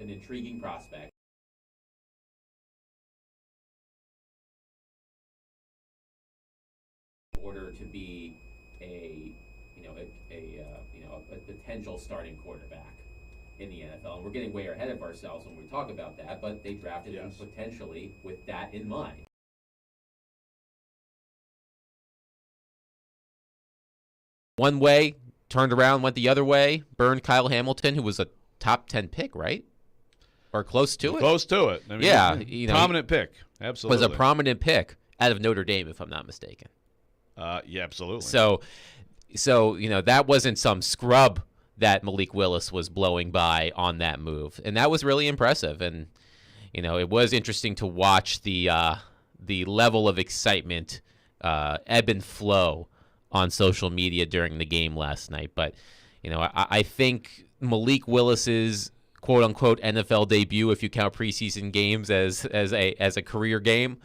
an intriguing prospect. In order to be a potential starting quarterback in the NFL. And we're getting way ahead of ourselves when we talk about that, but they drafted him potentially with that in mind. One way, turned around, went the other way, burned Kyle Hamilton, who was a top 10 pick, right? Or close to it? Close to it. I mean, yeah. Prominent pick. Absolutely. Was a prominent pick out of Notre Dame, if I'm not mistaken. Yeah, absolutely. So that wasn't some scrub that Malik Willis was blowing by on that move. And that was really impressive. And, it was interesting to watch the level of excitement ebb and flow on social media during the game last night. But, I think Malik Willis's quote-unquote NFL debut, if you count preseason games as a career game,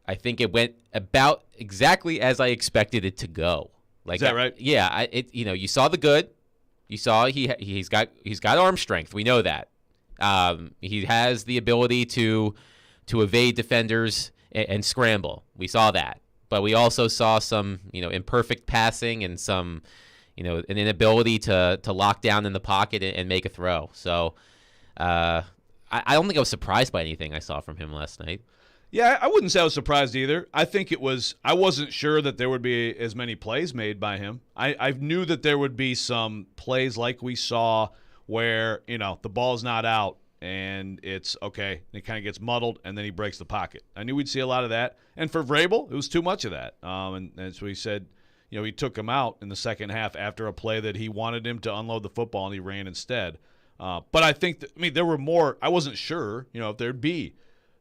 I think it went about exactly as I expected it to go. Is that right? Yeah. You saw the good. You saw he's got arm strength. We know that. He has the ability to evade defenders and scramble. We saw that. But we also saw some, imperfect passing and some, an inability to lock down in the pocket and make a throw. So I don't think I was surprised by anything I saw from him last night. Yeah, I wouldn't say I was surprised either. I think I wasn't sure that there would be as many plays made by him. I knew that there would be some plays like we saw where, the ball's not out and it's okay. And it kind of gets muddled and then he breaks the pocket. I knew we'd see a lot of that. And for Vrabel, it was too much of that. And as we said, he took him out in the second half after a play that he wanted him to unload the football and he ran instead. But I think there were more. I wasn't sure, if there'd be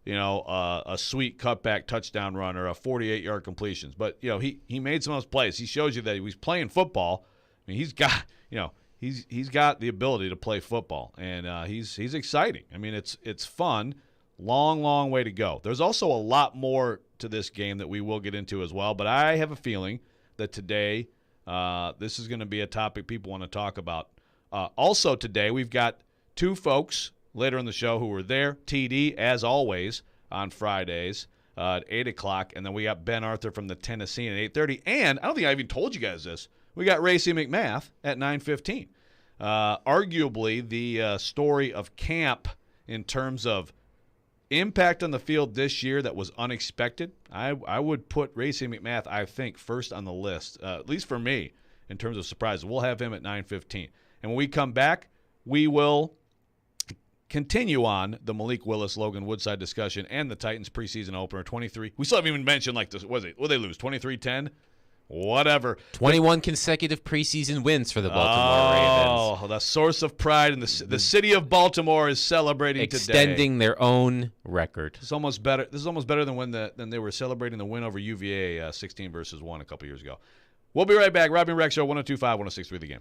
a sweet cutback touchdown run or a 48-yard completions. But, he made some of those plays. He shows you that he was playing football. I mean, he's got, he's got the ability to play football, and he's exciting. I mean, it's fun. Long, long way to go. There's also a lot more to this game that we will get into as well, but I have a feeling that today this is going to be a topic people want to talk about. Also today, we've got two folks later in the show who were there. TD, as always, on Fridays at 8 o'clock. And then we got Ben Arthur from the Tennessean at 8:30. And I don't think I even told you guys this. We got Racey McMath at 9:15. Arguably the story of camp in terms of impact on the field this year that was unexpected. I would put Racey McMath, I think, first on the list, at least for me, in terms of surprises. We'll have him at 9:15. And when we come back, we will continue on the Malik Willis, Logan Woodside discussion and the Titans preseason opener 23. We still haven't even mentioned what they lose 23-10, whatever. 21 consecutive preseason wins for the Baltimore Ravens. Oh, the source of pride in the city of Baltimore is celebrating extending today. Their own record. This is almost better than they were celebrating the win over UVA 16-1 a couple years ago. We'll be right back. Robby and Rexrode 102.5, 106.3 The Game.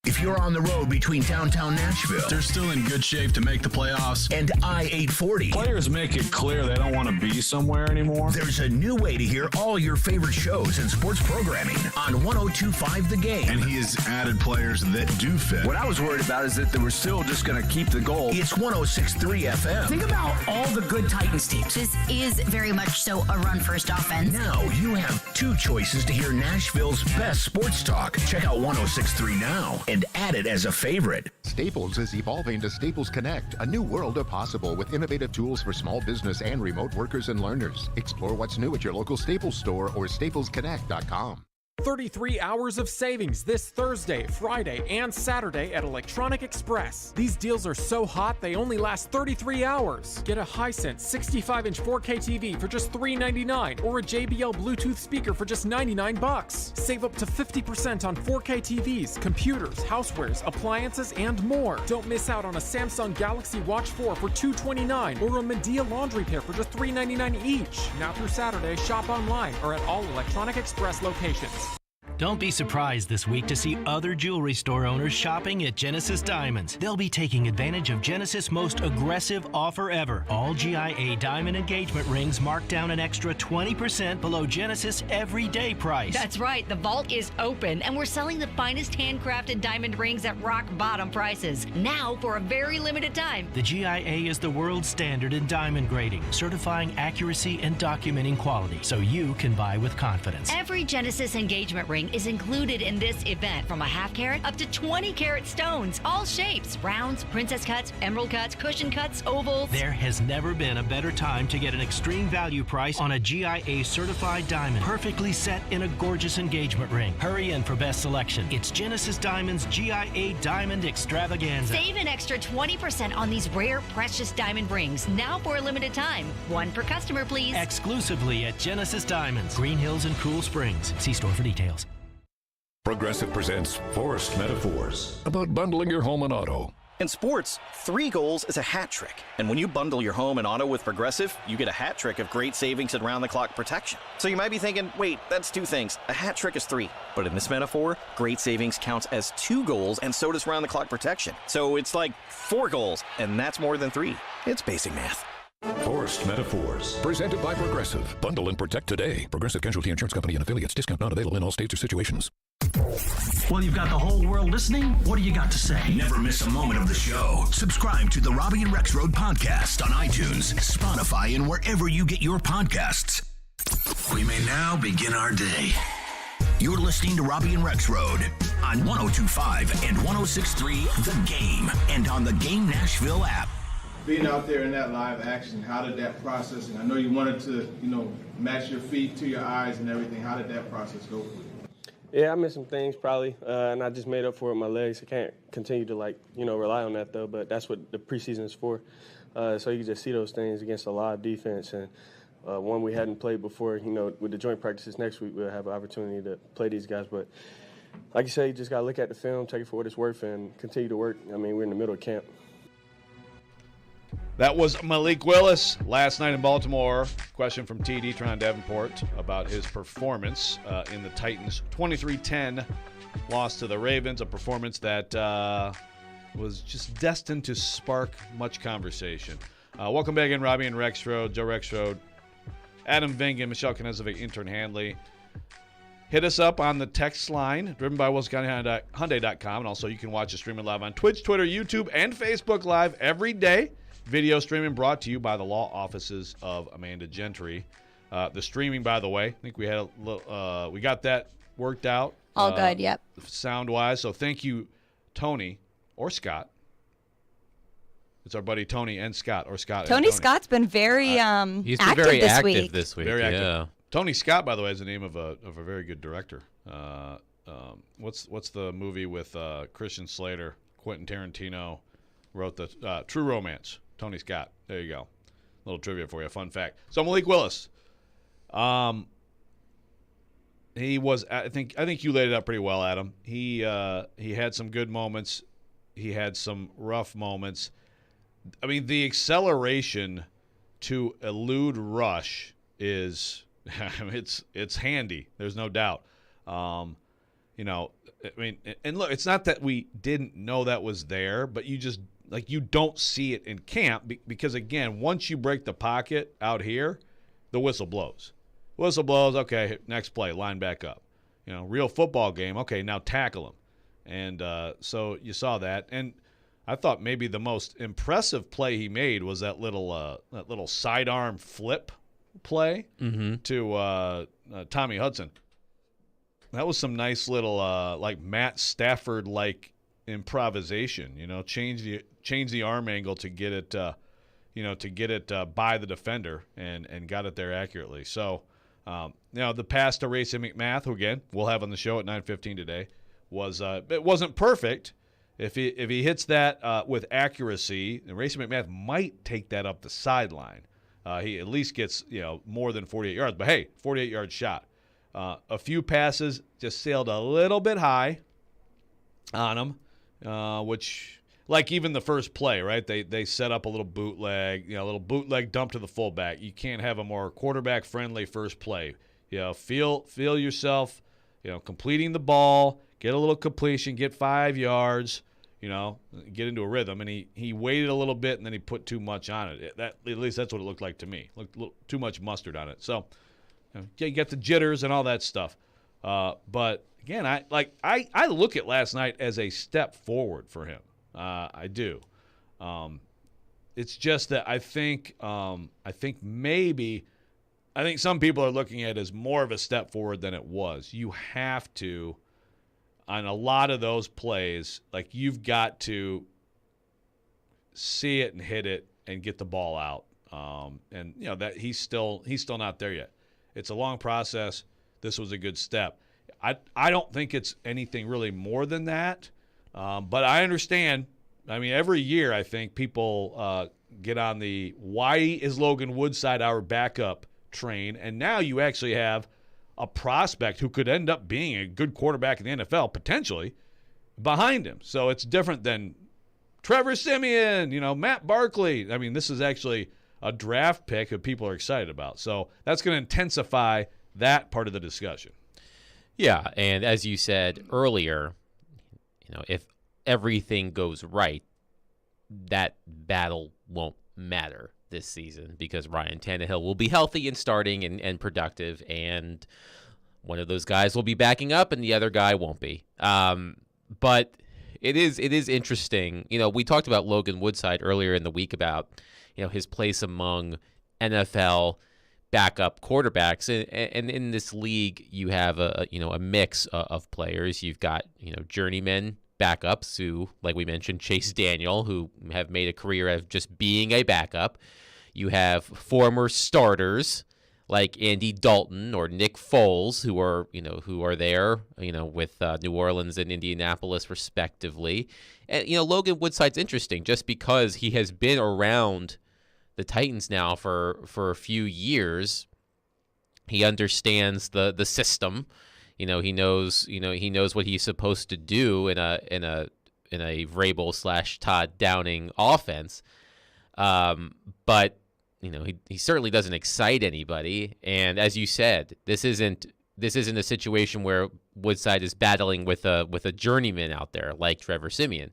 If you're on the road between downtown Nashville, they're still in good shape to make the playoffs, and I-840, players make it clear they don't want to be somewhere anymore. There's a new way to hear all your favorite shows and sports programming on 102.5 The Game. And he has added players that do fit. What I was worried about is that they were still just going to keep the goal. It's 106.3 FM. Think about all the good Titans teams. This is very much so a run-first offense. Now you have two choices to hear Nashville's best sports talk. Check out 106.3 now and add it as a favorite. Staples is evolving to Staples Connect, a new world of possible with innovative tools for small business and remote workers and learners. Explore what's new at your local Staples store or staplesconnect.com. 33 hours of savings this Thursday, Friday, and Saturday at Electronic Express. These deals are so hot, they only last 33 hours. Get a Hisense 65-inch 4K TV for just $399 or a JBL Bluetooth speaker for just $99. Save up to 50% on 4K TVs, computers, housewares, appliances, and more. Don't miss out on a Samsung Galaxy Watch 4 for $229 or a Medea laundry pair for just $399 each. Now through Saturday, shop online or at all Electronic Express locations. Don't be surprised this week to see other jewelry store owners shopping at Genesis Diamonds. They'll be taking advantage of Genesis' most aggressive offer ever. All GIA diamond engagement rings marked down an extra 20% below Genesis' everyday price. That's right. The vault is open, and we're selling the finest handcrafted diamond rings at rock bottom prices. Now for a very limited time. The GIA is the world standard in diamond grading, certifying accuracy and documenting quality so you can buy with confidence. Every Genesis engagement ring is included in this event, from a half carat up to 20 carat stones, all shapes, rounds, princess cuts, emerald cuts, cushion cuts, ovals. There has never been a better time to get an extreme value price on a GIA certified diamond, perfectly set in a gorgeous engagement ring. Hurry in for best selection. It's Genesis Diamonds GIA Diamond Extravaganza. Save an extra 20% on these rare, precious diamond rings, now for a limited time. One per customer, please. Exclusively at Genesis Diamonds, Green Hills and Cool Springs. See store for details. Progressive presents Forced Metaphors about bundling your home and auto. In sports, 3 goals is a hat trick. And when you bundle your home and auto with Progressive, you get a hat trick of great savings and round-the-clock protection. So you might be thinking, wait, that's 2 things. A hat trick is 3. But in this metaphor, great savings counts as 2 goals, and so does round-the-clock protection. So it's like 4 goals, and that's more than 3. It's basic math. Forced Metaphors. Presented by Progressive. Bundle and protect today. Progressive Casualty Insurance Company and affiliates. Discount not available in all states or situations. Well, you've got the whole world listening. What do you got to say? Never miss a moment of the show. Subscribe to the Robby and Rexrode podcast on iTunes, Spotify, and wherever you get your podcasts. We may now begin our day. You're listening to Robby and Rexrode on 102.5 and 106.3 The Game and on the Game Nashville app. Being out there in that live action, how did that process, and I know you wanted to, match your feet to your eyes and everything. How did that process go for you? Yeah, I missed some things probably, and I just made up for it with my legs. I can't continue to rely on that though, but that's what the preseason is for. So you can just see those things against a live defense, and one we hadn't played before. With the joint practices next week, we'll have an opportunity to play these guys. But like you say, you just got to look at the film, take it for what it's worth, and continue to work. I mean, we're in the middle of camp. That was Malik Willis last night in Baltimore. Question from TD Tron Davenport about his performance in the Titans' 23-10 loss to the Ravens, a performance that was just destined to spark much conversation. Welcome back in, Robby and Rexrode, Joe Rexrode, Adam Vingan, Michelle Knezovic, intern Handley. Hit us up on the text line, driven by WilsonCountyHyundai.com, and also you can watch us streaming live on Twitch, Twitter, YouTube, and Facebook Live every day. Video streaming brought to you by the law offices of Amanda Gentry. The streaming, by the way, I think we had we got that worked out. All good, yep. Sound-wise, so thank you, Tony or Scott. It's our buddy Tony and Scott, or Scott. Tony Scott's been very he's been very active this week. Very active. Yeah. Tony Scott, by the way, is the name of a very good director. What's the movie with Christian Slater, Quentin Tarantino wrote the True Romance? Tony Scott. There you go. Little trivia for you. Fun fact. So Malik Willis. He was. I think you laid it out pretty well, Adam. He had some good moments. He had some rough moments. I mean, the acceleration to elude rush is, it's handy. There's no doubt. I mean, and look, it's not that we didn't know that was there, but you just. You don't see it in camp because, again, once you break the pocket out here, the whistle blows. Whistle blows, okay, next play, line back up. Real football game, okay, now tackle him. And so you saw that. And I thought maybe the most impressive play he made was that little sidearm flip play to Tommy Hudson. That was some nice little Matt Stafford-like improvisation, change the arm angle to get it by the defender and got it there accurately. So the pass to Racing McMath, who again we'll have on the show at 9:15 today, was it wasn't perfect. If he hits that with accuracy, then Racing McMath might take that up the sideline. He at least gets more than 48 yards, but hey, 48-yard shot. A few passes just sailed a little bit high on him. Which, like even the first play, right? They set up a little bootleg, a little bootleg dump to the fullback. You can't have a more quarterback-friendly first play. Feel yourself, completing the ball, get a little completion, get 5 yards, get into a rhythm. And he waited a little bit, and then he put too much on it. At least that's what it looked like to me. Looked too much mustard on it. So you get the jitters and all that stuff. But again, I look at last night as a step forward for him. I do. It's just that I think some people are looking at it as more of a step forward than it was. You have to, on a lot of those plays, you've got to see it and hit it and get the ball out. And that he's still not there yet. It's a long process. This was a good step. I don't think it's anything really more than that. But I understand. I mean, every year I think people get on the why is Logan Woodside our backup train, and now you actually have a prospect who could end up being a good quarterback in the NFL potentially behind him. So it's different than Trevor Siemian, Matt Barkley. I mean, this is actually a draft pick that people are excited about. So that's going to intensify that part of the discussion. Yeah, and as you said earlier, if everything goes right, that battle won't matter this season because Ryan Tannehill will be healthy and starting and productive, and one of those guys will be backing up and the other guy won't be. But it is interesting. We talked about Logan Woodside earlier in the week about his place among NFL backup quarterbacks, and in this league you have a mix of players. You've got journeymen backups who, like we mentioned, Chase Daniel, who have made a career of just being a backup. You have former starters like Andy Dalton or Nick Foles, who are there, with New Orleans and Indianapolis respectively. And Logan Woodside's interesting just because he has been around the Titans now for a few years. He understands the system. He knows what he's supposed to do in a Vrabel / Todd Downing offense. But he certainly doesn't excite anybody. And as you said, this isn't a situation where Woodside is battling with a journeyman out there like Trevor Siemian.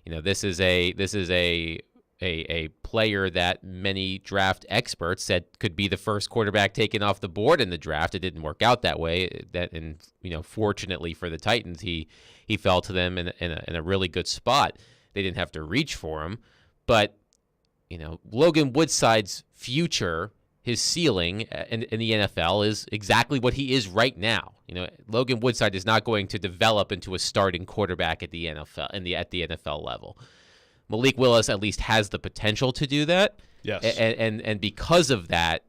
This is a player that many draft experts said could be the first quarterback taken off the board in the draft. It didn't work out that way. Fortunately for the Titans, he fell to them in a really good spot. They didn't have to reach for him. But Logan Woodside's future, his ceiling in the NFL is exactly what he is right now. Logan Woodside is not going to develop into a starting quarterback at the NFL at the NFL level. Malik Willis at least has the potential to do that. Yes. And because of that,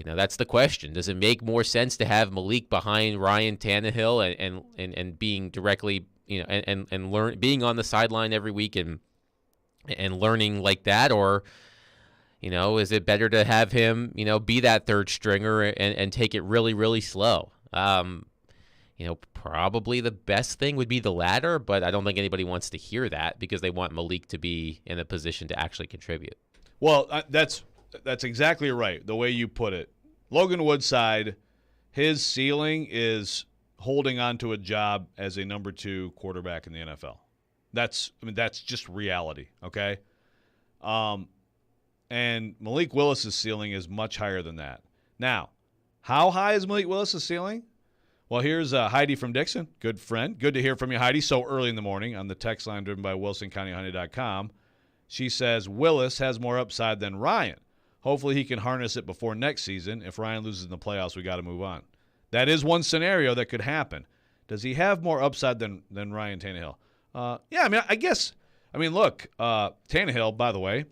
that's the question. Does it make more sense to have Malik behind Ryan Tannehill and being directly, and being on the sideline every week and learning like that, or is it better to have him, be that third stringer and take it really, really slow? Probably the best thing would be the latter, but I don't think anybody wants to hear that because they want Malik to be in a position to actually contribute. Well, that's exactly right, the way you put it. Logan Woodside, his ceiling is holding on to a job as a number 2 quarterback in the NFL. That's just reality, okay? And Malik Willis's ceiling is much higher than that. Now, how high is Malik Willis's ceiling? Well, here's Heidi from Dixon, good friend. Good to hear from you, Heidi, so early in the morning on the text line driven by WilsonCountyHoney.com. She says Willis has more upside than Ryan. Hopefully he can harness it before next season. If Ryan loses in the playoffs, we got to move on. That is one scenario that could happen. Does he have more upside than Ryan Tannehill? Look, Tannehill, by the way,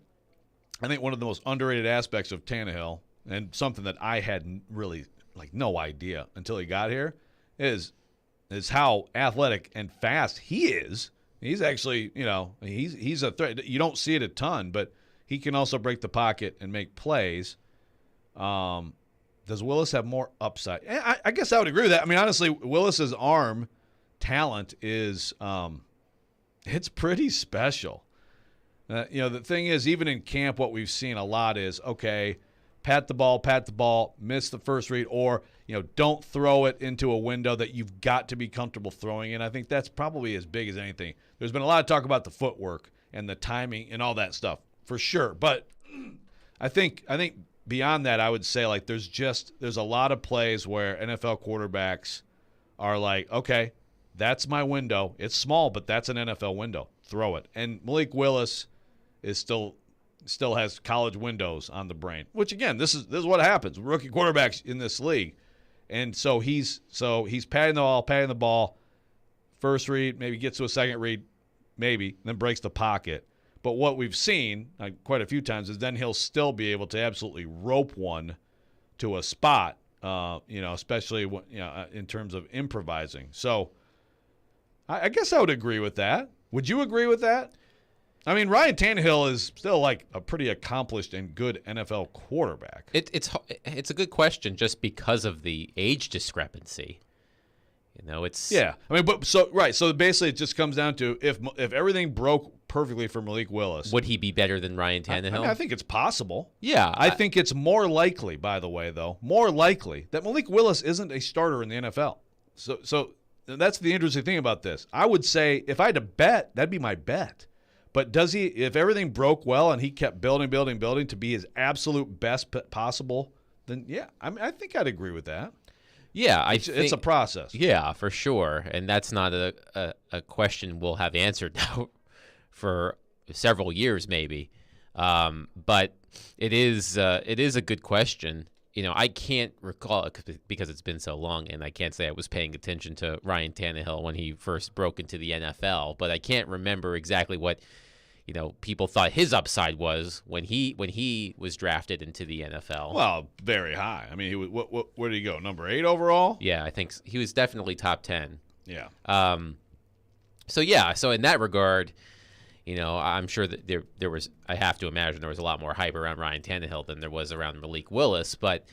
I think one of the most underrated aspects of Tannehill, and something that I had really no idea until he got here, is how athletic and fast he is. He's actually, he's a threat. You don't see it a ton, but he can also break the pocket and make plays. Does Willis have more upside? I guess I would agree with that. I mean, honestly, Willis's arm talent is it's pretty special. The thing is, even in camp, what we've seen a lot is, okay, pat the ball, miss the first read, or don't throw it into a window that you've got to be comfortable throwing in. I think that's probably as big as anything. There's been a lot of talk about the footwork and the timing and all that stuff, for sure. But I think beyond that, I would say like there's a lot of plays where NFL quarterbacks are like, okay, that's my window. It's small, but that's an NFL window. Throw it. And Malik Willis is still has college windows on the brain, which again, this is what happens. Rookie quarterbacks in this league. And so he's patting the ball, first read, maybe gets to a second read, maybe, then breaks the pocket. But what we've seen quite a few times is then he'll still be able to absolutely rope one to a spot, especially in terms of improvising. So I guess I would agree with that. Would you agree with that? I mean, Ryan Tannehill is still like a pretty accomplished and good NFL quarterback. It's a good question just because of the age discrepancy. It's I mean, so basically it just comes down to if everything broke perfectly for Malik Willis, would he be better than Ryan Tannehill? I think it's possible. Yeah, I think it's more likely. By the way, though, more likely that Malik Willis isn't a starter in the NFL. So that's the interesting thing about this. I would say if I had to bet, that'd be my bet. But does he, if everything broke well and he kept building to be his absolute best possible, then yeah, I think I'd agree with that. Yeah, it's a process. Yeah, for sure. And that's not a question we'll have answered now for several years maybe. But it is a good question. I can't recall because it's been so long, and I can't say I was paying attention to Ryan Tannehill when he first broke into the NFL, but I can't remember exactly what people thought his upside was when he was drafted into the NFL. Well, very high. I mean, he was, where did he go? Number 8 overall? Yeah, I think he was definitely top 10. Yeah. So in that regard, I'm sure that there was. I have to imagine there was a lot more hype around Ryan Tannehill than there was around Malik Willis. But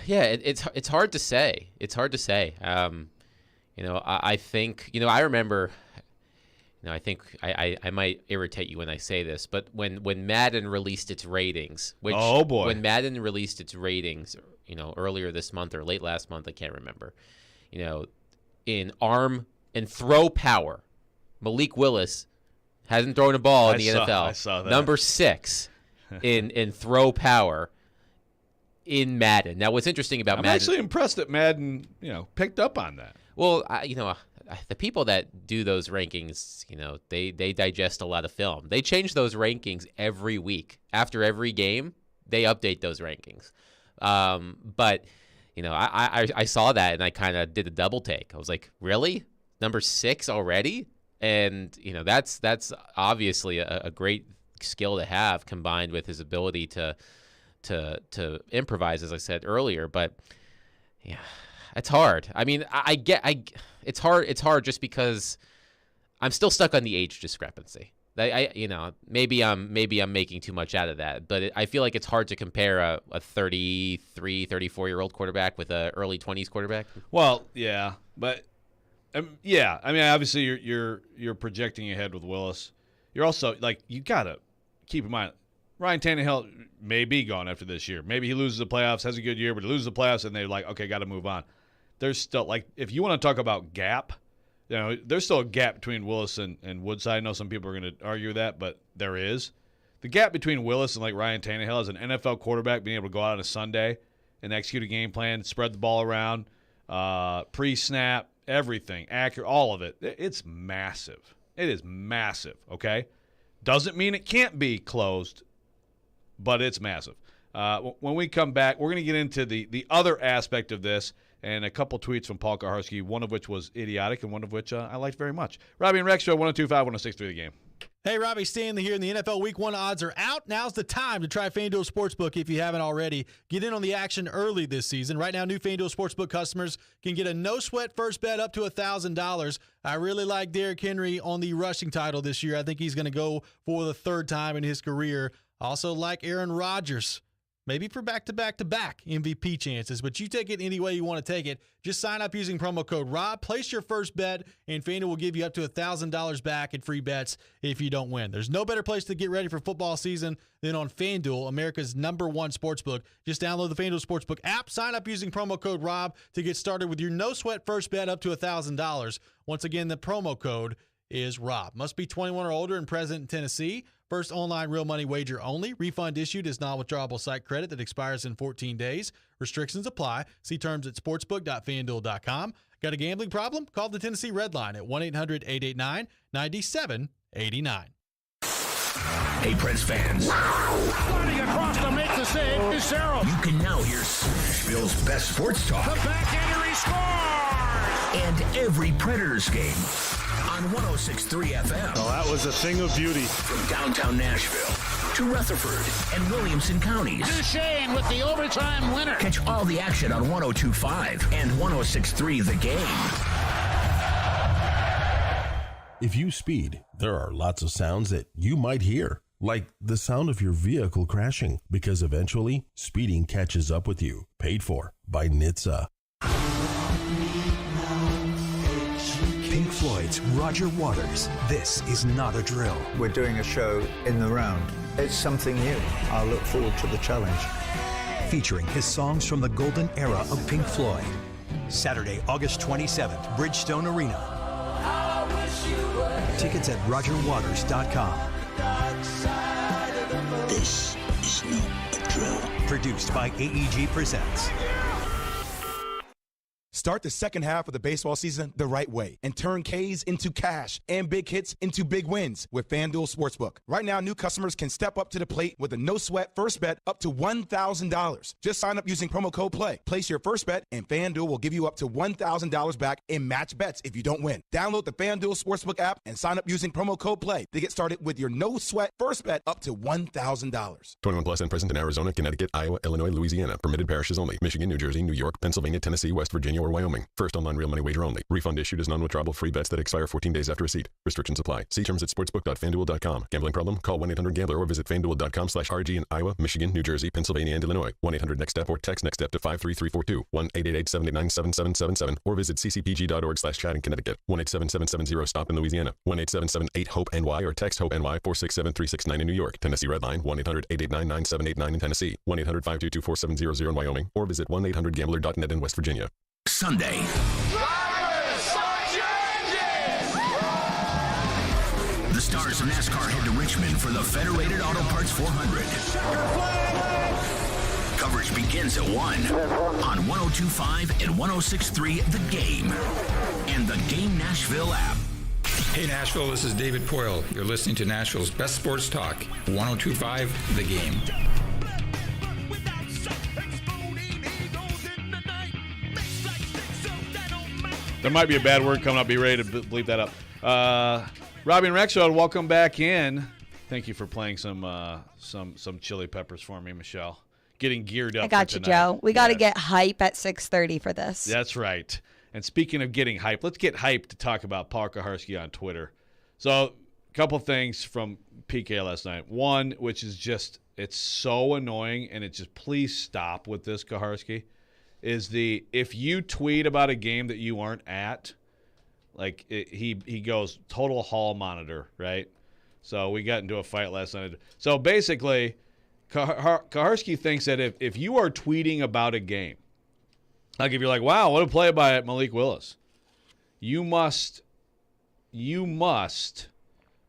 yeah, it's hard to say. It's hard to say. I think I remember. I think I might irritate you when I say this, but when Madden released its ratings, when Madden released its ratings, earlier this month or late last month, I can't remember, in arm and throw power, Malik Willis hasn't thrown a ball in the NFL. I saw that. Number 6 in throw power in Madden. Now, what's interesting about Madden? I'm actually impressed that Madden, picked up on that. Well, the people that do those rankings, they digest a lot of film. They change those rankings every week. After every game, they update those rankings. But I saw that and I kind of did a double take. I was like, really? Number 6 already? And that's obviously a great skill to have, combined with his ability to improvise, as I said earlier. But yeah. It's hard. I mean, it's hard. It's hard just because I'm still stuck on the age discrepancy. Maybe I'm making too much out of that, but I feel like it's hard to compare a 33, 34-year-old quarterback with a early 20s quarterback. Well, yeah, but yeah. I mean, obviously you're projecting ahead with Willis. You're also you gotta keep in mind Ryan Tannehill may be gone after this year. Maybe he loses the playoffs, has a good year, but he loses the playoffs, and they're like, okay, got to move on. There's still, if you want to talk about gap, there's still a gap between Willis and Woodside. I know some people are going to argue that, but there is. The gap between Willis and Ryan Tannehill as an NFL quarterback being able to go out on a Sunday and execute a game plan, spread the ball around, pre-snap, everything, accurate, all of it. It's massive. It is massive, okay? Doesn't mean it can't be closed, but it's massive. When we come back, we're going to get into the other aspect of this and a couple tweets from Paul Kaharski, one of which was idiotic and one of which I liked very much. Robby and Rexrode, 102.5, 106.3 The Game. Hey, Robby Stanley here, and the NFL Week 1 odds are out. Now's the time to try FanDuel Sportsbook if you haven't already. Get in on the action early this season. Right now, new FanDuel Sportsbook customers can get a no-sweat first bet up to $1,000. I really like Derrick Henry on the rushing title this year. I think he's going to go for the 3rd time in his career. Also like Aaron Rodgers. maybe for back-to-back-to-back MVP chances, but you take it any way you want to take it. Just sign up using promo code ROB, place your first bet, and FanDuel will give you up to $1,000 back in free bets if you don't win. There's no better place to get ready for football season than on FanDuel, America's #1 sportsbook. Just download the FanDuel Sportsbook app, sign up using promo code ROB to get started with your no-sweat first bet up to $1,000. Once again, the promo code is ROB. Must be 21 or older and present in Tennessee. First online real money wager only. Refund issued is non-withdrawable site credit that expires in 14 days. Restrictions apply. See terms at sportsbook.fanduel.com. Got a gambling problem? Call the Tennessee Red Line at 1-800-889-9789. Hey, Preds fans. Sliding across to make the save is Sarah. You can now hear Nashville's best sports talk. The backhander, he scores! And every Predators game on 106.3 FM. Oh, that was a thing of beauty. From downtown Nashville to Rutherford and Williamson counties. Duchesne with the overtime winner. Catch all the action on 102.5 and 106.3 The Game. If you speed, there are lots of sounds that you might hear, like the sound of your vehicle crashing, because eventually speeding catches up with you. Paid for by NHTSA. Pink Floyd's Roger Waters. This is not a drill. We're doing a show in the round. It's something new. I look forward to the challenge. Featuring his songs from the golden era of Pink Floyd. Saturday, August 27th, Bridgestone Arena. Tickets at rogerwaters.com. This is not a drill. Produced by AEG Presents. Start the second half of the baseball season the right way and turn Ks into cash and big hits into big wins with FanDuel Sportsbook. Right now, new customers can step up to the plate with a no-sweat first bet up to $1,000. Just sign up using promo code PLAY. Place your first bet, and FanDuel will give you up to $1,000 back in match bets if you don't win. Download the FanDuel Sportsbook app and sign up using promo code PLAY to get started with your no-sweat first bet up to $1,000. 21 plus and present in Arizona, Connecticut, Iowa, Illinois, Louisiana. Permitted parishes only. Michigan, New Jersey, New York, Pennsylvania, Tennessee, West Virginia, or Wyoming. First online real money wager only. Refund issued as non-withdrawable free bets that expire 14 days after receipt. Restrictions apply. See terms at sportsbook.fanduel.com. Gambling problem? Call 1-800-GAMBLER or visit fanduel.com/RG in Iowa, Michigan, New Jersey, Pennsylvania, and Illinois. 1-800-NEXT-STEP or text NEXT-STEP to 53342. 1-888-789-7777 or visit ccpg.org/chat in Connecticut. 1-877-70-STOP in Louisiana. 1-877-8-HOPE-NY or text HOPE-NY 467-369 in New York. Tennessee Red Line 1-800-889-9789 in Tennessee. 1-800-522-4700 in Wyoming or visit 1-800-GAMBLER.net in West Virginia. Sunday. The stars of NASCAR head to Richmond for the Federated Auto Parts 400. Coverage begins at 1 on 102.5 and 106.3 The Game and the Game Nashville app. Hey Nashville, this is David Poyle. You're listening to Nashville's best sports talk, 102.5 The Game. There might be a bad word coming up. Be ready to bleep that up. Robby and Rexrode, welcome back in. Thank you for playing some chili peppers for me, Michelle. Getting geared up. I got you, Joe. We got to get hype at 6:30 for this. That's right. And speaking of getting hype, let's get hype to talk about Paul Kaharski on Twitter. So, a couple things from PK last night. One, which is just, it's so annoying, and it's just, please stop with this, Kaharski. Is if you tweet about a game that you weren't at, like he goes total hall monitor, right? So we got into a fight last night. So basically, Kaharski thinks that if you are tweeting about a game, like if you're like, wow, what a play by Malik Willis, you must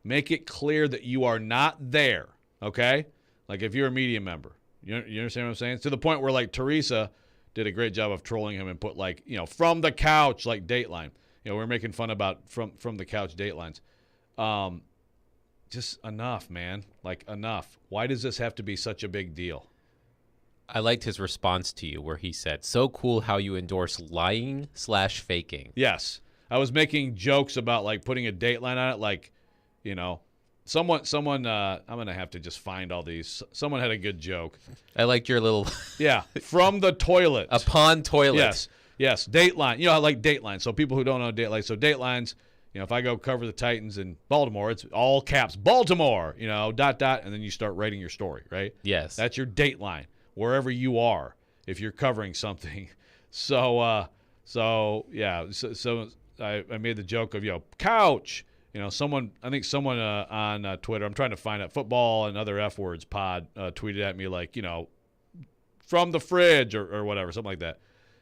make it clear that you are not there, okay? Like if you're a media member. You understand what I'm saying? To the point where like Teresa did a great job of trolling him and put like, from the couch, like Dateline. We're making fun about from the couch Datelines. Just enough, man. Like enough. Why does this have to be such a big deal? I liked his response to you where he said, so cool how you endorse lying/faking. Yes. I was making jokes about like putting a Dateline on it. Like, someone, I'm going to have to just find all these. Someone had a good joke. I liked your little. Yeah. From the toilet. Upon toilet. Yes. Dateline. I like Dateline. So people who don't know Dateline. So Datelines, if I go cover the Titans in Baltimore, it's all caps, Baltimore, ... And then you start writing your story, right? Yes. That's your Dateline. wherever you are if you're covering something. So I made the joke of, couch. Someone on Twitter, I'm trying to find it, Football and Other F Words pod tweeted at me like, from the fridge or whatever, something like that.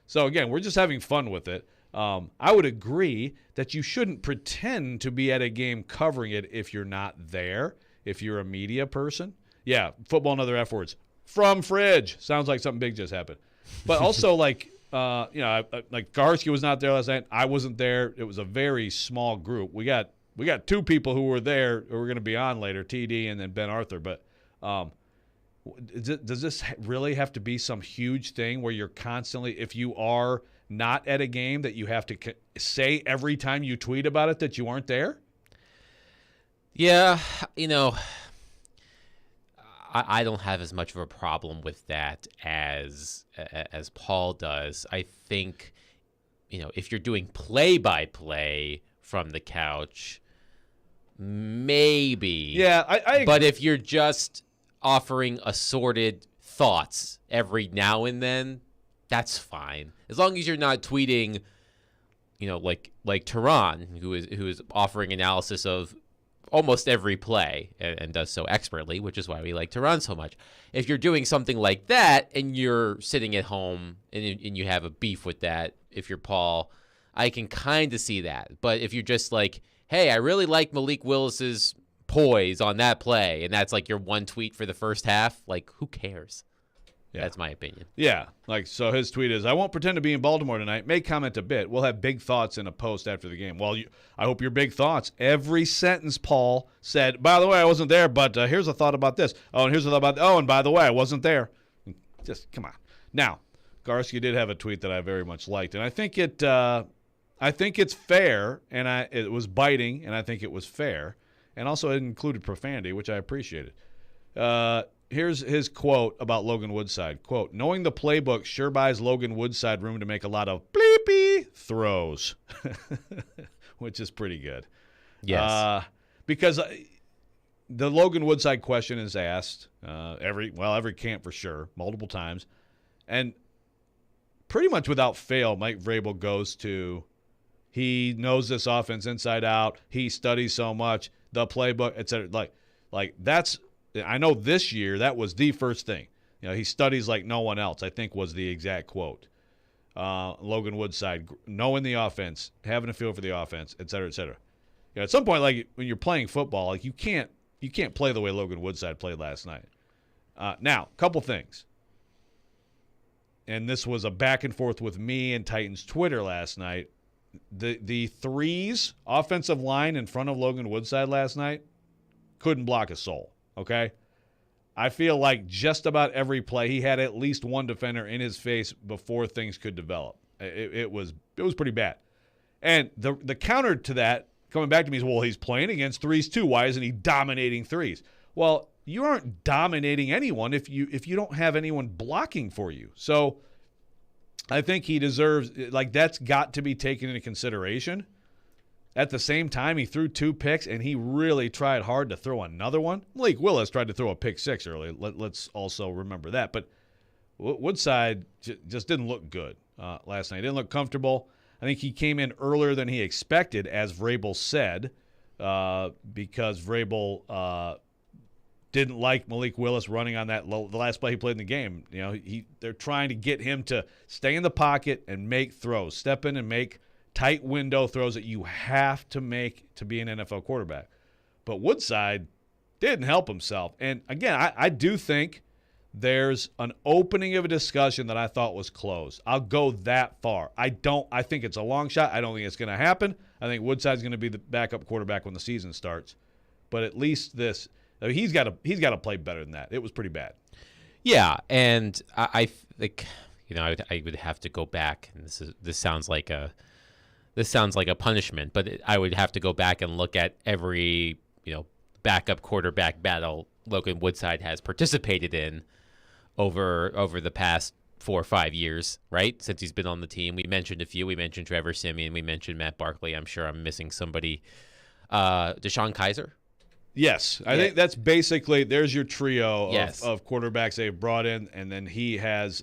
So, again, we're just having fun with it. I would agree that you shouldn't pretend to be at a game covering it if you're not there, if you're a media person. Yeah, Football and Other F Words. From fridge. Sounds like something big just happened. But also, like Garsky was not there last night. I wasn't there. It was a very small group. We got two people who were there who were going to be on later, TD and then Ben Arthur. But does this really have to be some huge thing where you're constantly, if you are not at a game, that you have to say every time you tweet about it that you aren't there? Yeah, I don't have as much of a problem with that as Paul does. I think, if you're doing play-by-play from the couch, maybe. Yeah, I But if you're just offering assorted thoughts every now and then, that's fine. As long as you're not tweeting, like Tehran, who is offering analysis of almost every play and does so expertly, which is why we like Tehran so much. If you're doing something like that and you're sitting at home and you have a beef with that, if you're Paul, I can kind of see that. But if you're just like, hey, I really like Malik Willis's poise on that play, and that's like your one tweet for the first half, like, who cares? Yeah. That's my opinion. Yeah. So his tweet is, I won't pretend to be in Baltimore tonight. May comment a bit. We'll have big thoughts in a post after the game. Well, I hope your big thoughts. Every sentence Paul said, by the way, I wasn't there, but here's a thought about this. Oh, and here's a thought about, and by the way, I wasn't there. Just, come on. Now, Garsky did have a tweet that I very much liked, and I think it's fair, and it was biting, and I think it was fair, and also it included profanity, which I appreciated. Here's his quote about Logan Woodside. Quote, knowing the playbook sure buys Logan Woodside room to make a lot of bleepy throws, which is pretty good. Yes. Because the Logan Woodside question is asked every camp for sure, multiple times. And pretty much without fail, Mike Vrabel goes to, he knows this offense inside out. He studies so much, the playbook, et cetera. Like that's, I know this year that was the first thing. He studies like no one else, I think was the exact quote. Logan Woodside, knowing the offense, having a feel for the offense, et cetera, et cetera. At some point, like when you're playing football, like you can't play the way Logan Woodside played last night. Now, a couple things. And this was a back and forth with me and Titans Twitter last night. The threes offensive line in front of Logan Woodside last night couldn't block a soul. Okay? I feel like just about every play he had at least one defender in his face before things could develop. It was pretty bad. And the counter to that, coming back to me, is, well, he's playing against threes too. Why isn't he dominating threes? Well, you aren't dominating anyone if you don't have anyone blocking for you. So I think he deserves, like, that's got to be taken into consideration. At the same time, he threw 2 picks, and he really tried hard to throw another one. Malik Willis tried to throw a pick 6 early. Let's also remember that. But Woodside just didn't look good last night. He didn't look comfortable. I think he came in earlier than he expected, as Vrabel said, because Vrabel didn't like Malik Willis running on the last play he played in the game. They're trying to get him to stay in the pocket and make throws, step in and make tight window throws that you have to make to be an NFL quarterback. But Woodside didn't help himself. And, again, I do think there's an opening of a discussion that I thought was closed. I'll go that far. I think it's a long shot. I don't think it's going to happen. I think Woodside's going to be the backup quarterback when the season starts. But at least he's got to play better than that. It was pretty bad. Yeah, and I think, I would have to go back, and this sounds like a punishment, but I would have to go back and look at every, backup quarterback battle Logan Woodside has participated in over the past 4 or 5 years, right? Since he's been on the team. We mentioned a few. We mentioned Trevor Siemian. We mentioned Matt Barkley. I'm sure I'm missing somebody. Deshaun Kaiser. Yes, I think that's basically there's your trio Yes. of quarterbacks they've brought in, and then he has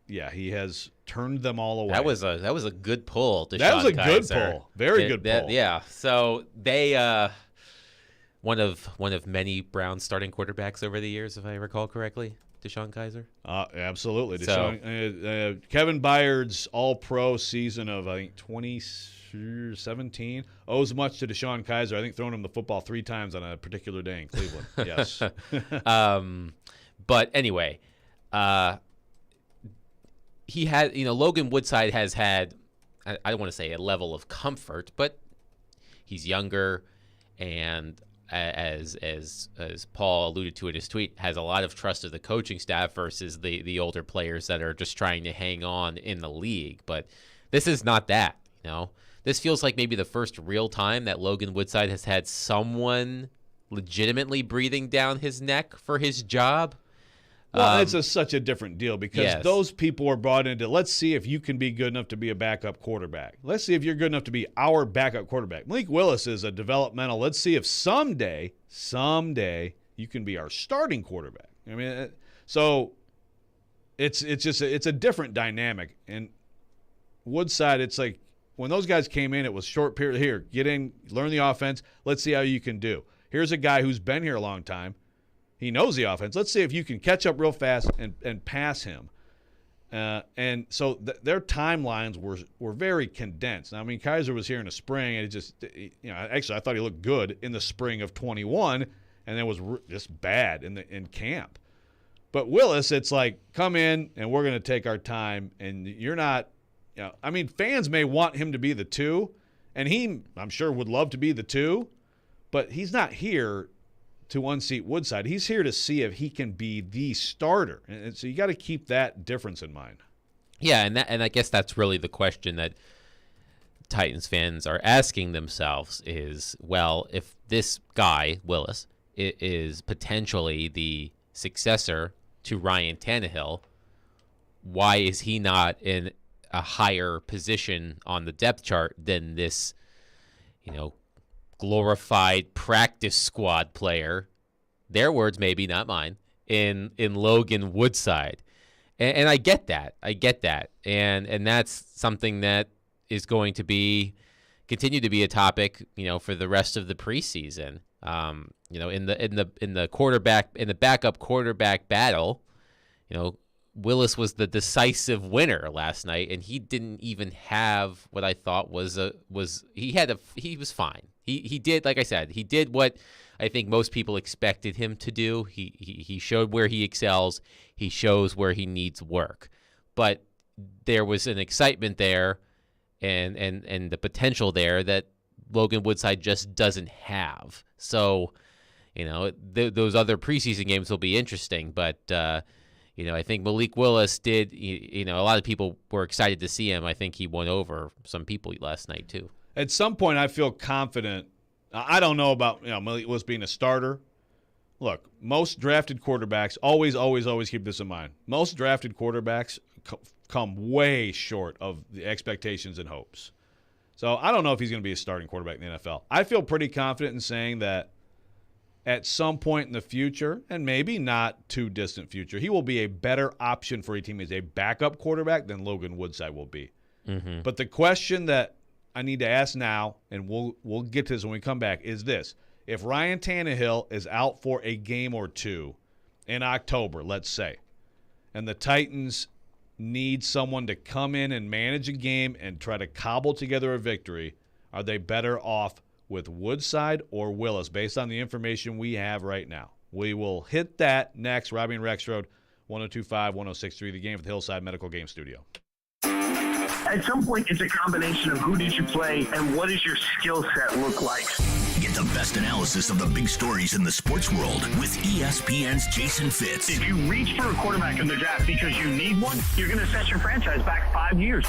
he has turned them all away. That was a good pull. That was a good Kaiser. pull, very good pull. Yeah, so they one of many Browns starting quarterbacks over the years, if I recall correctly. DeShone Kizer? Absolutely. So- Kevin Byard's all-pro season of, I think, 2017 owes much to DeShone Kizer. I think throwing him the football 3 times on a particular day in Cleveland. Yes. But anyway, he had, Logan Woodside has had, I don't want to say a level of comfort, but he's younger, and as Paul alluded to in his tweet, has a lot of trust of the coaching staff versus the older players that are just trying to hang on in the league. But this is not that, This feels like maybe the first real time that Logan Woodside has had someone legitimately breathing down his neck for his job. Well, it's such a different deal because those people are brought into, let's see if you can be good enough to be a backup quarterback. Let's see if you're good enough to be our backup quarterback. Malik Willis is a developmental. Let's see if someday you can be our starting quarterback. I mean, so it's a different dynamic. And Woodside, it's like when those guys came in, it was short period. Here, get in, learn the offense. Let's see how you can do. Here's a guy who's been here a long time. He knows the offense. Let's see if you can catch up real fast and pass him. And so their timelines were very condensed. Now, I mean, Kizer was here in the spring, and it just, actually I thought he looked good in the spring of 21, and then was just bad in camp. But Willis, it's like, come in, and we're going to take our time, and you're not, I mean, fans may want him to be the 2, and he, I'm sure, would love to be the 2, but he's not here to unseat Woodside. He's here to see if he can be the starter. And so you got to keep that difference in mind. Yeah, and I guess that's really the question that Titans fans are asking themselves is, well, if this guy, Willis, is potentially the successor to Ryan Tannehill, why is he not in a higher position on the depth chart than this, glorified practice squad player, their words maybe, not mine, in Logan Woodside. And I get that. And that's something that is going to continue to be a topic, for the rest of the preseason. In the backup quarterback battle, Willis was the decisive winner last night, and he didn't even have what I thought he was fine. He did, like I said, he did what I think most people expected him to do. He showed where he excels. He shows where he needs work. But there was an excitement there and the potential there that Logan Woodside just doesn't have. So, those other preseason games will be interesting. But, I think Malik Willis did, a lot of people were excited to see him. I think he won over some people last night too. At some point, I feel confident. I don't know about Malik Willis being a starter. Look, most drafted quarterbacks, always keep this in mind. Most drafted quarterbacks come way short of the expectations and hopes. So I don't know if he's going to be a starting quarterback in the NFL. I feel pretty confident in saying that at some point in the future, and maybe not too distant future, he will be a better option for a team as a backup quarterback than Logan Woodside will be. Mm-hmm. But the question that I need to ask now, and we'll get to this when we come back, is this. If Ryan Tannehill is out for a game or two in October, let's say, and the Titans need someone to come in and manage a game and try to cobble together a victory, are they better off with Woodside or Willis based on the information we have right now? We will hit that next. Robby and Rexrode, 102.5, 106.3, The Game for the Hillside Medical Game Studio. At some point, it's a combination of who did you play and what does your skill set look like. Get the best analysis of the big stories in the sports world with ESPN's Jason Fitz. If you reach for a quarterback in the draft because you need one, you're going to set your franchise back 5 years.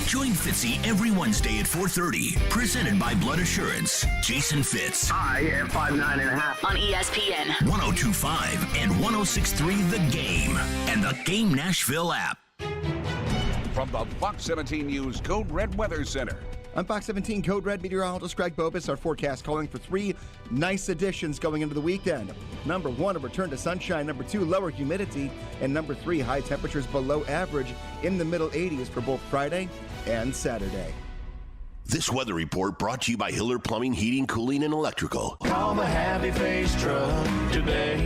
Join Fitzy every Wednesday at 4:30. Presented by Blood Assurance. Jason Fitz. I am 5'9.5" on ESPN 102.5 and 106.3 The Game and the Game Nashville app. From the Fox 17 News Code Red Weather Center, I'm Fox 17 Code Red meteorologist Greg Bobus. Our forecast calling for 3 nice additions going into the weekend. Number 1, a return to sunshine. Number 2, lower humidity. And number 3, high temperatures below average in the middle 80s for both Friday and Saturday. This weather report brought to you by Hiller Plumbing, Heating, Cooling, and Electrical. Call the Happy Face Truck today.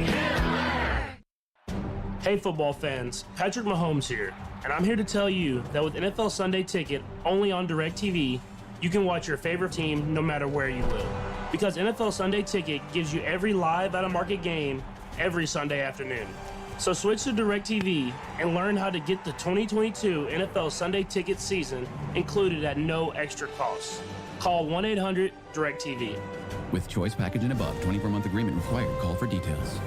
Hey football fans, Patrick Mahomes here, and I'm here to tell you that with NFL Sunday Ticket only on DirecTV, you can watch your favorite team no matter where you live. Because NFL Sunday Ticket gives you every live out-of-market game every Sunday afternoon. So switch to DirecTV and learn how to get the 2022 NFL Sunday Ticket season included at no extra cost. Call 1-800-DirecTV. With choice package and above, 24-month agreement required. Call for details.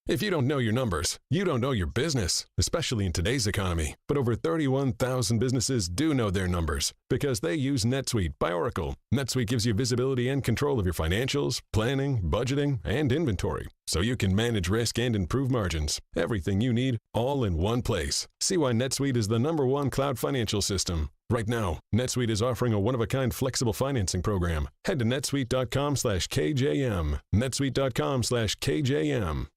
If you don't know your numbers, you don't know your business, especially in today's economy. But over 31,000 businesses do know their numbers because they use NetSuite by Oracle. NetSuite gives you visibility and control of your financials, planning, budgeting, and inventory, so you can manage risk and improve margins. Everything you need, all in one place. See why NetSuite is the #1 cloud financial system. Right now, NetSuite is offering a one-of-a-kind flexible financing program. Head to netsuite.com/KJM. netsuite.com/KJM.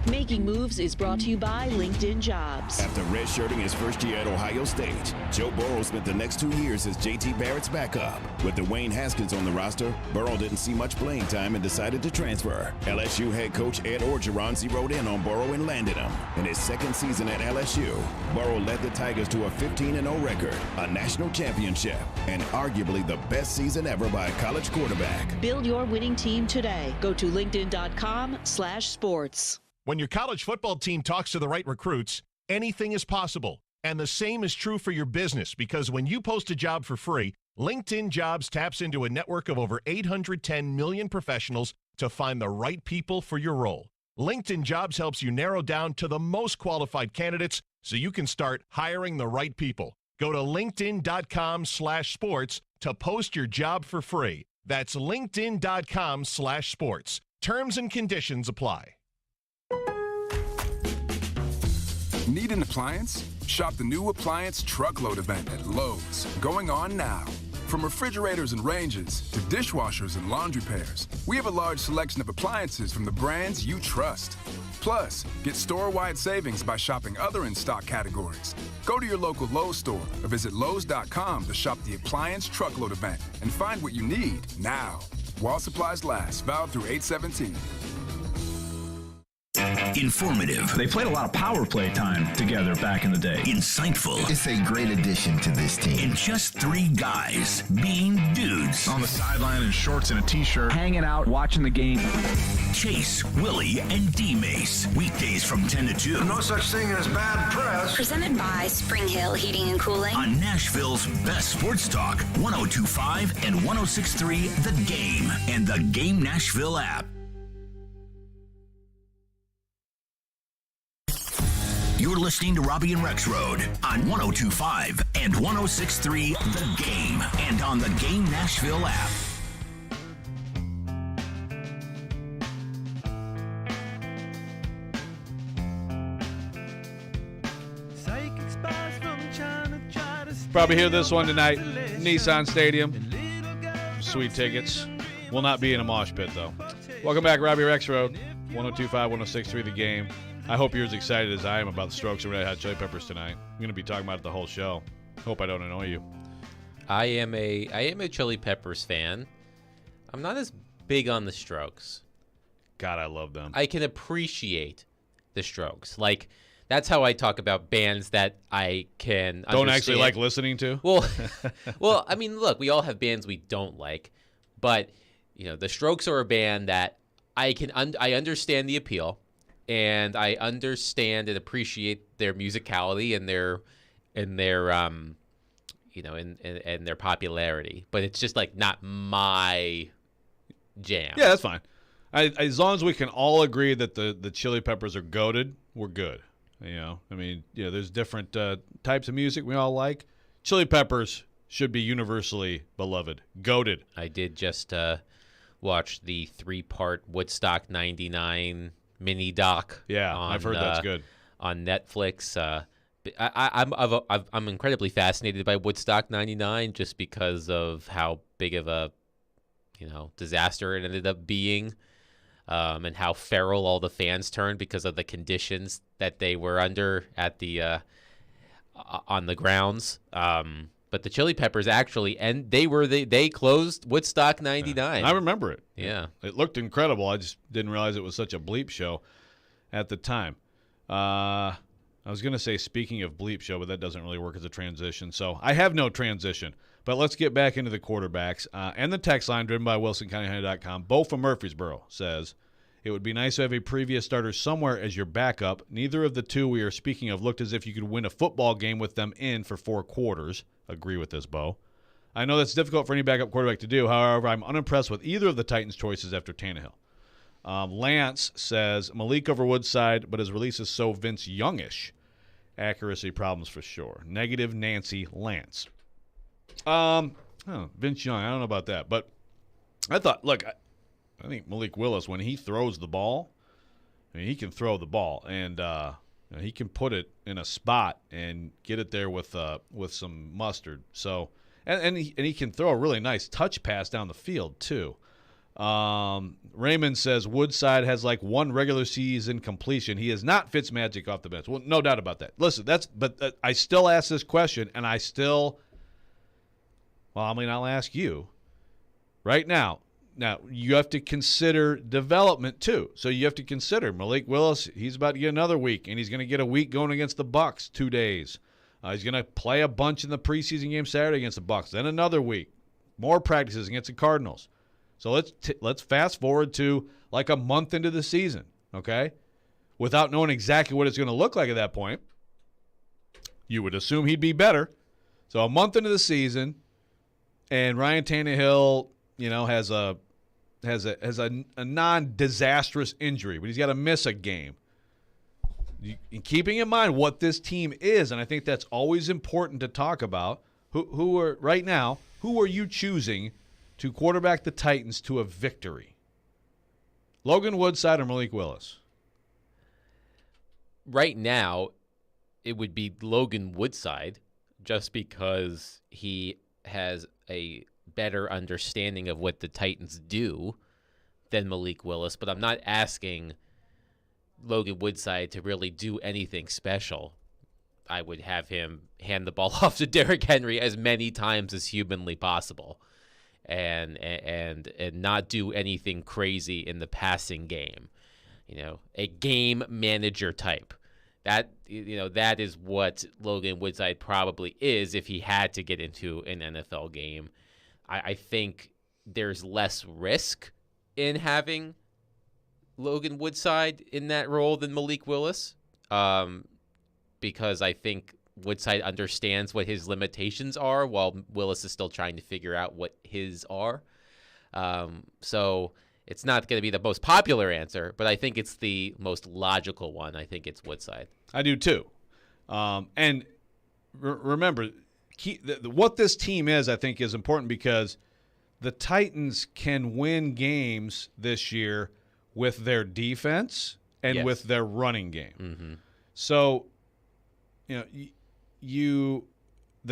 Making Moves is brought to you by LinkedIn Jobs. After redshirting his first year at Ohio State, Joe Burrow spent the next 2 years as JT Barrett's backup. With Dwayne Haskins on the roster, Burrow didn't see much playing time and decided to transfer. LSU head coach Ed Orgeron zeroed in on Burrow and landed him. In his second season at LSU, Burrow led the Tigers to a 15-0 record, a national championship, and arguably the best season ever by a college quarterback. Build your winning team today. Go to linkedin.com/sports. When your college football team talks to the right recruits, anything is possible. And the same is true for your business, because when you post a job for free, LinkedIn Jobs taps into a network of over 810 million professionals to find the right people for your role. LinkedIn Jobs helps you narrow down to the most qualified candidates so you can start hiring the right people. Go to linkedin.com/sports to post your job for free. That's linkedin.com/sports. Terms and conditions apply. Need an appliance? Shop the new appliance truckload event at Lowe's, going on now. From refrigerators and ranges to dishwashers and laundry pairs, we have a large selection of appliances from the brands you trust. Plus, get store-wide savings by shopping other in-stock categories. Go to your local Lowe's store or visit Lowes.com to shop the appliance truckload event and find what you need now. While supplies last, valid through 8/17. Informative. They played a lot of power play time together back in the day. Insightful. It's a great addition to this team. And just 3 guys being dudes. On the sideline in shorts and a t-shirt. Hanging out, watching the game. Chase, Willie, and D-Mace. Weekdays from 10 to 2. No such thing as bad press. Presented by Spring Hill Heating and Cooling. On Nashville's best sports talk, 102.5 and 106.3 The Game. And the Game Nashville app. You're listening to Robby and Rexrode on 102.5 and 106.3 The Game and on the Game Nashville app. Probably hear this one tonight. Nissan Stadium. Sweet tickets. Will not be in a mosh pit, though. Welcome back, Robby Rexrode. 102.5, 106.3 The Game. I hope you're as excited as I am about the Strokes and Red Hot Chili Peppers tonight. I'm going to be talking about it the whole show. Hope I don't annoy you. I am a Chili Peppers fan. I'm not as big on the Strokes. God, I love them. I can appreciate the Strokes. Like, that's how I talk about bands that I can don't understand. actually like listening to? Well, I mean, look, we all have bands we don't like, but you know, the Strokes are a band that I understand the appeal, and I understand and appreciate their musicality and their their popularity, but it's just like not my jam. Yeah, that's fine. As long as we can all agree that the Chili Peppers are goated, we're good. You know, I mean, yeah, there's different types of music we all like. Chili Peppers should be universally beloved. Goated. I did just watch the 3-part Woodstock 99 mini doc. Yeah, I've heard that's good. On Netflix. I'm incredibly fascinated by Woodstock '99 just because of how big of a disaster it ended up being, and how feral all the fans turned because of the conditions that they were under at the on the grounds. But the Chili Peppers actually, and they closed Woodstock '99. I remember it. Yeah, it looked incredible. I just didn't realize it was such a bleep show at the time. I was going to say speaking of bleep show, but that doesn't really work as a transition. So I have no transition. But let's get back into the quarterbacks. And the text line driven by WilsonCountyHoney.com. Bo from Murfreesboro says, it would be nice to have a previous starter somewhere as your backup. Neither of the two we are speaking of looked as if you could win a football game with them in for 4 quarters. Agree with this, Bo. I know that's difficult for any backup quarterback to do. However, I'm unimpressed with either of the Titans' choices after Tannehill. Lance says, Malik over Woodside, but his release is so Vince Youngish. Accuracy problems for sure. Negative Nancy Lance. Vince Young, I don't know about that. But I thought, look, I think Malik Willis, when he throws the ball, I mean, he can throw the ball. And he can put it in a spot and get it there with some mustard. So, and he can throw a really nice touch pass down the field, too. Raymond says Woodside has like 1 regular season completion. He is not Fitzmagic off the bench. Well, no doubt about that. Listen, but I still ask this question, and I'll ask you right now. Now, you have to consider development, too. So you have to consider Malik Willis, he's about to get another week, and he's going to get a week going against the Bucs, 2 days. He's going to play a bunch in the preseason game Saturday against the Bucs, then another week. More practices against the Cardinals. So let's fast forward to like a month into the season, okay? Without knowing exactly what it's going to look like at that point, you would assume he'd be better. So a month into the season, and Ryan Tannehill, has a non-disastrous injury, but he's got to miss a game. Keeping in mind what this team is, and I think that's always important to talk about. Who are you choosing to quarterback the Titans to a victory? Logan Woodside or Malik Willis? Right now, it would be Logan Woodside just because he has a better understanding of what the Titans do than Malik Willis, but I'm not asking Logan Woodside to really do anything special. I would have him hand the ball off to Derrick Henry as many times as humanly possible. And not do anything crazy in the passing game, a game manager type. That is what Logan Woodside probably is if he had to get into an NFL game. I think there's less risk in having Logan Woodside in that role than Malik Willis, because I think Woodside understands what his limitations are while Willis is still trying to figure out what his are. So it's not going to be the most popular answer, but I think it's the most logical one. I think it's Woodside. I do too. And remember, what this team is, I think, is important because the Titans can win games this year with their defense and with their running game. Mm-hmm. So, the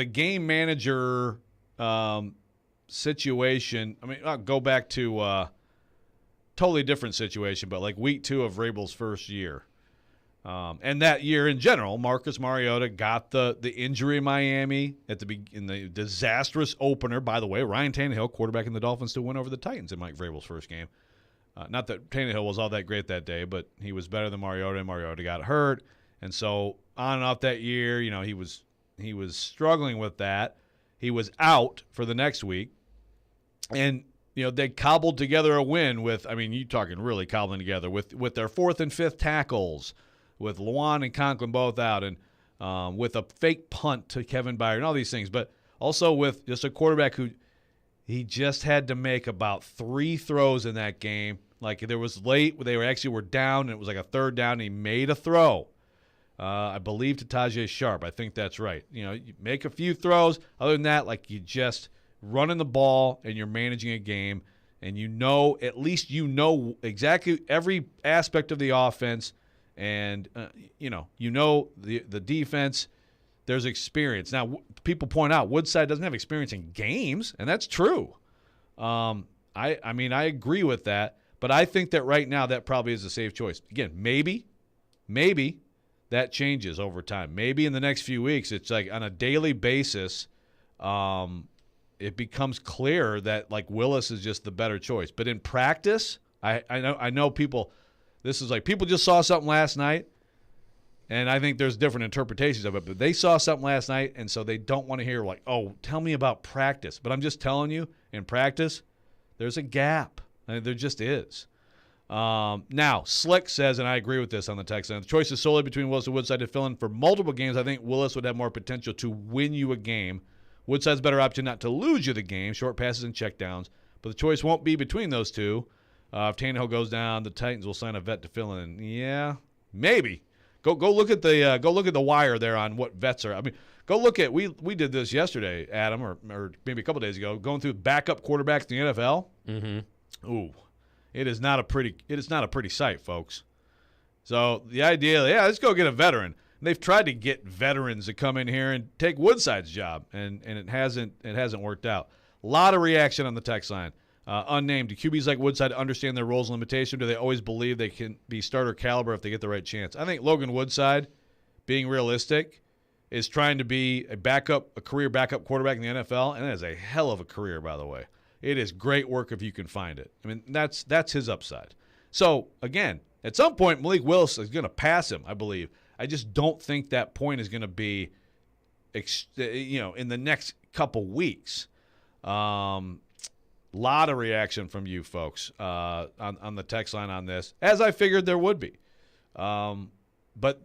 game manager situation, I mean, I'll go back to totally different situation, but like week 2 of Vrabel's first year. And that year in general, Marcus Mariota got the injury in Miami in the disastrous opener. By the way, Ryan Tannehill, quarterback in the Dolphins, to win over the Titans in Mike Vrabel's first game. Not that Tannehill was all that great that day, but he was better than Mariota, and Mariota got hurt. And so on and off that year, he was struggling with that. He was out for the next week. And, they cobbled together a win with, you talking really cobbling together with their 4th and 5th tackles, with Luan and Conklin both out, and with a fake punt to Kevin Byard and all these things. But also with just a quarterback who he just had to make about 3 throws in that game. Like there was late, they were down, and it was like a 3rd down, and he made a throw. I believe to Tajay Sharp. I think that's right. You make a few throws. Other than that, like you just running the ball and you're managing a game, and at least exactly every aspect of the offense, and the defense. there's experience. Now, people point out Woodside doesn't have experience in games, and that's true. I agree with that, but I think that right now that probably is a safe choice. Again, maybe that changes over time. Maybe in the next few weeks, it's like on a daily basis, it becomes clear that like Willis is just the better choice. But in practice, I know people. This is like people just saw something last night, and I think there's different interpretations of it. But they saw something last night, and so they don't want to hear like, oh, tell me about practice. But I'm just telling you, in practice, there's a gap. I mean, there just is. Now, Slick says, and I agree with this on the text line, the choice is solely between Willis and Woodside to fill in for multiple games. I think Willis would have more potential to win you a game. Woodside's a better option not to lose you the game, short passes and checkdowns. But the choice won't be between those two. If Tannehill goes down, the Titans will sign a vet to fill in. Yeah, maybe. Go look at the wire there on what vets are. I mean, go look at we did this yesterday, Adam, or maybe a couple days ago, going through backup quarterbacks in the NFL. Mm-hmm. Ooh. It is not a pretty sight, folks. So the idea, let's go get a veteran. And they've tried to get veterans to come in here and take Woodside's job, and it hasn't worked out. A lot of reaction on the text line. Unnamed. Do QBs like Woodside understand their roles and limitations? Do they always believe they can be starter caliber if they get the right chance? I think Logan Woodside, being realistic, is trying to be a career backup quarterback in the NFL, and that is a hell of a career, by the way. It is great work if you can find it. I mean, that's his upside. So, again, at some point, Malik Willis is going to pass him, I believe. I just don't think that point is going to be, in the next couple weeks. Lot of reaction from you folks on the text line on this, as I figured there would be. But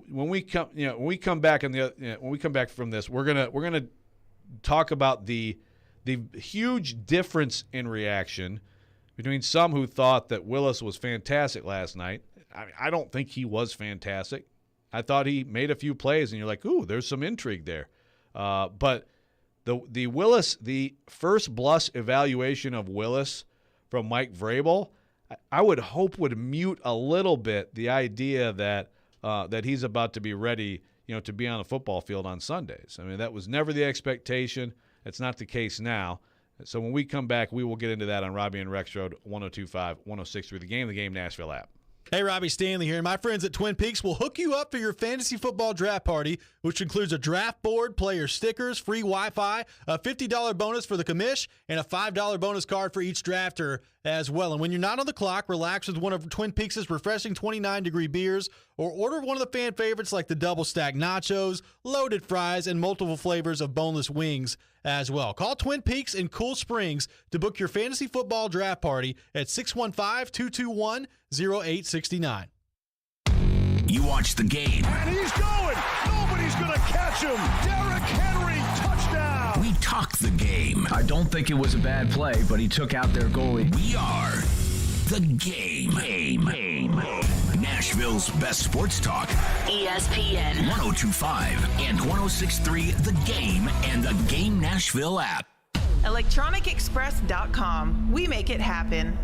when we come back from this, we're gonna talk about the huge difference in reaction between some who thought that Willis was fantastic last night. I don't think he was fantastic. I thought he made a few plays, and you're like, ooh, there's some intrigue there. But the Willis, the first blush evaluation of Willis from Mike Vrabel, I would hope would mute a little bit the idea that he's about to be ready, to be on the football field on Sundays. I mean, that was never the expectation. It's not the case now. So when we come back, we will get into that on Robby and Rexrode 102.5, 106.3 The Game Nashville app. Hey, Robbie Stanley here. My friends at Twin Peaks will hook you up for your fantasy football draft party, which includes a draft board, player stickers, free Wi-Fi, a $50 bonus for the commish, and a $5 bonus card for each drafter as well. And when you're not on the clock, relax with one of Twin Peaks' refreshing 29-degree beers, or order one of the fan favorites like the double-stack nachos, loaded fries, and multiple flavors of boneless wings as well. Call Twin Peaks in Cool Springs to book your fantasy football draft party at 615-221-0869. You watch the game. And he's going. Nobody's going to catch him. Derrick Henry, touchdown. We talk the game. I don't think it was a bad play, but he took out their goalie. We are the game. Nashville's best sports talk. ESPN 102.5 and 106.3 The Game and the Game Nashville app. ElectronicExpress.com. We make it happen.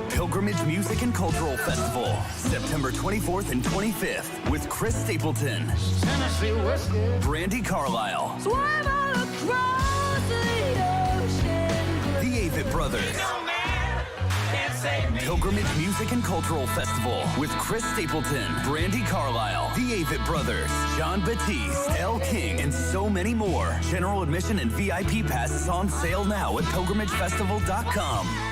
Pilgrimage Music and Cultural Festival, September 24th and 25th, with Chris Stapleton, Tennessee whiskey, Brandy Carlisle, swim all across the ocean, the Avett Brothers. Pilgrimage Music and Cultural Festival with Chris Stapleton, Brandy Carlisle, the Avett Brothers, John Batiste, Elle King, and so many more. General admission and VIP passes on sale now at pilgrimagefestival.com.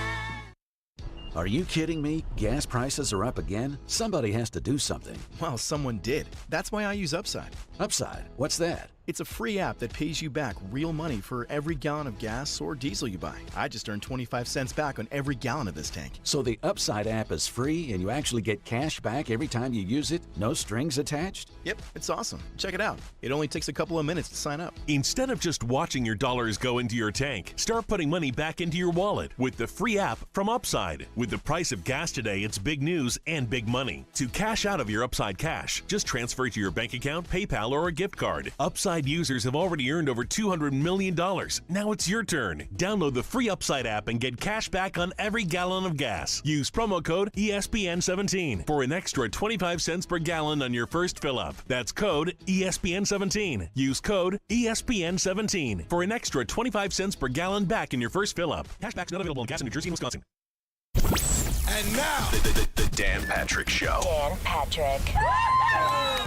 Are you kidding me? Gas prices are up again? Somebody has to do something. Well, someone did. That's why I use Upside. Upside? What's that? It's a free app that pays you back real money for every gallon of gas or diesel you buy. I just earned 25 cents back on every gallon of this tank. So the Upside app is free and you actually get cash back every time you use it? No strings attached? Yep, it's awesome. Check it out. It only takes a couple of minutes to sign up. Instead of just watching your dollars go into your tank, start putting money back into your wallet with the free app from Upside. With the price of gas today, it's big news and big money. To cash out of your Upside cash, just transfer it to your bank account, PayPal, or a gift card. Upside Upside users have already earned over $200 million. Now it's your turn. Download the free Upside app and get cash back on every gallon of gas. Use promo code ESPN17 for an extra 25 cents per gallon on your first fill-up. That's code ESPN17. Use code ESPN17 for an extra 25 cents per gallon back in your first fill-up. Cashback's not available in gas in New Jersey and Wisconsin. And now, the Dan Patrick Show. Dan Patrick.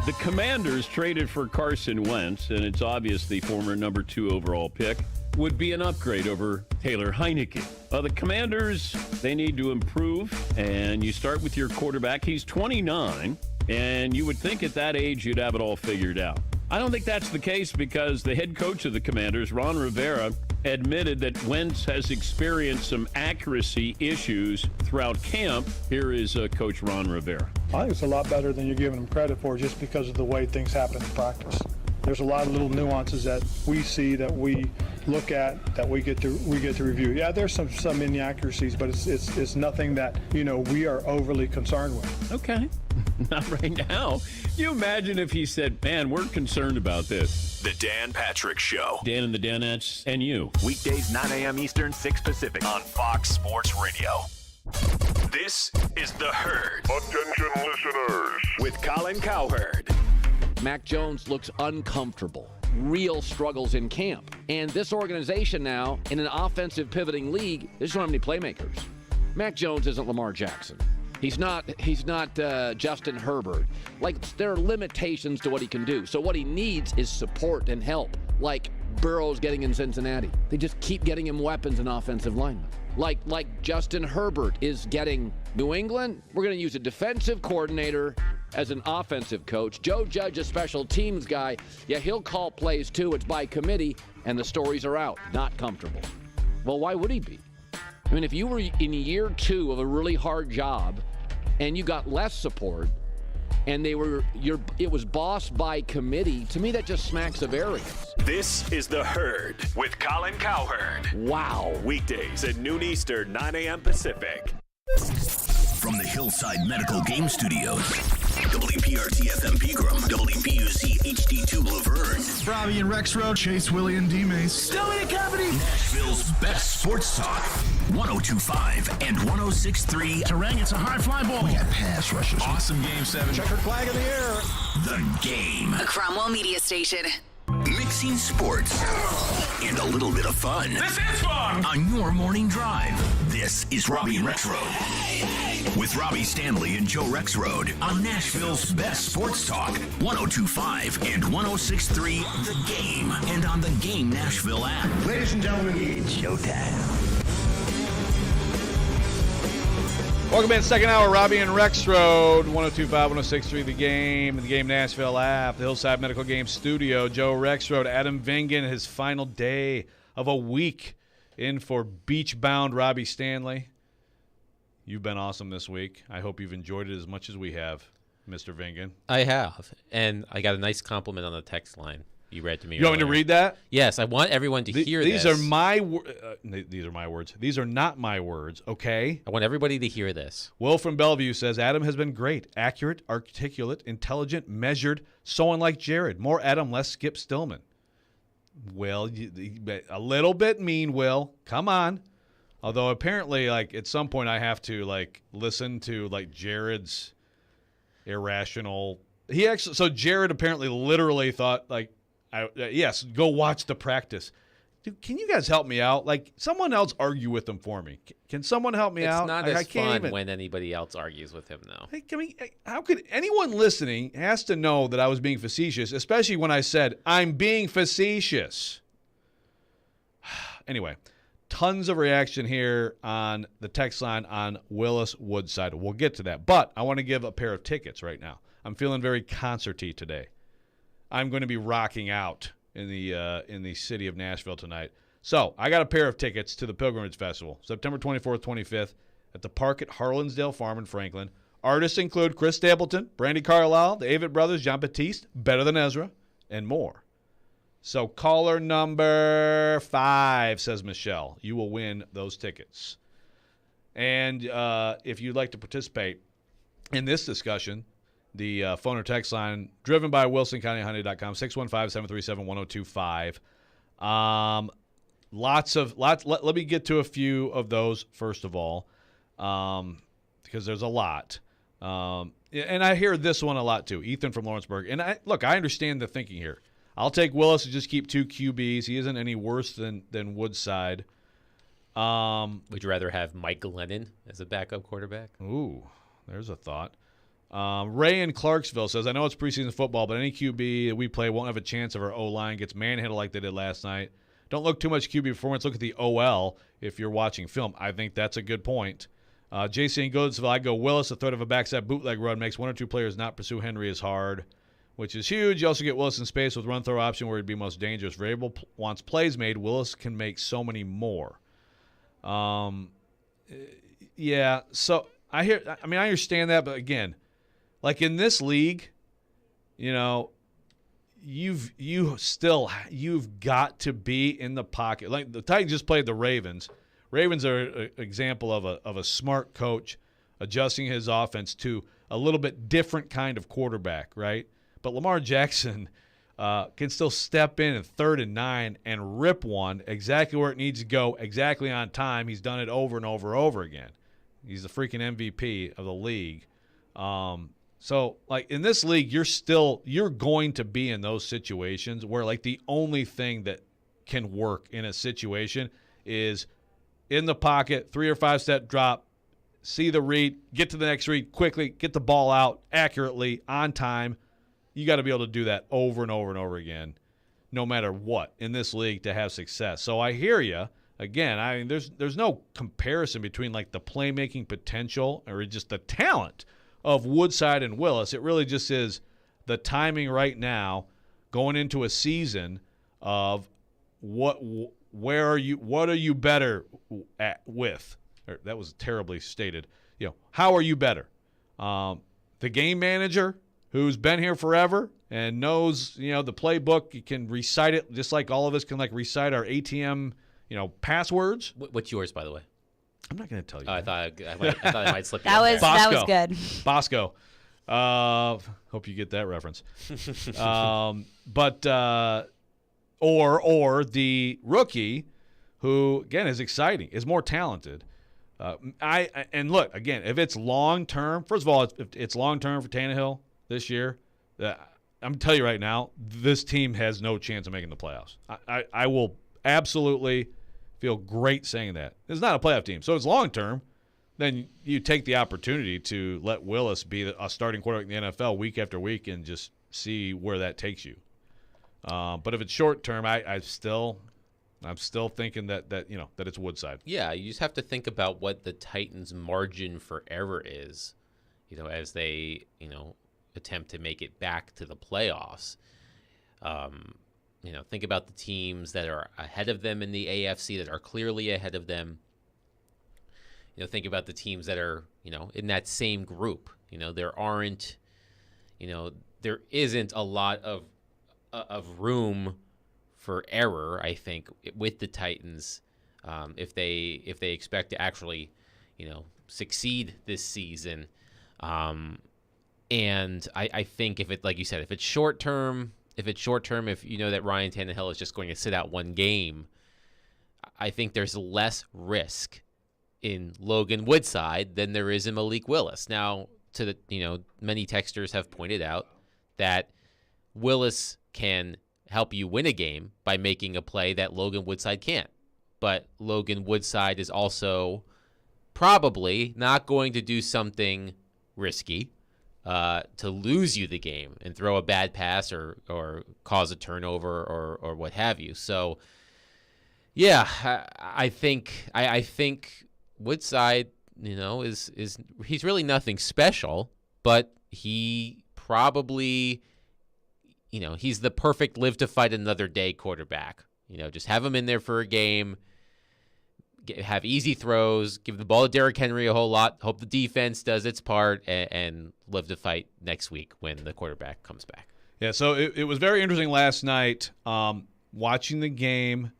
The Commanders traded for Carson Wentz, and it's obvious the former number 2 overall pick would be an upgrade over Taylor Heineke. The Commanders, they need to improve, and you start with your quarterback. He's 29, and you would think at that age you'd have it all figured out. I don't think that's the case because the head coach of the Commanders, Ron Rivera, admitted that Wentz has experienced some accuracy issues throughout camp. Here is Coach Ron Rivera. I think it's a lot better than you're giving him credit for just because of the way things happen in practice. There's a lot of little nuances that we see, that we look at, that we get to review. Yeah, there's some inaccuracies, but it's nothing that we are overly concerned with. Okay, not right now. You imagine if he said, "Man, we're concerned about this." The Dan Patrick Show. Dan and the Danettes and you. Weekdays 9 a.m. Eastern, 6 Pacific on Fox Sports Radio. This is The Herd. Attention listeners. With Colin Cowherd. Mac Jones looks uncomfortable. Real struggles in camp. And this organization now, in an offensive pivoting league, they just don't have any playmakers. Mac Jones isn't Lamar Jackson. He's not Justin Herbert. Like, there are limitations to what he can do. So what he needs is support and help, like Burrow's getting in Cincinnati. They just keep getting him weapons and offensive linemen. Like Justin Herbert is getting New England. We're going to use a defensive coordinator as an offensive coach. Joe Judge, a special teams guy. Yeah, he'll call plays too. It's by committee, and the stories are out. Not comfortable. Well, why would he be? I mean, if you were in year 2 of a really hard job and you got less support and it was boss by committee, to me that just smacks of arrogance. This is The Herd with Colin Cowherd. Wow. Weekdays at noon Eastern, 9 a.m. Pacific. From the Hillside Medical Game Studios, WPRT-FM Pegram, WPUC HD2 Laverne. Robby and Rexrode, Chase, Willie, and D-Mace. Still in company. Nashville's best sports talk. 102.5 and 106.3. Terang, it's a high fly ball. We got pass rushes. Awesome game 7. Checkered flag in the air. The Game. A Cromwell media station. Mixing sports and a little bit of fun. This is fun! On your morning drive. This is Robby and Rexrode. With Robbie Stanley and Joe Rexrode on Nashville's best sports talk. 102.5 and 106.3 The Game. And on the Game Nashville app. Ladies and gentlemen, it's showtime. Welcome in, second hour, Robby and Rexrode, 102.5, 106.3 The Game Nashville app, the Hillside Medical Game Studio. Joe Rexrode, Adam Vingan, his final day of a week in for beach-bound Robbie Stanley. You've been awesome this week. I hope you've enjoyed it as much as we have, Mr. Vingan. I have, and I got a nice compliment on the text line. You read to me. You want me to read that? Yes, I want everyone to hear this. These are my words. These are not my words, okay? I want everybody to hear this. Will from Bellevue says, Adam has been great. Accurate, articulate, intelligent, measured. So unlike Jared. More Adam, less Skip Stillman. Will, a little bit mean, Will. Come on. Although apparently, at some point I have to, listen to, Jared's irrational... So Jared apparently literally thought, yes, go watch the practice. Dude, can you guys help me out? Someone else argue with him for me. Can someone help me out? It's not as fun when anybody else argues with him, though. How could anyone listening has to know that I was being facetious, especially when I said, I'm being facetious. Anyway, tons of reaction here on the text line on Willis Woodside. We'll get to that. But I want to give a pair of tickets right now. I'm feeling very concert-y today. I'm going to be rocking out in the city of Nashville tonight. So I got a pair of tickets to the Pilgrimage Festival, September 24th, 25th, at the Park at Harlansdale Farm in Franklin. Artists include Chris Stapleton, Brandi Carlile, the Avett Brothers, John Batiste, Better Than Ezra, and more. So caller number 5, says Michelle, you will win those tickets. And if you'd like to participate in this discussion, the phone or text line, driven by WilsonCountyHyundai.com, 615-737-1025. Let me get to a few of those first of all, because there's a lot. And I hear this one a lot too. Ethan from Lawrenceburg. And I understand the thinking here. I'll take Willis and just keep 2 QBs. He isn't any worse than Woodside. Would you rather have Mike Glennon as a backup quarterback? Ooh, there's a thought. Ray in Clarksville says, I know it's preseason football, but any QB that we play won't have a chance if our O-line gets manhandled like they did last night. Don't look too much QB performance. Look at the OL if you're watching film. I think that's a good point. JC in Goldsville, I go Willis. The threat of a backside bootleg run makes 1 or 2 players not pursue Henry as hard, which is huge. You also get Willis in space with run-throw option where he'd be most dangerous. Variable wants plays made. Willis can make so many more. Yeah, so I understand that, but again, like in this league, you've got to be in the pocket. Like the Titans just played the Ravens. Ravens are an example of a smart coach adjusting his offense to a little bit different kind of quarterback, right? But Lamar Jackson can still step in 3rd and 9 and rip one exactly where it needs to go, exactly on time. He's done it over and over and over again. He's the freaking MVP of the league. So, like, in this league, you're going to be in those situations where, like, the only thing that can work in a situation is in the pocket, 3 or 5 step drop, see the read, get to the next read quickly, get the ball out accurately, on time. You got to be able to do that over and over and over again, no matter what, in this league to have success. So I hear you. Again, I mean, there's no comparison between, like, the playmaking potential or just the talent of Woodside and Willis. It really just is the timing right now going into a season of what are you better at with? Or that was terribly stated. How are you better? The game manager who's been here forever and knows, the playbook, you can recite it just like all of us can, like, recite our ATM, passwords. What's yours, by the way? I'm not going to tell you. I thought I might slip you that was good. Bosco. Hope you get that reference. Or the rookie, who again is exciting, is more talented. And look again, if it's long term, first of all, if it's long term for Tannehill this year, I'm telling you right now, this team has no chance of making the playoffs. I will absolutely feel great saying that. It's not a playoff team, so it's long term. Then you take the opportunity to let Willis be a starting quarterback in the NFL week after week and just see where that takes you. But if it's short term, I'm still thinking that it's Woodside. Yeah, you just have to think about what the Titans' margin for error is, as they attempt to make it back to the playoffs. Think about the teams that are ahead of them in the AFC, that are clearly ahead of them. Think about the teams that are, in that same group. There isn't a lot of room for error, I think, with the Titans, if they expect to actually, succeed this season. And I think if it's short term, if you know that Ryan Tannehill is just going to sit out one game, I think there's less risk in Logan Woodside than there is in Malik Willis. Now, many texters have pointed out that Willis can help you win a game by making a play that Logan Woodside can't. But Logan Woodside is also probably not going to do something risky to lose you the game and throw a bad pass or cause a turnover or what have you. So, yeah, I think Woodside, he's really nothing special, but he probably, he's the perfect live to fight another day quarterback. Just have him in there for a game, have easy throws, give the ball to Derrick Henry a whole lot, hope the defense does its part, and live to fight next week when the quarterback comes back. Yeah, so it was very interesting last night watching the game.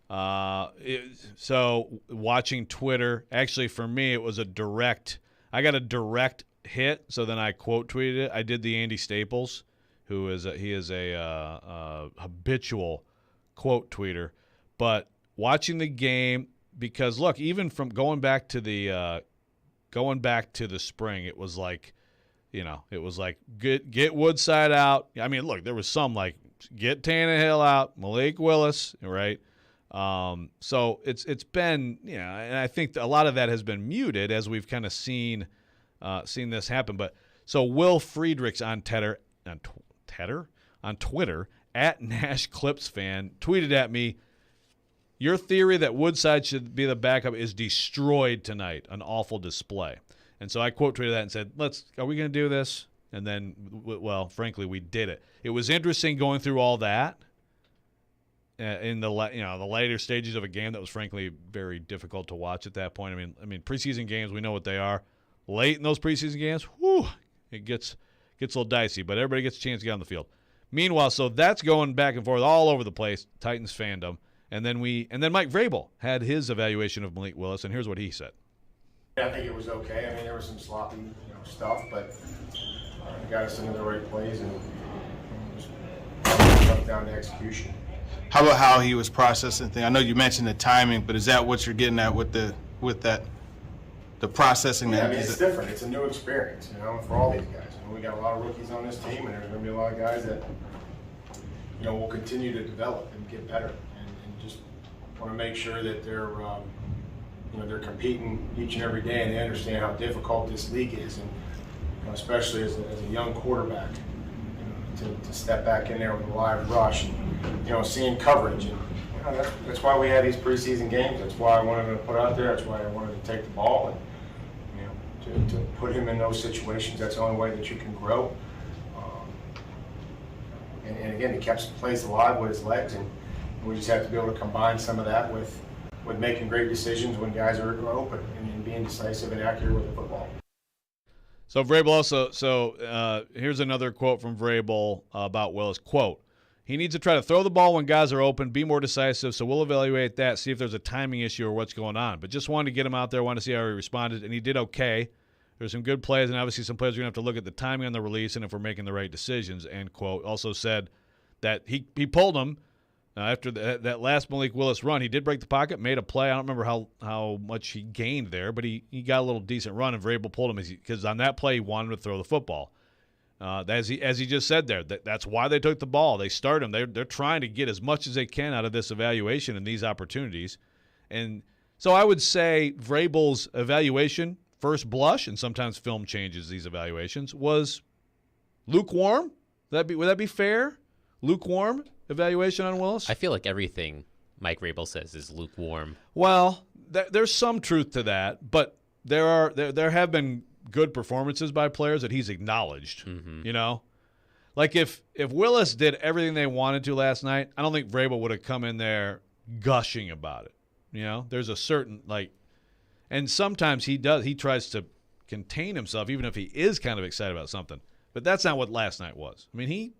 So watching Twitter, actually for me it was I got a direct hit, so then I quote tweeted it. I did the Andy Staples, who is a habitual quote tweeter. But watching the game, because look, even from going back to the spring, it was like, get Woodside out. I mean, look, there was some like get Tannehill out, Malik Willis, right? So it's been, and I think a lot of that has been muted as we've kind of seen this happen. But so Will Friedrichs on Twitter at Nash Clips fan tweeted at me, "Your theory that Woodside should be the backup is destroyed tonight. An awful display." And so I quote tweeted that and said, are we going to do this? And then, well, frankly, we did it. It was interesting going through all that in the later stages of a game that was frankly very difficult to watch at that point. I mean, preseason games, we know what they are. Late in those preseason games, it gets a little dicey, but everybody gets a chance to get on the field. Meanwhile, so that's going back and forth all over the place, Titans fandom. And then Mike Vrabel had his evaluation of Malik Willis, and here's what he said. I think it was okay. I mean, there was some sloppy stuff, but it got us into the right plays and just got down to execution. How about how he was processing things? I know you mentioned the timing, but is that what you're getting at with the processing? Yeah, I mean, it's different. It's a new experience, for all these guys. We got a lot of rookies on this team, and there's going to be a lot of guys that, will continue to develop and get better, and just want to make sure that they're competing each and every day, and they understand how difficult this league is, and especially as a young quarterback, to step back in there with a live rush, and seeing coverage, and that's why we had these preseason games. That's why I wanted to put out there. That's why I wanted to take the ball and to put him in those situations. That's the only way that you can grow. And again, he kept plays alive with his legs, and we just have to be able to combine some of that with making great decisions when guys are open and being decisive and accurate with the football. So Vrabel also, here's another quote from Vrabel about Willis. Quote, "He needs to try to throw the ball when guys are open, be more decisive, so we'll evaluate that, see if there's a timing issue or what's going on. But just wanted to get him out there, wanted to see how he responded, and he did okay. There's some good plays, and obviously some plays we're going to have to look at the timing on the release and if we're making the right decisions," end quote. Also said that he pulled him after that last Malik Willis run. He did break the pocket, made a play. I don't remember how much he gained there, but he got a little decent run, and Vrabel pulled him because on that play he wanted to throw the football. As he just said there, that's why they took the ball. They start him. They're trying to get as much as they can out of this evaluation and these opportunities. And so I would say Vrabel's evaluation, first blush, and sometimes film changes these evaluations, was lukewarm. Would that be fair? Lukewarm evaluation on Willis? I feel like everything Mike Vrabel says is lukewarm. Well, there's some truth to that, but there have been good performances by players that he's acknowledged. Mm-hmm. Like if Willis did everything they wanted to last night, I don't think Vrabel would have come in there gushing about it. There's a certain and sometimes he tries to contain himself even if he is kind of excited about something. But that's not what last night was. I mean,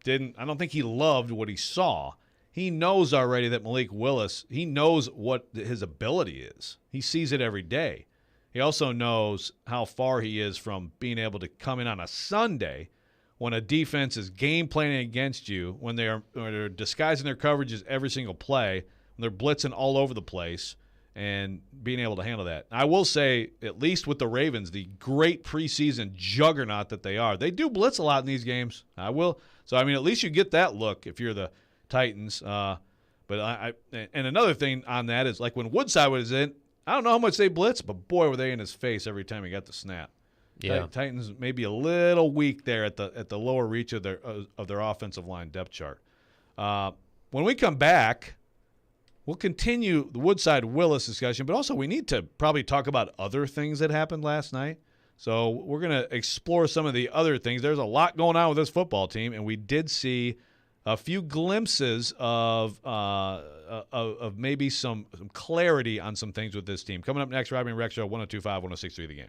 I don't think he loved what he saw. He knows already that Malik Willis, he knows what his ability is. He sees it every day. He also knows how far he is from being able to come in on a Sunday when a defense is game planning against you, when they're disguising their coverages every single play, when they're blitzing all over the place, and being able to handle that. I will say, at least with the Ravens, the great preseason juggernaut that they are, they do blitz a lot in these games. So, at least you get that look if you're the Titans. But and another thing on that is, like when Woodside was in, I don't know how much they blitz, but boy, were they in his face every time he got the snap. Yeah, Titans maybe a little weak there at the lower reach of their offensive line depth chart. When we come back, we'll continue the Woodside-Willis discussion, but also we need to probably talk about other things that happened last night. So we're going to explore some of the other things. There's a lot going on with this football team, and we did see a few glimpses of maybe some clarity on some things with this team. Coming up next, Robby and Rexrode, 102.5, 106.3 The Game.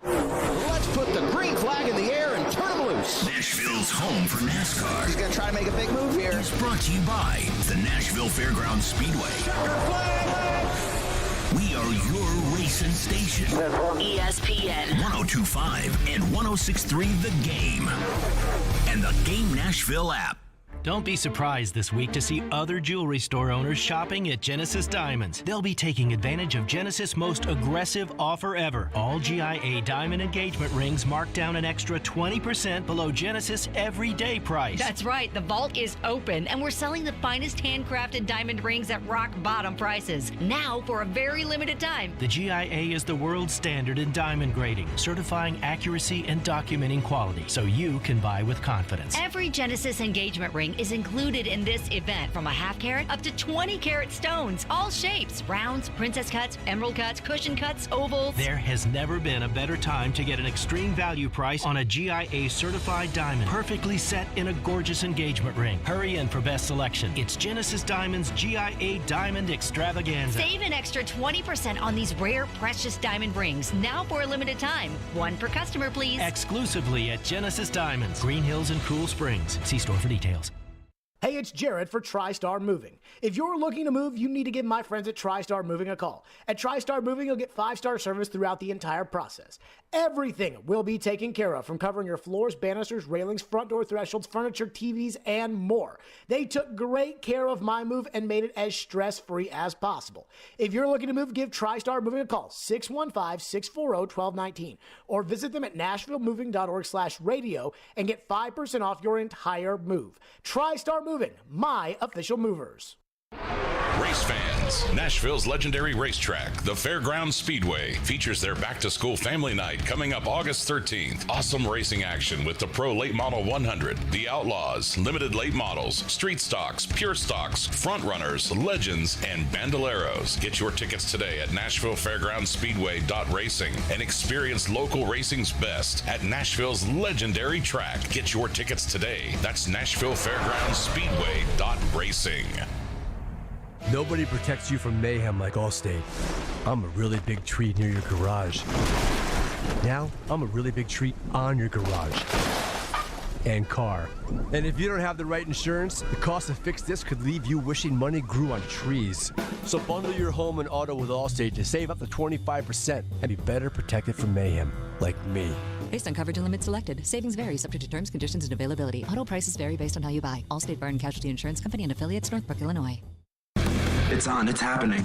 Let's put the green flag in the air and turn them loose. Nashville's home for NASCAR. He's going to try to make a big move here. It's brought to you by the Nashville Fairgrounds Speedway. We are your racing station. ESPN 102.5 and 106.3 The Game. And the Game Nashville app. Don't be surprised this week to see other jewelry store owners shopping at Genesis Diamonds. They'll be taking advantage of Genesis' most aggressive offer ever. All GIA diamond engagement rings marked down an extra 20% below Genesis' everyday price. That's right. The vault is open, and we're selling the finest handcrafted diamond rings at rock bottom prices. Now for a very limited time. The GIA is the world standard in diamond grading, certifying accuracy and documenting quality, so you can buy with confidence. Every Genesis engagement ring is included in this event, from a half carat up to 20 carat stones, all shapes, rounds, princess cuts, emerald cuts, cushion cuts, ovals. There has never been a better time to get an extreme value price on a GIA certified diamond, perfectly set in a gorgeous engagement ring. Hurry in for best selection. It's Genesis Diamonds GIA Diamond Extravaganza. Save an extra 20% on these rare, precious diamond rings, now for a limited time. One per customer, please. Exclusively at Genesis Diamonds, Green Hills and Cool Springs. See store for details. Hey, it's Jared for TriStar Moving. If you're looking to move, you need to give my friends at TriStar Moving a call. At TriStar Moving, you'll get 5-star service throughout the entire process. Everything will be taken care of, from covering your floors, banisters, railings, front door thresholds, furniture, TVs, and more. They took great care of my move and made it as stress-free as possible. If you're looking to move, give TriStar Moving a call, 615-640-1219, or visit them at nashvillemoving.org/radio and get 5% off your entire move. TriStar Moving, my official movers. Race fans, Nashville's legendary racetrack, the Fairgrounds Speedway, features their back-to-school family night coming up August 13th. Awesome racing action with the Pro Late Model 100, the Outlaws, limited late models, street stocks, pure stocks, front runners, legends, and bandoleros. Get your tickets today at NashvilleFairgroundsSpeedway.racing and experience local racing's best at Nashville's legendary track. Get your tickets today. That's NashvilleFairgroundsSpeedway.racing. Nobody protects you from mayhem like Allstate. I'm a really big tree near your garage. Now, I'm a really big tree on your garage and car. And if you don't have the right insurance, the cost to fix this could leave you wishing money grew on trees. So bundle your home and auto with Allstate to save up to 25% and be better protected from mayhem, like me. Based on coverage and limits selected. Savings vary, subject to terms, conditions, and availability. Auto prices vary based on how you buy. Allstate Fire and Casualty Insurance Company and affiliates, Northbrook, Illinois. It's on. It's happening.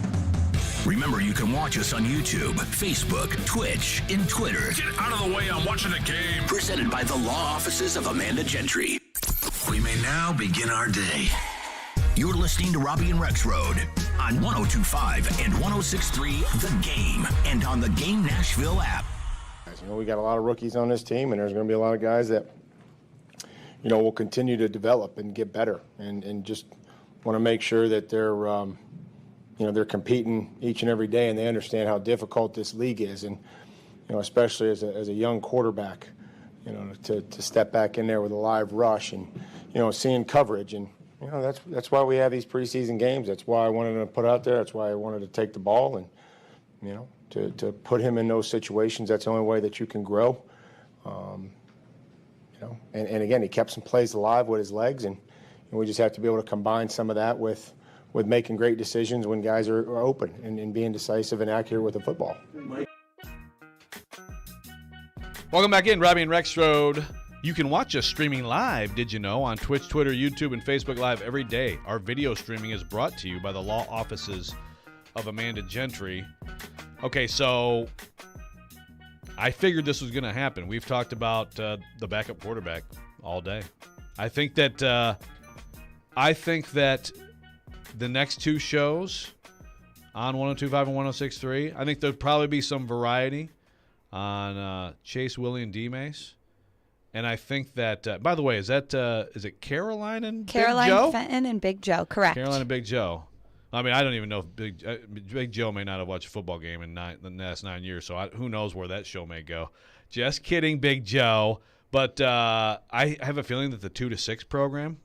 Remember, you can watch us on YouTube, Facebook, Twitch, and Twitter. Get out of the way, I'm watching the game. Presented by the law offices of Amanda Gentry. We may now begin our day. You're listening to Robby and Rexrode on 102.5 and 106.3 The Game and on the Game Nashville app. You know, we got a lot of rookies on this team, and there's going to be a lot of guys that, you know, will continue to develop and get better, and just want to make sure that they're, you know, they're competing each and every day, and they understand how difficult this league is, and you know, especially as a young quarterback, you know, to step back in there with a live rush and, you know, seeing coverage, and you know, that's why we have these preseason games. That's why I wanted to put out there. That's why I wanted to take the ball and, you know, to put him in those situations. That's the only way that you can grow. You know, and again, he kept some plays alive with his legs, and we just have to be able to combine some of that with making great decisions when guys are open and being decisive and accurate with the football. Welcome back in, Robby and Rexrode. You can watch us streaming live, did you know, on Twitch, Twitter, YouTube, and Facebook Live every day. Our video streaming is brought to you by the law offices of Amanda Gentry. Okay, so I figured this was going to happen. We've talked about the backup quarterback all day. I think that the next two shows on 102.5 and 106.3, I think there'll probably be some variety on Chase, Willie, and D-Mace. And I think that, by the way, is it Caroline and Big Joe? Fenton and Big Joe, correct. Caroline and Big Joe. I mean, I don't even know if Big Joe may not have watched a football game in the last 9 years, so who knows where that show may go. Just kidding, Big Joe. But I have a feeling that the 2 to 6 program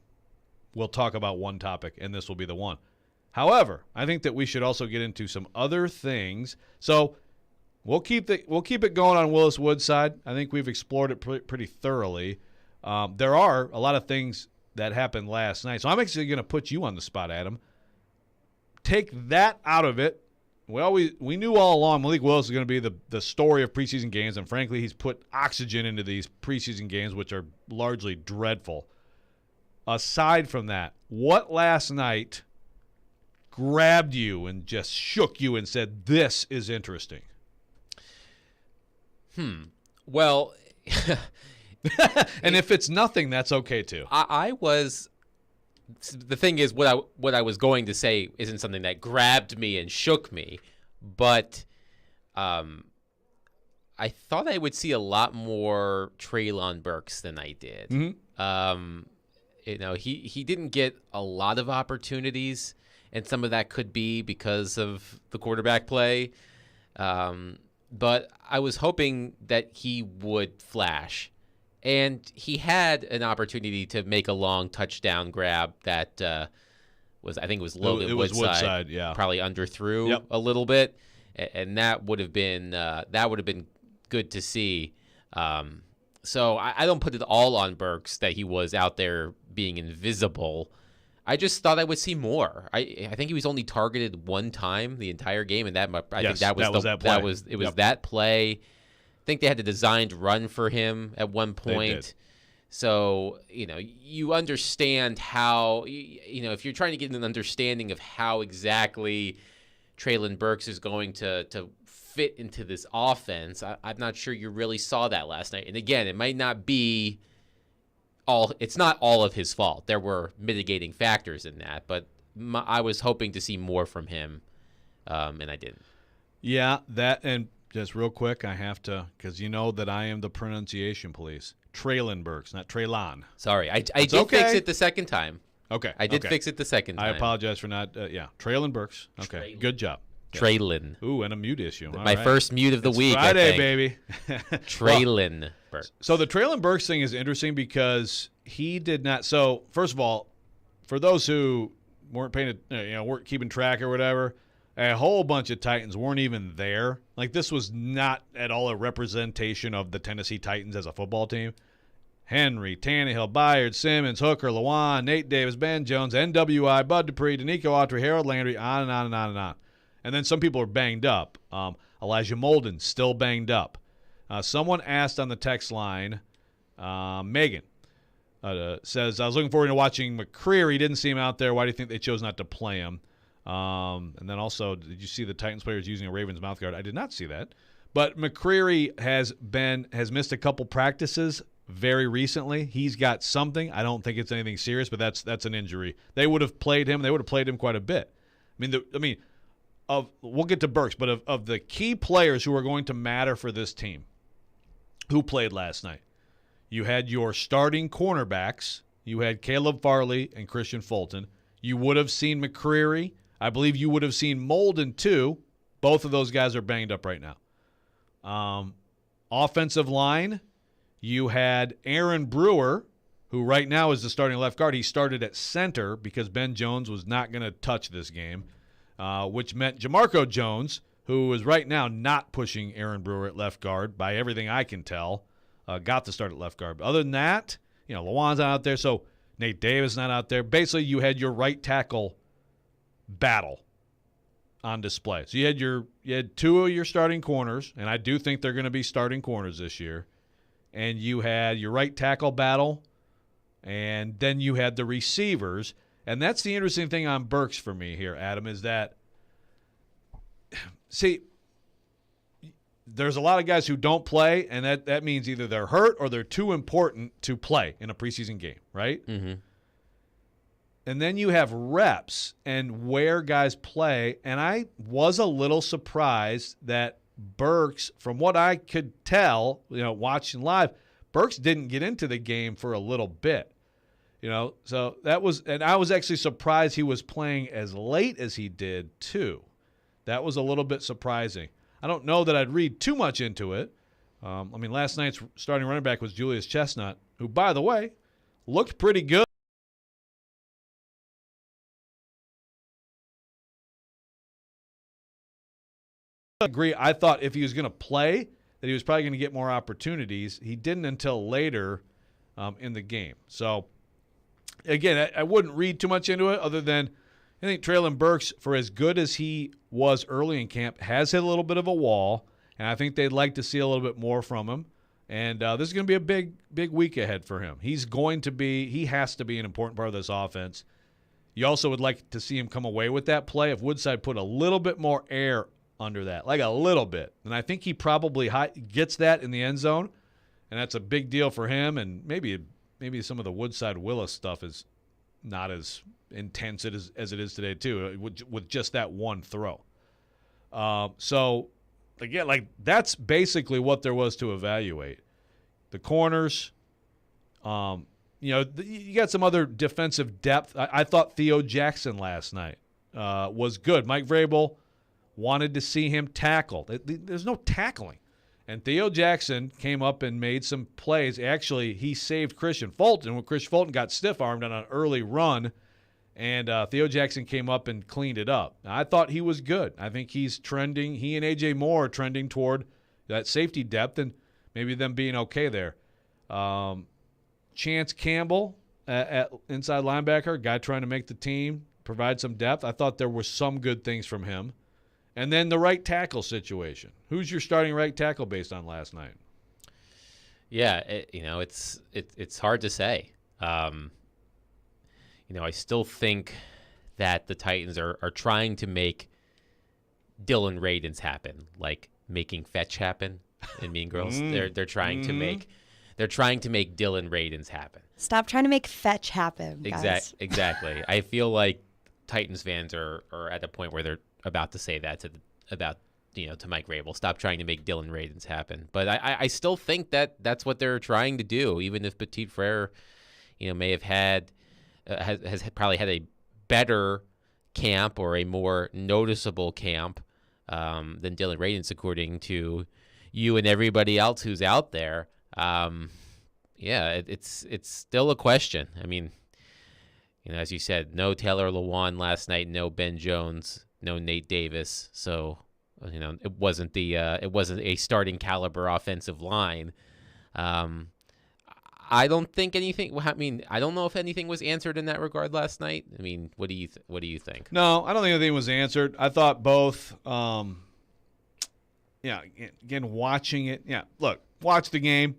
will talk about one topic, and this will be the one. However, I think that we should also get into some other things. So we'll keep it going on Willis Wood's side. I think we've explored it pretty thoroughly. There are a lot of things that happened last night. So I'm actually going to put you on the spot, Adam. Take that out of it we knew all along Malik Willis is going to be the story of preseason games, and frankly, he's put oxygen into these preseason games, which are largely dreadful. Aside from that, what last night grabbed you and just shook you and said, this is interesting? Well, and if it's nothing, that's okay too. The thing is, what I was going to say isn't something that grabbed me and shook me, but I thought I would see a lot more Treylon Burks than I did. Mm-hmm. He didn't get a lot of opportunities, and some of that could be because of the quarterback play. But I was hoping that he would flash. And he had an opportunity to make a long touchdown grab that I think it was Logan Woodside, probably underthrew a little bit, and that would have been good to see. So I don't put it all on Burks that he was out there being invisible. I just thought I would see more. I think he was only targeted one time the entire game, and think that was that play. I think they had a designed run for him at one point. So, you understand how, if you're trying to get an understanding of how exactly Treylon Burks is going to fit into this offense, I'm not sure you really saw that last night. And again, it might not be it's not all of his fault. There were mitigating factors in that, but I was hoping to see more from him, and I didn't. Yeah, and just real quick, I have to, because you know that I am the pronunciation police. Treylon Burks, not Treylon. Sorry, I did fix it the second time. Okay. I did fix it the second time. I apologize for not, Treylon Burks. Okay, good job. Treylon. Ooh, and a mute issue. My first mute of the week. Friday, baby. Treylon Burks. So the Treylon Burks thing is interesting because he did not. So first of all, for those who weren't weren't keeping track or whatever, a whole bunch of Titans weren't even there. Like, this was not at all a representation of the Tennessee Titans as a football team. Henry, Tannehill, Byard, Simmons, Hooker, Lewan, Nate Davis, Ben Jones, NWI, Bud Dupree, Danico Autry, Harold Landry, on and on and on and on. And then some people are banged up. Elijah Molden, still banged up. Someone asked on the text line, Megan, says, I was looking forward to watching McCreary. Didn't see him out there. Why do you think they chose not to play him? And then also, did you see the Titans players using a Ravens mouth guard? I did not see that. But McCreary has missed a couple practices very recently. He's got something. I don't think it's anything serious, but that's an injury. They would have played him. They would have played him quite a bit. We'll get to Burks, but of the key players who are going to matter for this team, who played last night, you had your starting cornerbacks. You had Caleb Farley and Christian Fulton. You would have seen McCreary. I believe you would have seen Molden too. Both of those guys are banged up right now. Offensive line, you had Aaron Brewer, who right now is the starting left guard. He started at center because Ben Jones was not going to touch this game, which meant Jamarco Jones, who is right now not pushing Aaron Brewer at left guard, by everything I can tell, got to start at left guard. But other than that, Lewan's not out there, so Nate Davis not out there. Basically, you had your right tackle battle on display. So you had two of your starting corners, and I do think they're going to be starting corners this year. And you had your right tackle battle, and then you had the receivers. And that's the interesting thing on Burks for me here, Adam, is that, see, there's a lot of guys who don't play, and that means either they're hurt or they're too important to play in a preseason game, right? Mm-hmm. And then you have reps and where guys play, and I was a little surprised that Burks, from what I could tell, watching live, Burks didn't get into the game for a little bit. So that was, and I was actually surprised he was playing as late as he did too. That was a little bit surprising. I don't know that I'd read too much into it. Last night's starting running back was Julius Chestnut, who, by the way, looked pretty good. I agree. I thought if he was going to play, that he was probably going to get more opportunities. He didn't until later in the game. So, again, I wouldn't read too much into it other than, I think Traylon Burks, for as good as he was early in camp, has hit a little bit of a wall, and I think they'd like to see a little bit more from him. And this is going to be a big week ahead for him. He has to be an important part of this offense. You also would like to see him come away with that play if Woodside put a little bit more air under that, like a little bit. And I think he probably gets that in the end zone, and that's a big deal for him. And maybe some of the Woodside-Willis stuff is not as intense as it is today, too, with just that one throw. So, again, like that's basically what there was to evaluate. The corners, you got some other defensive depth. I thought Theo Jackson last night was good. Mike Vrabel wanted to see him tackle. There's no tackling. And Theo Jackson came up and made some plays. Actually, he saved Christian Fulton when Christian Fulton got stiff-armed on an early run, and Theo Jackson came up and cleaned it up. Now, I thought he was good. I think he's trending. He and A.J. Moore are trending toward that safety depth and maybe them being okay there. Chance Campbell at inside linebacker, guy trying to make the team, provide some depth. I thought there were some good things from him. And then the right tackle situation. Who's your starting right tackle based on last night? Yeah, it's hard to say. I still think that the Titans are trying to make Dylan Radins happen, like making fetch happen in Mean Girls. They're trying to make Dylan Radins happen. Stop trying to make fetch happen, guys. Exactly. I feel like Titans fans are at a point where they're about to say that to Mike Vrabel. Stop trying to make Dylan Radins happen. But I still think that's what they're trying to do, even if Petit Frere, may have had has probably had a better camp or a more noticeable camp than Dylan Radins, according to you and everybody else who's out there. It's still a question. I mean, as you said, no Taylor Lewan last night, no Ben Jones, no Nate Davis. So, it wasn't a starting caliber offensive line. I don't think anything. I mean, I don't know if anything was answered in that regard last night. I mean, what do you think? No, I don't think anything was answered. I thought both. Again, watching it. Yeah, look, watch the game.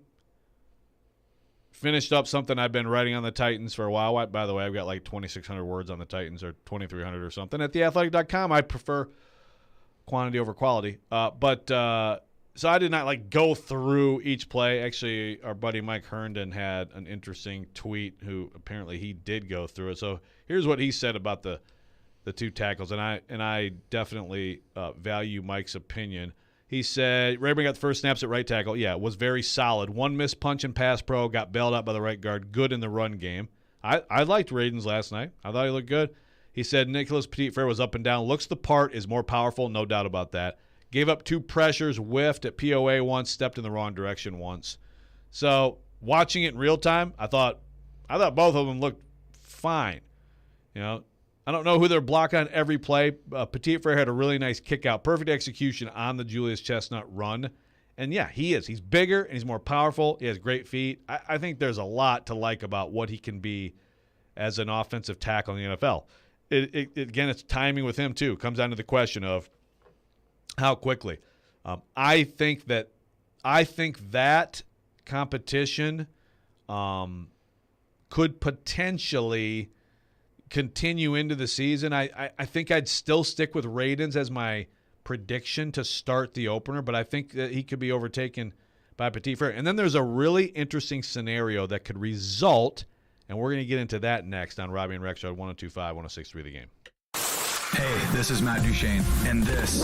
Finished up something I've been writing on the Titans for a while. By the way, I've got like 2,600 words on the Titans, or 2,300 or something. At theathletic.com, I prefer quantity over quality. So I did not go through each play. Actually, our buddy Mike Herndon had an interesting tweet who apparently he did go through it. So here's what he said about the two tackles, and I definitely value Mike's opinion. He said, Rayburn got the first snaps at right tackle. Yeah, was very solid. One missed punch and pass pro, got bailed out by the right guard. Good in the run game. I liked Radins last night. I thought he looked good. He said Nicholas Petit-Frere was up and down. Looks the part, is more powerful, no doubt about that. Gave up 2 pressures, whiffed at POA once, stepped in the wrong direction once. So watching it in real time, I thought both of them looked fine. I don't know who they're blocking on every play. Petit-Frere had a really nice kick out, perfect execution on the Julius Chestnut run. And yeah, he is. He's bigger and he's more powerful. He has great feet. I think there's a lot to like about what he can be as an offensive tackle in the NFL. Again, it's timing with him too. Comes down to the question of how quickly. I think that competition could potentially continue into the season. I think I'd still stick with Radins as my prediction to start the opener, but I think that he could be overtaken by Petit-Frere. And then there's a really interesting scenario that could result, and we're going to get into that next on Robby and Rexrode 102.5, 106.3 The Game. Hey, this is Matt Duchene, and this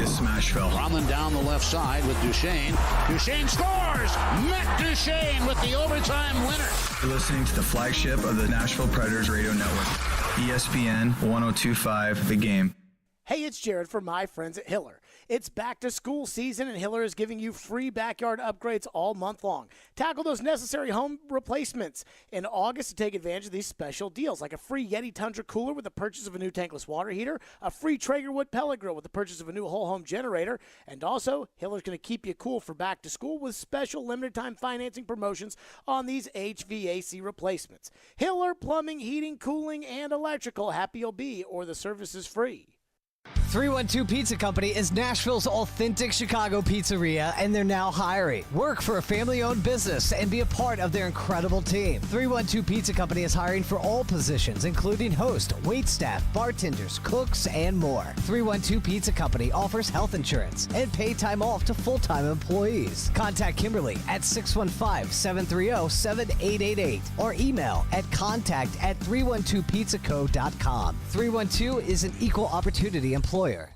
is Nashville. Running down the left side with Duchene. Duchene scores! Matt Duchene with the overtime winner. You're listening to the flagship of the Nashville Predators Radio Network, ESPN 102.5 The Game. Hey, it's Jared from my friends at Hiller. It's back to school season, and Hiller is giving you free backyard upgrades all month long. Tackle those necessary home replacements in August to take advantage of these special deals, like a free Yeti Tundra cooler with the purchase of a new tankless water heater, a free Traeger wood pellet grill with the purchase of a new whole home generator, and also Hiller's going to keep you cool for back to school with special limited time financing promotions on these HVAC replacements. Hiller Plumbing, Heating, Cooling, and Electrical. Happy you'll be, or the service is free. 312 Pizza Company is Nashville's authentic Chicago pizzeria, and they're now hiring. Work for a family-owned business and be a part of their incredible team. 312 Pizza Company is hiring for all positions, including host, waitstaff, bartenders, cooks, and more. 312 Pizza Company offers health insurance and paid time off to full-time employees. Contact Kimberly at 615-730-7888 or email at contact@312pizzaco.com. 312 is an equal opportunity employer.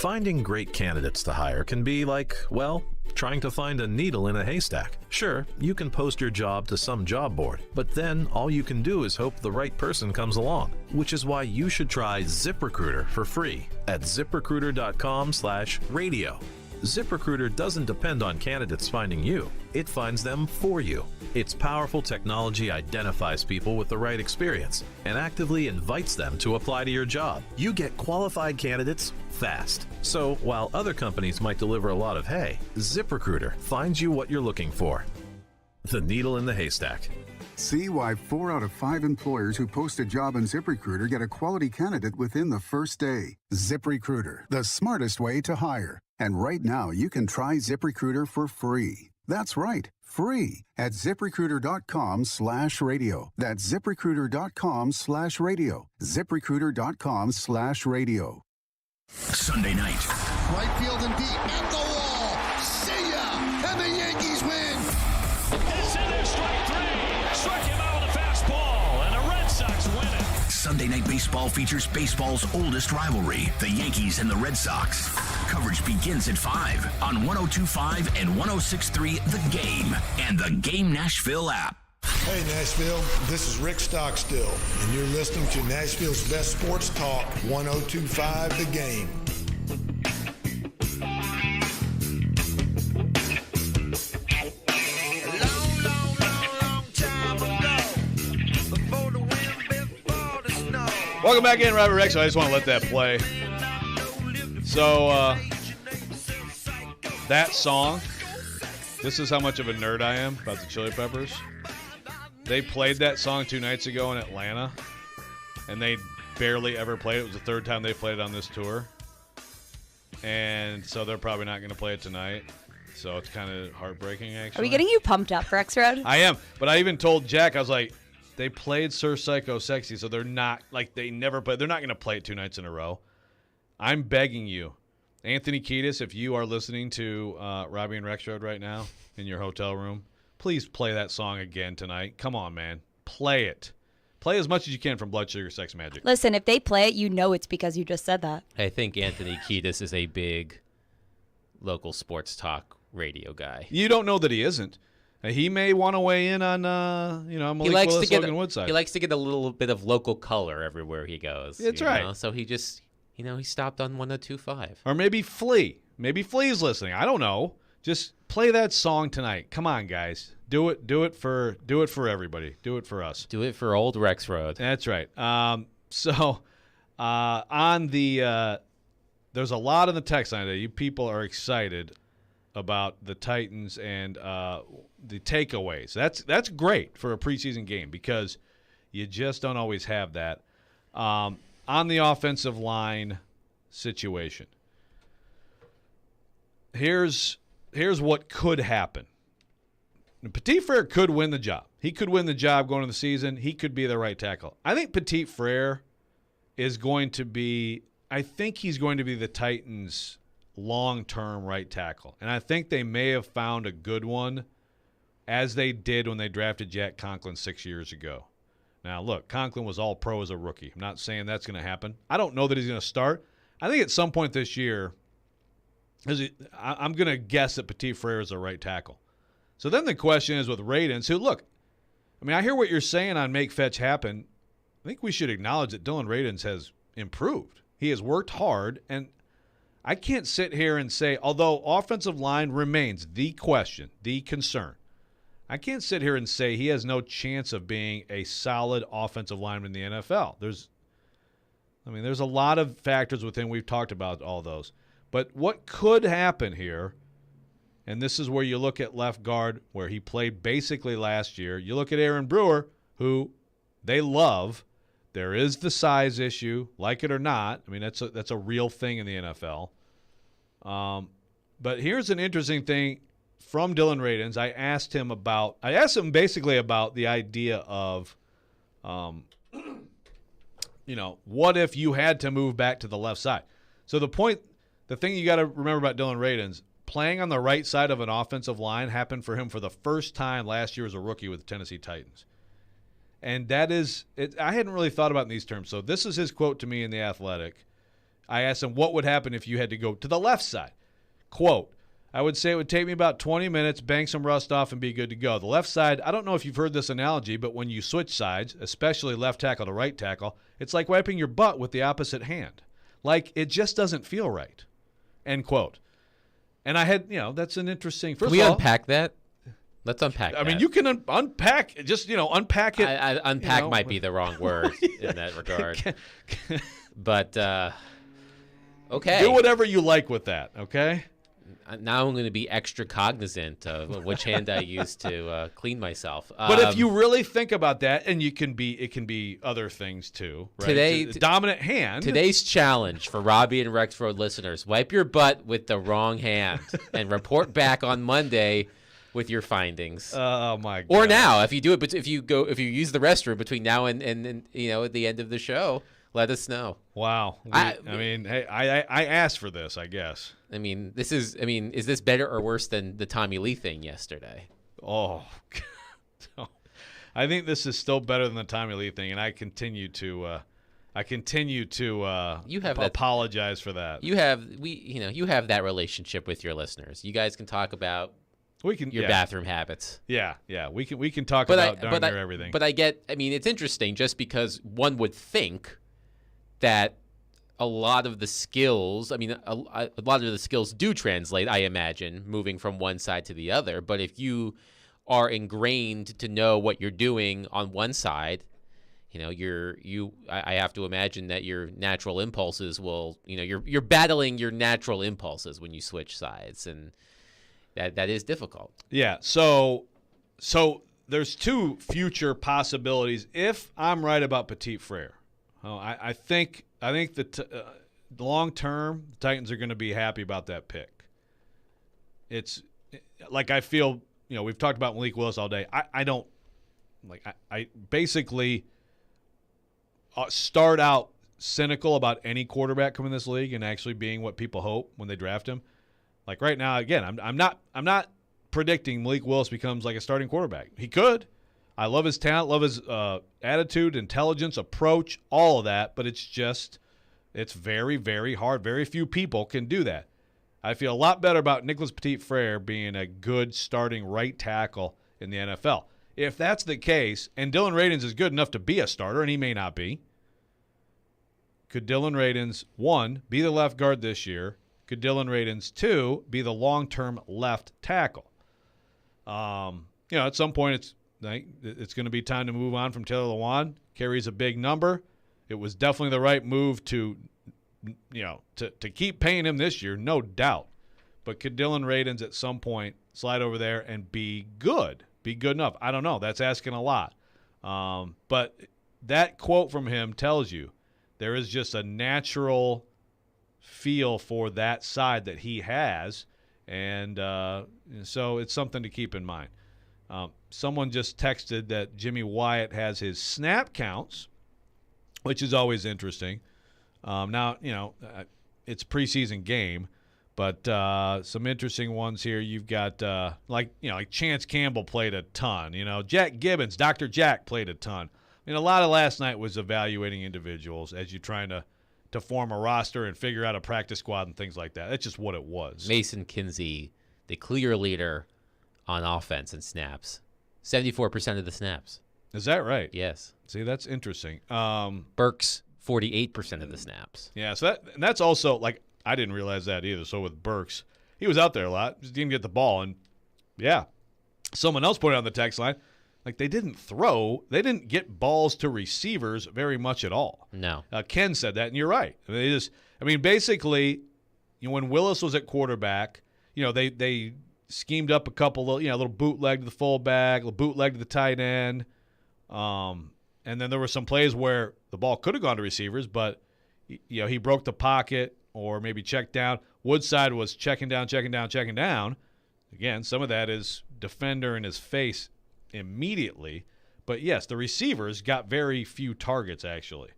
Finding great candidates to hire can be like, well, trying to find a needle in a haystack. Sure, you can post your job to some job board, but then all you can do is hope the right person comes along, which is why you should try ZipRecruiter for free at ZipRecruiter.com/radio. ZipRecruiter doesn't depend on candidates finding you. It finds them for you. Its powerful technology identifies people with the right experience and actively invites them to apply to your job. You get qualified candidates fast. So while other companies might deliver a lot of hay, ZipRecruiter finds you what you're looking for. The needle in the haystack. See why 4 out of 5 employers who post a job on ZipRecruiter get a quality candidate within the first day. ZipRecruiter, the smartest way to hire. And right now, you can try ZipRecruiter for free. That's right, free at ZipRecruiter.com/radio. That's ZipRecruiter.com/radio. ZipRecruiter.com/radio. Sunday night. Right field and deep. At the wall. See ya. And the Yankees win. It's in there, strike 3. Struck him out with a fastball, and the Red Sox win it. Sunday Night Baseball features baseball's oldest rivalry, the Yankees and the Red Sox. Coverage begins at 5 on 102.5 and 106.3 The Game and the Game Nashville app. Hey Nashville, this is Rick Stockstill, and you're listening to Nashville's best sports talk, 102.5 The Game. Welcome back in, Robby Rexrode. I just want to let that play. So, that song, this is how much of a nerd I am about the Chili Peppers. They played that song 2 nights ago in Atlanta, and they barely ever played it. It was the 3rd time they played it on this tour. And so they're probably not going to play it tonight. So it's kind of heartbreaking, actually. Are we getting you pumped up for Rexrode? I am. But I even told Jack, I was like, they played Sir Psycho Sexy, so they're not, like, they never play. They're not going to play it 2 nights in a row. I'm begging you, Anthony Kiedis, if you are listening to Robby and Rexrode right now in your hotel room, please play that song again tonight. Come on, man. Play it. Play as much as you can from Blood Sugar Sex Magic. Listen, if they play it, you know it's because you just said that. I think Anthony Kiedis is a big local sports talk radio guy. You don't know that he isn't. He may want to weigh in on, Malik Willis, Logan Woodside. He likes to get a little bit of local color everywhere he goes. That's right. Know? So he just, he stopped on 102.5. Or maybe Flea. Maybe Flea's listening. I don't know. Just play that song tonight. Come on, guys. Do it for everybody. Do it for us. Do it for old Rexrode. That's right. On the there's a lot in the text line that you people are excited about the Titans and the takeaways. That's great for a preseason game because you just don't always have that. On the offensive line situation, here's what could happen. Petit Frere could win the job. He could win the job going into the season. He could be the right tackle. I think Petit Frere is going to be – I think he's going to be the Titans' long-term right tackle. And I think they may have found a good one as they did when they drafted Jack Conklin 6 years ago. Now, look, Conklin was all pro as a rookie. I'm not saying that's going to happen. I don't know that he's going to start. I think at some point this year, I'm going to guess that Petit Frere is a right tackle. So then the question is with Radens, who, look, I mean, I hear what you're saying on make fetch happen. I think we should acknowledge that Dylan Radens has improved. He has worked hard, and I can't sit here and say, although offensive line remains the question, the concern, I can't sit here and say he has no chance of being a solid offensive lineman in the NFL. There's a lot of factors with him. We've talked about all those. But what could happen here, and this is where you look at left guard, where he played basically last year. You look at Aaron Brewer, who they love. There is the size issue, like it or not. I mean, that's a real thing in the NFL. But here's an interesting thing from Dylan Radins. I asked him basically about the idea of, what if you had to move back to the left side? So the thing you got to remember about Dylan Radins, playing on the right side of an offensive line happened for him for the first time last year as a rookie with the Tennessee Titans. And that is – I hadn't really thought about it in these terms. So this is his quote to me in The Athletic. I asked him, what would happen if you had to go to the left side? Quote, I would say it would take me about 20 minutes, bang some rust off, and be good to go. The left side, I don't know if you've heard this analogy, but when you switch sides, especially left tackle to right tackle, it's like wiping your butt with the opposite hand. Like, it just doesn't feel right. End quote. And I had, that's an interesting – Can we unpack that? Let's unpack that. I mean, you can unpack it. Just, unpack it. Unpack might be the wrong word in that regard. But, okay. Do whatever you like with that, okay? Now I'm going to be extra cognizant of which hand I use to clean myself. But if you really think about that, and it can be other things too, right? Dominant hand. Today's challenge for Robby and Rexrode listeners: wipe your butt with the wrong hand and report back on Monday with your findings. Oh my God. Or now, if you do it, but if you use the restroom between now and at the end of the show, let us know. Wow. I asked for this, I guess. Is this better or worse than the Tommy Lee thing yesterday? Oh, I think this is still better than the Tommy Lee thing, and I continue to apologize for that. You have that relationship with your listeners. You guys can talk about your bathroom habits. Yeah, we can talk about darn near everything. But it's interesting just because one would think that a lot of the skills, a lot of the skills do translate, I imagine, moving from one side to the other. But if you are ingrained to know what you're doing on one side, I have to imagine that your natural impulses will, you're battling your natural impulses when you switch sides, and that is difficult. Yeah. So there's two future possibilities if I'm right about Petit Frere. I think the long term, the Titans are going to be happy about that pick. It's like I feel, we've talked about Malik Willis all day. I basically start out cynical about any quarterback coming in this league and actually being what people hope when they draft him. Like right now, again, I'm not predicting Malik Willis becomes like a starting quarterback. He could. I love his talent, love his attitude, intelligence, approach, all of that, but it's very, very hard. Very few people can do that. I feel a lot better about Nicholas Petit-Frere being a good starting right tackle in the NFL. If that's the case, and Dylan Radins is good enough to be a starter, and he may not be, could Dylan Radins, 1, be the left guard this year? Could Dylan Radins, 2, be the long-term left tackle? At some point it's going to be time to move on from Taylor Lewan. Carries a big number. It was definitely the right move to keep paying him this year, no doubt. But could Dylan Radins at some point slide over there and be good enough? I don't know. That's asking a lot. But that quote from him tells you there is just a natural feel for that side that he has, and so it's something to keep in mind. Someone just texted that Jimmy Wyatt has his snap counts, which is always interesting. Now, it's a preseason game, but some interesting ones here. You've got like Chance Campbell played a ton. Jack Gibbons, Dr. Jack played a ton. A lot of last night was evaluating individuals as you're trying to form a roster and figure out a practice squad and things like that. That's just what it was. Mason Kinsey, the clear leader on offense and snaps. 74% of the snaps. Is that right? Yes. See, that's interesting. Burks, 48% of the snaps. Yeah, so that's also, like, I didn't realize that either. So with Burks, he was out there a lot, just didn't get the ball. And, yeah, someone else pointed out on the text line, like they didn't get balls to receivers very much at all. No. Ken said that, and you're right. Basically, when Willis was at quarterback, they schemed up a couple, little bootleg to the fullback, a little bootleg to the tight end. And then there were some plays where the ball could have gone to receivers, but he broke the pocket or maybe checked down. Woodside was checking down. Again, some of that is defender in his face immediately. But, yes, the receivers got very few targets, actually.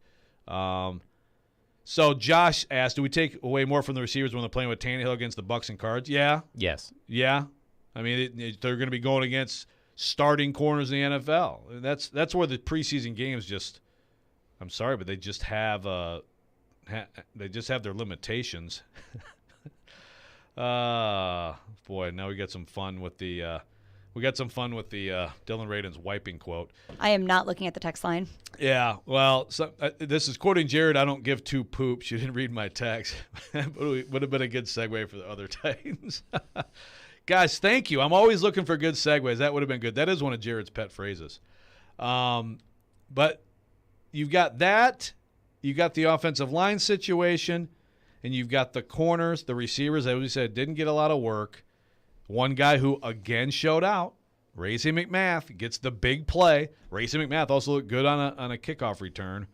So Josh asked, do we take away more from the receivers when they're playing with Tannehill against the Bucs and Cards? Yeah. Yes. Yeah. I mean, they're going to be going against starting corners in the NFL. That's where the preseason games just – I'm sorry, but they just have their limitations. Boy, now we got some fun with the Dylan Radin's wiping quote. I am not looking at the text line. Yeah, well, this is quoting Jared. I don't give two poops. You didn't read my text. Would have been a good segue for the other Titans. Guys, thank you. I'm always looking for good segues. That would have been good. That is one of Jared's pet phrases. But you've got that. You got the offensive line situation, and you've got the corners, the receivers, as we said, didn't get a lot of work. One guy who, again, showed out, Racey McMath, gets the big play. Racey McMath also looked good on a kickoff return.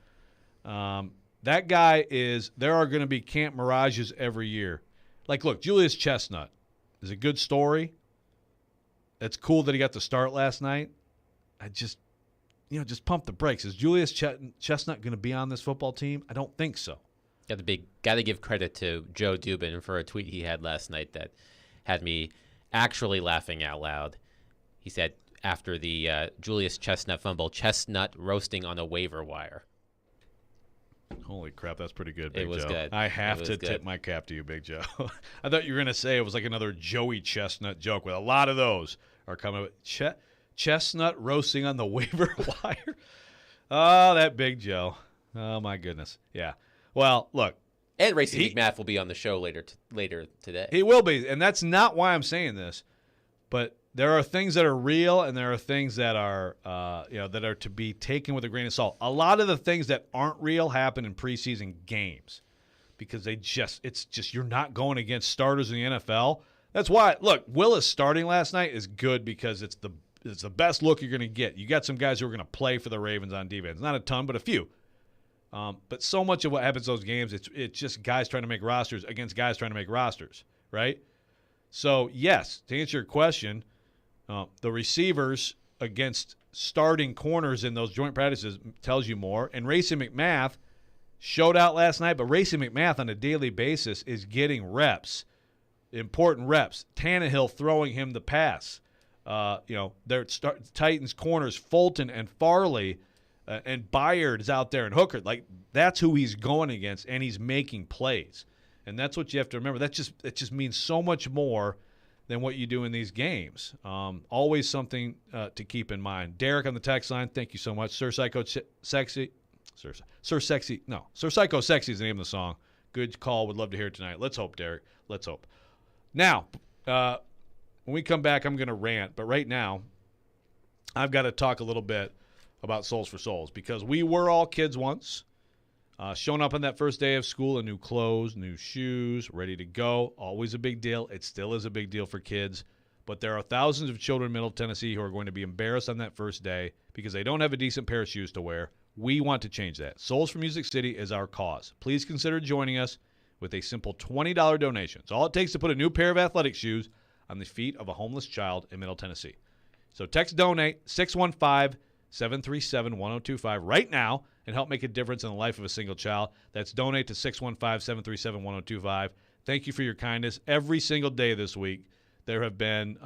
That guy there are going to be camp mirages every year. Like, look, Julius Chestnut is a good story. It's cool that he got the start last night. I just pump the brakes. Is Julius Chestnut going to be on this football team? I don't think so. Got to give credit to Joe Dubin for a tweet he had last night that had me actually laughing out loud. He said after the Julius Chestnut fumble, Chestnut roasting on a waiver wire. Holy crap, that's pretty good, Big Joe. It was good. I have to tip my cap to you, Big Joe. I thought you were going to say it was like another Joey Chestnut joke, with a lot of those are coming. Chestnut roasting on the waiver wire. Oh, that Big Joe. Oh, my goodness. Yeah. Well, look. And Racey McMath will be on the show later today. He will be, and that's not why I'm saying this. But there are things that are real, and there are things that are, that are to be taken with a grain of salt. A lot of the things that aren't real happen in preseason games because it's just you're not going against starters in the NFL. That's why. Look, Willis starting last night is good because it's the best look you're going to get. You got some guys who are going to play for the Ravens on defense. Not a ton, but a few. But so much of what happens in those games, it's just guys trying to make rosters against guys trying to make rosters, right? So, yes, to answer your question, the receivers against starting corners in those joint practices tells you more. And Racey McMath showed out last night, but Racey McMath on a daily basis is getting reps, important reps. Tannehill throwing him the pass. Their Titans corners, Fulton and Farley, and Byard is out there, and Hooker. Like, that's who he's going against, and he's making plays. And that's what you have to remember. It just means so much more than what you do in these games. Always something to keep in mind. Derek on the text line, thank you so much. Sir Psycho Sexy is the name of the song. Good call. Would love to hear it tonight. Let's hope, Derek. Let's hope. Now, when we come back, I'm going to rant. But right now, I've got to talk a little bit about Souls for Souls, because we were all kids once, showing up on that first day of school in new clothes, new shoes, ready to go. Always a big deal. It still is a big deal for kids. But there are thousands of children in Middle Tennessee who are going to be embarrassed on that first day because they don't have a decent pair of shoes to wear. We want to change that. Souls for Music City is our cause. Please consider joining us with a simple $20 donation. It's all it takes to put a new pair of athletic shoes on the feet of a homeless child in Middle Tennessee. So text donate 615-737-1025 right now and help make a difference in the life of a single child. That's donate to 615-737-1025. Thank you for your kindness. Every single day this week, there have been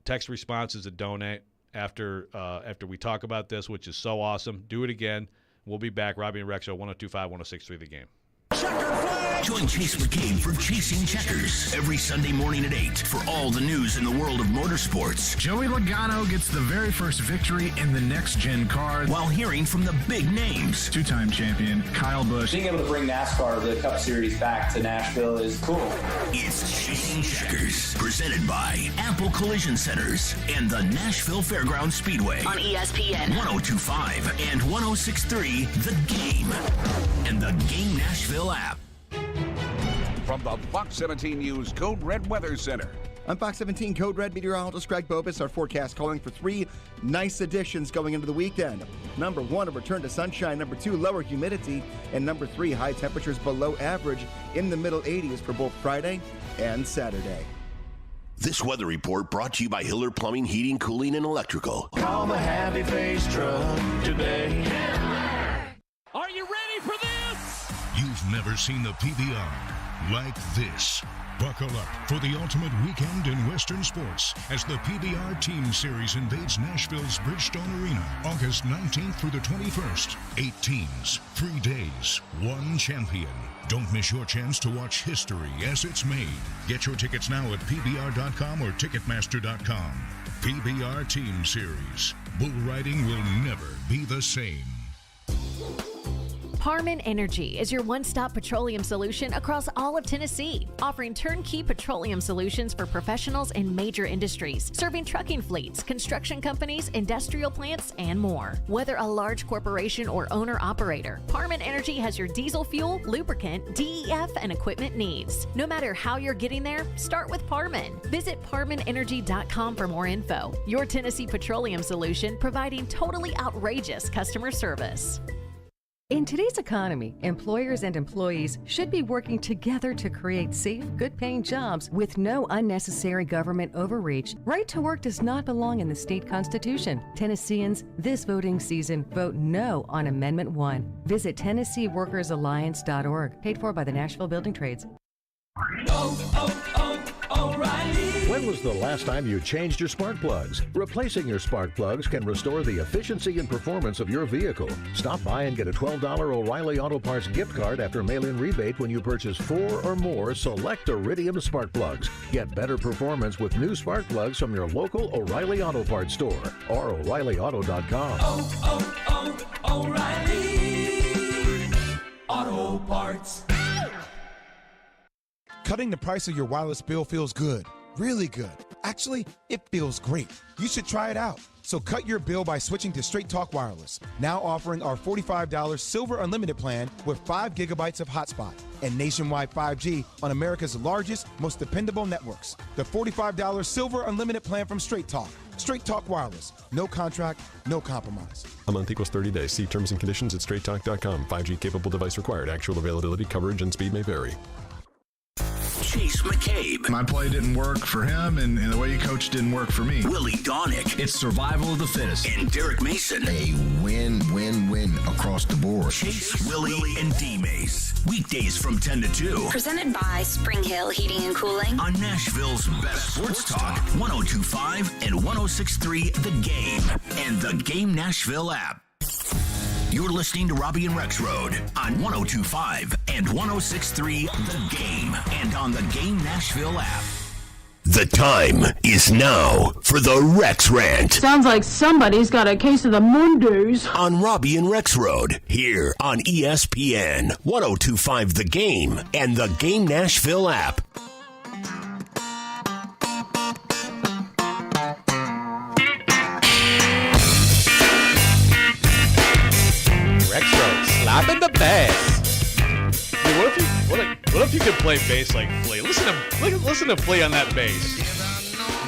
text responses to donate after we talk about this, which is so awesome. Do it again. We'll be back. Robby and Rexrode, 102.5, 106.3 The Game. checker flag. Join Chase McCabe for Chasing Checkers every Sunday morning at 8 for all the news in the world of motorsports. Joey Logano gets the very first victory in the next-gen car while hearing from the big names. Two-time champion Kyle Busch. Being able to bring NASCAR, the Cup Series, back to Nashville is cool. It's Chasing Checkers, presented by Apple Collision Centers and the Nashville Fairgrounds Speedway On ESPN 102.5 and 106.3 The Game and the Game Nashville app. From the Fox 17 News Code Red Weather Center. I'm Fox 17 Code Red meteorologist Greg Bobus. Our forecast calling for 3 nice additions going into the weekend. Number 1, a return to sunshine. Number 2, lower humidity. And number 3, high temperatures below average in the middle 80s for both Friday and Saturday. This weather report brought to you by Hiller Plumbing, Heating, Cooling, and Electrical. Call the Happy Face Truck today. Are you ready for this? You've never seen the PBR like this. Buckle up for the ultimate weekend in Western sports as the PBR Team Series invades Nashville's Bridgestone Arena, August 19th through the 21st. 8 teams, 3 days, 1 champion. Don't miss your chance to watch history as it's made. Get your tickets now at PBR.com or Ticketmaster.com. PBR Team Series. Bull riding will never be the same. Parman Energy is your one-stop petroleum solution across all of Tennessee, offering turnkey petroleum solutions for professionals in major industries, serving trucking fleets, construction companies, industrial plants, and more. Whether a large corporation or owner-operator, Parman Energy has your diesel fuel, lubricant, DEF, and equipment needs. No matter how you're getting there, start with Parman. Visit ParmanEnergy.com for more info. Your Tennessee petroleum solution, providing totally outrageous customer service. In today's economy, employers and employees should be working together to create safe, good-paying jobs with no unnecessary government overreach. Right to work does not belong in the state constitution. Tennesseans, this voting season, vote no on Amendment 1. Visit TennesseeWorkersAlliance.org, paid for by the Nashville Building Trades. O'Reilly. When was the last time you changed your spark plugs? Replacing your spark plugs can restore the efficiency and performance of your vehicle. Stop by and get a $12 O'Reilly Auto Parts gift card after mail-in rebate when you purchase 4 or more select Iridium spark plugs. Get better performance with new spark plugs from your local O'Reilly Auto Parts store or O'ReillyAuto.com. O'Reilly Auto Parts. Cutting the price of your wireless bill feels good, really good. Actually, it feels great. You should try it out. So cut your bill by switching to Straight Talk Wireless, now offering our $45 Silver Unlimited plan with 5 gigabytes of hotspot and nationwide 5G on America's largest, most dependable networks. The $45 Silver Unlimited plan from Straight Talk. Straight Talk Wireless. No contract, no compromise. A month equals 30 days. See terms and conditions at straighttalk.com. 5G capable device required. Actual availability, coverage, and speed may vary. Chase McCabe. My play didn't work for him, and the way he coached didn't work for me. Willie Donick. It's survival of the fittest. And Derek Mason. A win-win-win across the board. Chase, Willie, and D-Mace. Weekdays from 10 to 2. Presented by Spring Hill Heating and Cooling. On Nashville's best sports talk, 102.5 and 106.3 The Game. And the Game Nashville app. You're listening to Robby and Rexrode on 102.5 and 106.3 The Game and on the Game Nashville app. The time is now for the Rex Rant. Sounds like somebody's got a case of the Mondays. On Robby and Rexrode, here on ESPN, 102.5 The Game and the Game Nashville app. Rexrode slapping the bass. Dude, what if you could play bass like Flea? Listen to Flea on that bass.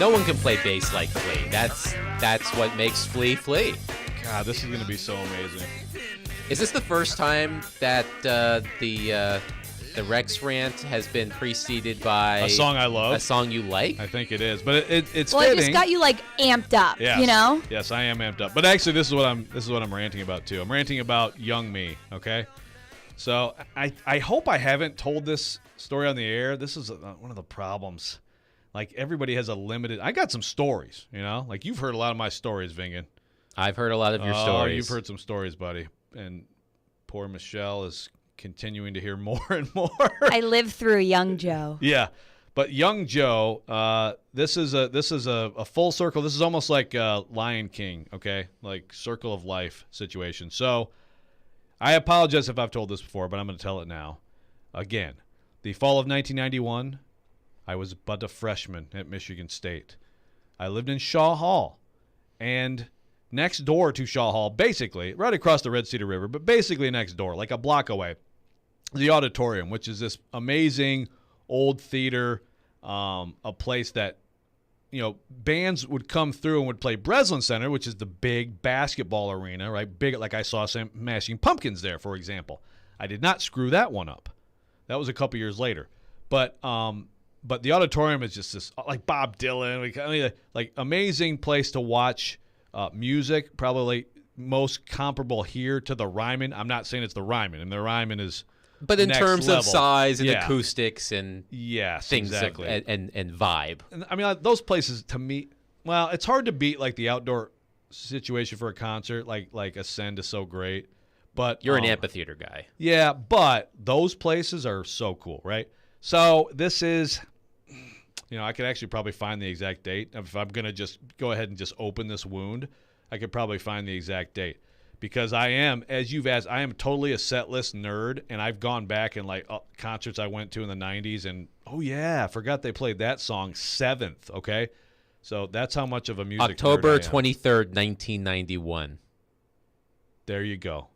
No one can play bass like Flea. That's what makes Flea Flea. God, this is gonna be so amazing. Is this the first time that the Rex Rant has been preceded by A song I love, a song you like? I think it is, but it's well, fitting. it just got you like amped up, Yes. you know? Yes, I am amped up. But actually, this is what I'm ranting about too. I'm ranting about young me. Okay, so I hope I haven't told this story on the air. This is one of the problems. Like, everybody has a limited. I got some stories, you know. Like, you've heard a lot of my stories, Vingan. I've heard a lot of your Oh, stories. you've heard some stories, buddy. And poor Michelle is continuing to hear more and more. I lived through young Joe. Yeah. But young Joe, this is a full circle. This is almost like Lion King, okay? Like circle of life situation. So I apologize if I've told this before, but I'm going to tell it now. Again, the fall of 1991, I was but a freshman at Michigan State. I lived in Shaw Hall, and next door to Shaw Hall, basically, right across the Red Cedar River, but basically next door, like a block away, the auditorium, which is this amazing old theater, a place that, bands would come through and would play Breslin Center, which is the big basketball arena, right? Big, like I saw Smashing Pumpkins there, for example. I did not screw that one up. That was a couple years later. But the auditorium is just this, like Bob Dylan, like amazing place to watch music, probably most comparable here to the Ryman. I'm not saying it's the Ryman, and the Ryman is but in terms level. Of size and acoustics and things exactly. and vibe. I mean, those places to me, well, it's hard to beat like the outdoor situation for a concert. Like Ascend is so great, but you're an amphitheater guy. Yeah, but those places are so cool, right? So this is, I could actually probably find the exact date. If I'm going to just go ahead and just open this wound, I could probably find the exact date. Because I am, as you've asked, I am totally a set list nerd, and I've gone back and concerts I went to in the 90s, and I forgot they played that song 7th, okay? So that's how much of a music October nerd I am. 23rd, 1991. There you go.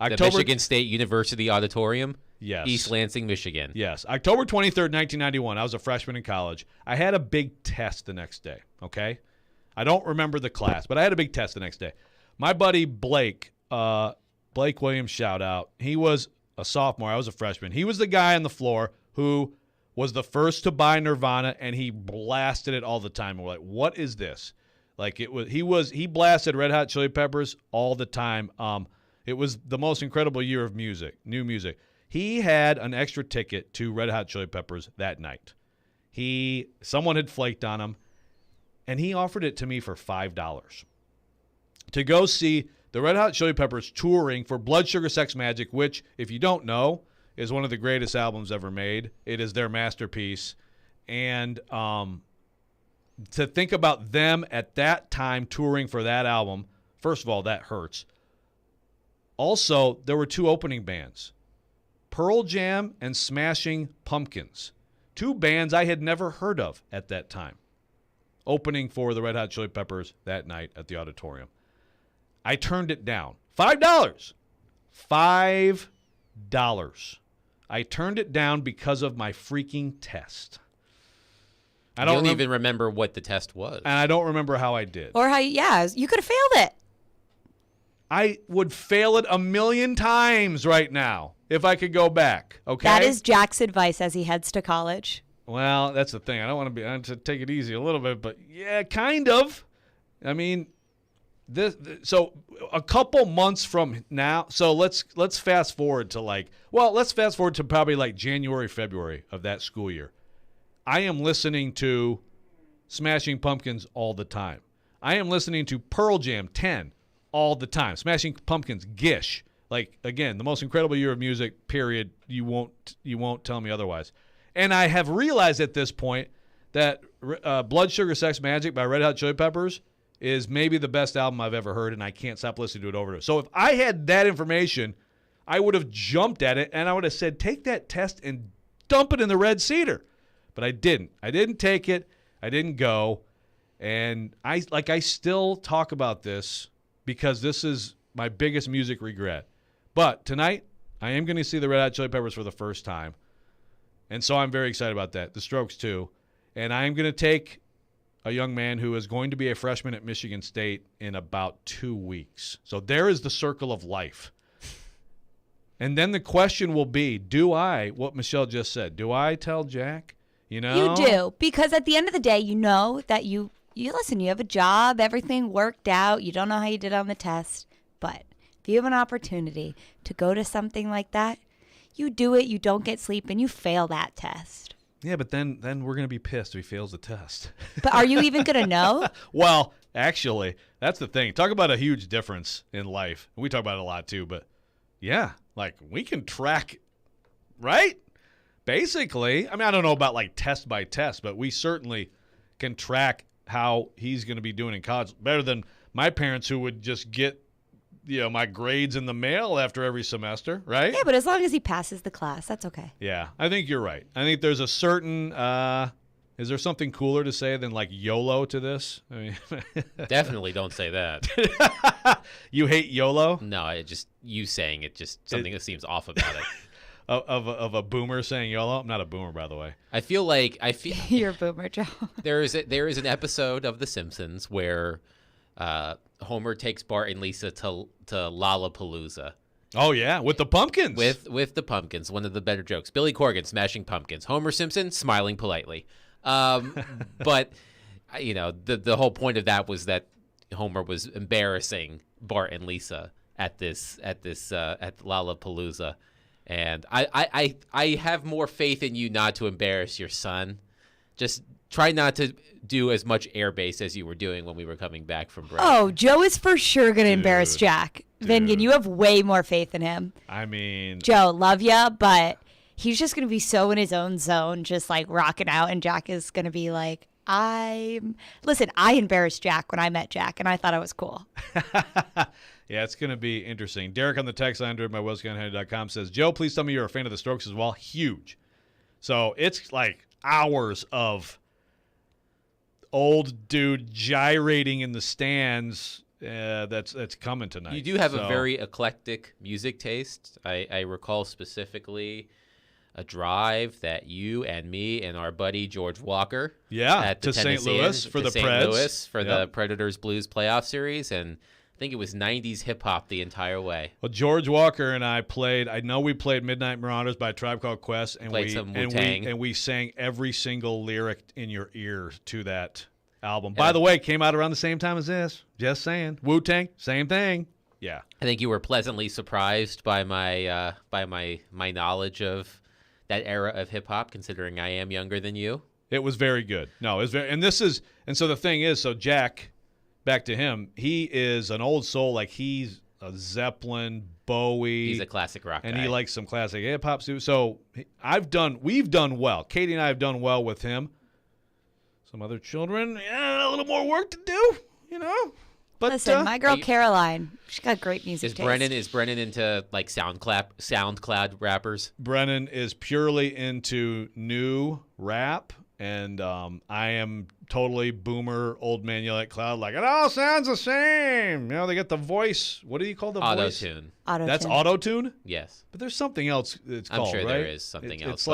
The Michigan State University Auditorium? Yes. East Lansing, Michigan. Yes. October 23rd, 1991. I was a freshman in college. I had a big test the next day, okay? I don't remember the class, but I had a big test the next day. My buddy Blake Williams, shout out. He was a sophomore. I was a freshman. He was the guy on the floor who was the first to buy Nirvana, and he blasted it all the time. We're like, what is this? Like he blasted Red Hot Chili Peppers all the time. It was the most incredible year of new music. He had an extra ticket to Red Hot Chili Peppers that night. Someone had flaked on him, and he offered it to me for $5 to go see the Red Hot Chili Peppers touring for Blood Sugar Sex Magik, which, if you don't know, is one of the greatest albums ever made. It is their masterpiece. And to think about them at that time touring for that album, first of all, that hurts. Also, there were two opening bands, Pearl Jam and Smashing Pumpkins, two bands I had never heard of at that time, opening for the Red Hot Chili Peppers that night at the auditorium. I turned it down. $5. $5. I turned it down because of my freaking test. I don't even remember what the test was. And I don't remember how I did. Or you could have failed it. I would fail it 1,000,000 times right now if I could go back, okay? That is Jack's advice as he heads to college. Well, that's the thing. I want to take it easy a little bit, but yeah, kind of. I mean, so a couple months from now, so let's fast forward to let's fast forward to probably like January, February of that school year. I am listening to Smashing Pumpkins all the time. I am listening to Pearl Jam 10 all the time. Smashing Pumpkins, Gish. Like, again, the most incredible year of music, period. You won't tell me otherwise. And I have realized at this point that Blood Sugar Sex Magik by Red Hot Chili Peppers is maybe the best album I've ever heard, and I can't stop listening to it over and over. So if I had that information, I would have jumped at it, and I would have said, take that test and dump it in the Red Cedar. But I didn't. I didn't take it. I didn't go. And I still talk about this because this is my biggest music regret. But tonight, I am going to see the Red Hot Chili Peppers for the first time. And so I'm very excited about that. The Strokes, too. And I'm going to take a young man who is going to be a freshman at Michigan State in about 2 weeks. So there is the circle of life. And then the question will be, what Michelle just said, do I tell Jack? You do, because at the end of the day, you know that you listen, you have a job, everything worked out, you don't know how you did on the test, but if you have an opportunity to go to something like that, you do it, you don't get sleep, and you fail that test. Yeah, but then we're going to be pissed if he fails the test. But are you even going to know? Well, actually, that's the thing. Talk about a huge difference in life. We talk about it a lot too, but yeah, Like, we can track, right? Basically. I mean, I don't know about like test by test, but we certainly can track how he's going to be doing in college better than my parents who would just get, my grades in the mail after every semester, right? Yeah, but as long as he passes the class, that's okay. Yeah, I think you're right. I think there's a certain is there something cooler to say than like YOLO to this? I mean, Definitely don't say that. You hate YOLO? No, you saying it, just something that seems off about it. Of a boomer saying YOLO? I'm not a boomer, by the way. I feel You're a boomer, Joe. There is an episode of The Simpsons where Homer takes Bart and Lisa to Lollapalooza. Oh yeah, with the pumpkins. With the pumpkins, one of the better jokes. Billy Corgan smashing pumpkins. Homer Simpson smiling politely. But the whole point of that was that Homer was embarrassing Bart and Lisa at Lollapalooza. And I have more faith in you not to embarrass your son. Just try not to do as much airbase as you were doing when we were coming back from break. Oh, Joe is for sure going to embarrass Jack. Vingan, you have way more faith in him. I mean, Joe, love ya, but he's just going to be so in his own zone, just like rocking out. And Jack is going to be like, Listen, I embarrassed Jack when I met Jack, and I thought I was cool. Yeah, it's going to be interesting. Derek on the text line, driven by WellsCountyHunter.com, says, Joe, please tell me you're a fan of the Strokes as well. Huge. So it's like hours of old dude gyrating in the stands that's coming tonight. You do have a very eclectic music taste. I recall specifically a drive that you and me and our buddy George Walker at the to St. Louis for the St. Preds. Louis for the Predators Blues playoff series, and I think it was 90s hip-hop the entire way. Well, George Walker and I played, I know we played Midnight Marauders by Tribe Called Quest, and we sang every single lyric in your ear to that album. By the way, came out around the same time as this. Just saying. Wu-Tang, same thing. Yeah. I think you were pleasantly surprised by my knowledge of that era of hip-hop, considering I am younger than you. It was very good. No, it was very, and so the thing is, so Jack, back to him, he is an old soul. Like, he's a Zeppelin, Bowie. He's a classic rock guy. And he likes some classic hip-hop too. So we've done well. Katie and I have done well with him. Some other children, a little more work to do, But listen, my girl Caroline, she's got great music taste. Is Brennan into like SoundCloud rappers? Brennan is purely into new rap, and I am totally boomer, old man yell at cloud, like, it all sounds the same. They get the voice. What do you call the voice? Auto-tune. That's auto-tune? Yes. But there's something else it's called, right? I'm sure there is something else.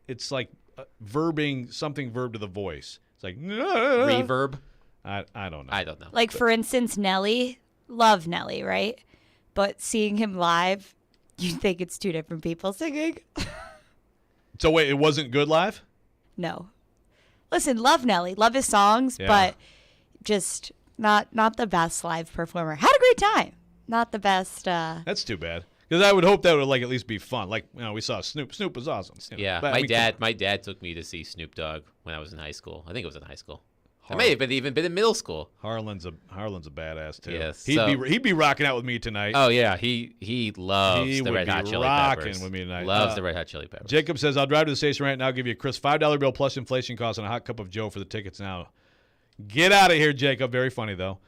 It's like verbing something verb to the voice. It's like reverb. I don't know. I don't know. Like, for instance, Nelly. Love Nelly, right? But seeing him live, you'd think it's two different people singing. So wait, it wasn't good live? No. Listen, love Nelly. Love his songs, but just not the best live performer. Had a great time. Not the best. That's too bad. Because I would hope that would at least be fun. Like, we saw Snoop. Snoop was awesome. Yeah, my dad took me to see Snoop Dogg when I was in high school. I think it was in high school. I may have even been in middle school. Harlan's a badass too. Yes, he'd be rocking out with me tonight. Oh yeah, he loves the Red Hot Chili Peppers. With me tonight. Loves the Red Hot Chili Peppers. Jacob says, I'll drive to the station right now, give you a crisp $5 bill plus inflation costs and a hot cup of Joe for the tickets now. Get out of here, Jacob. Very funny though.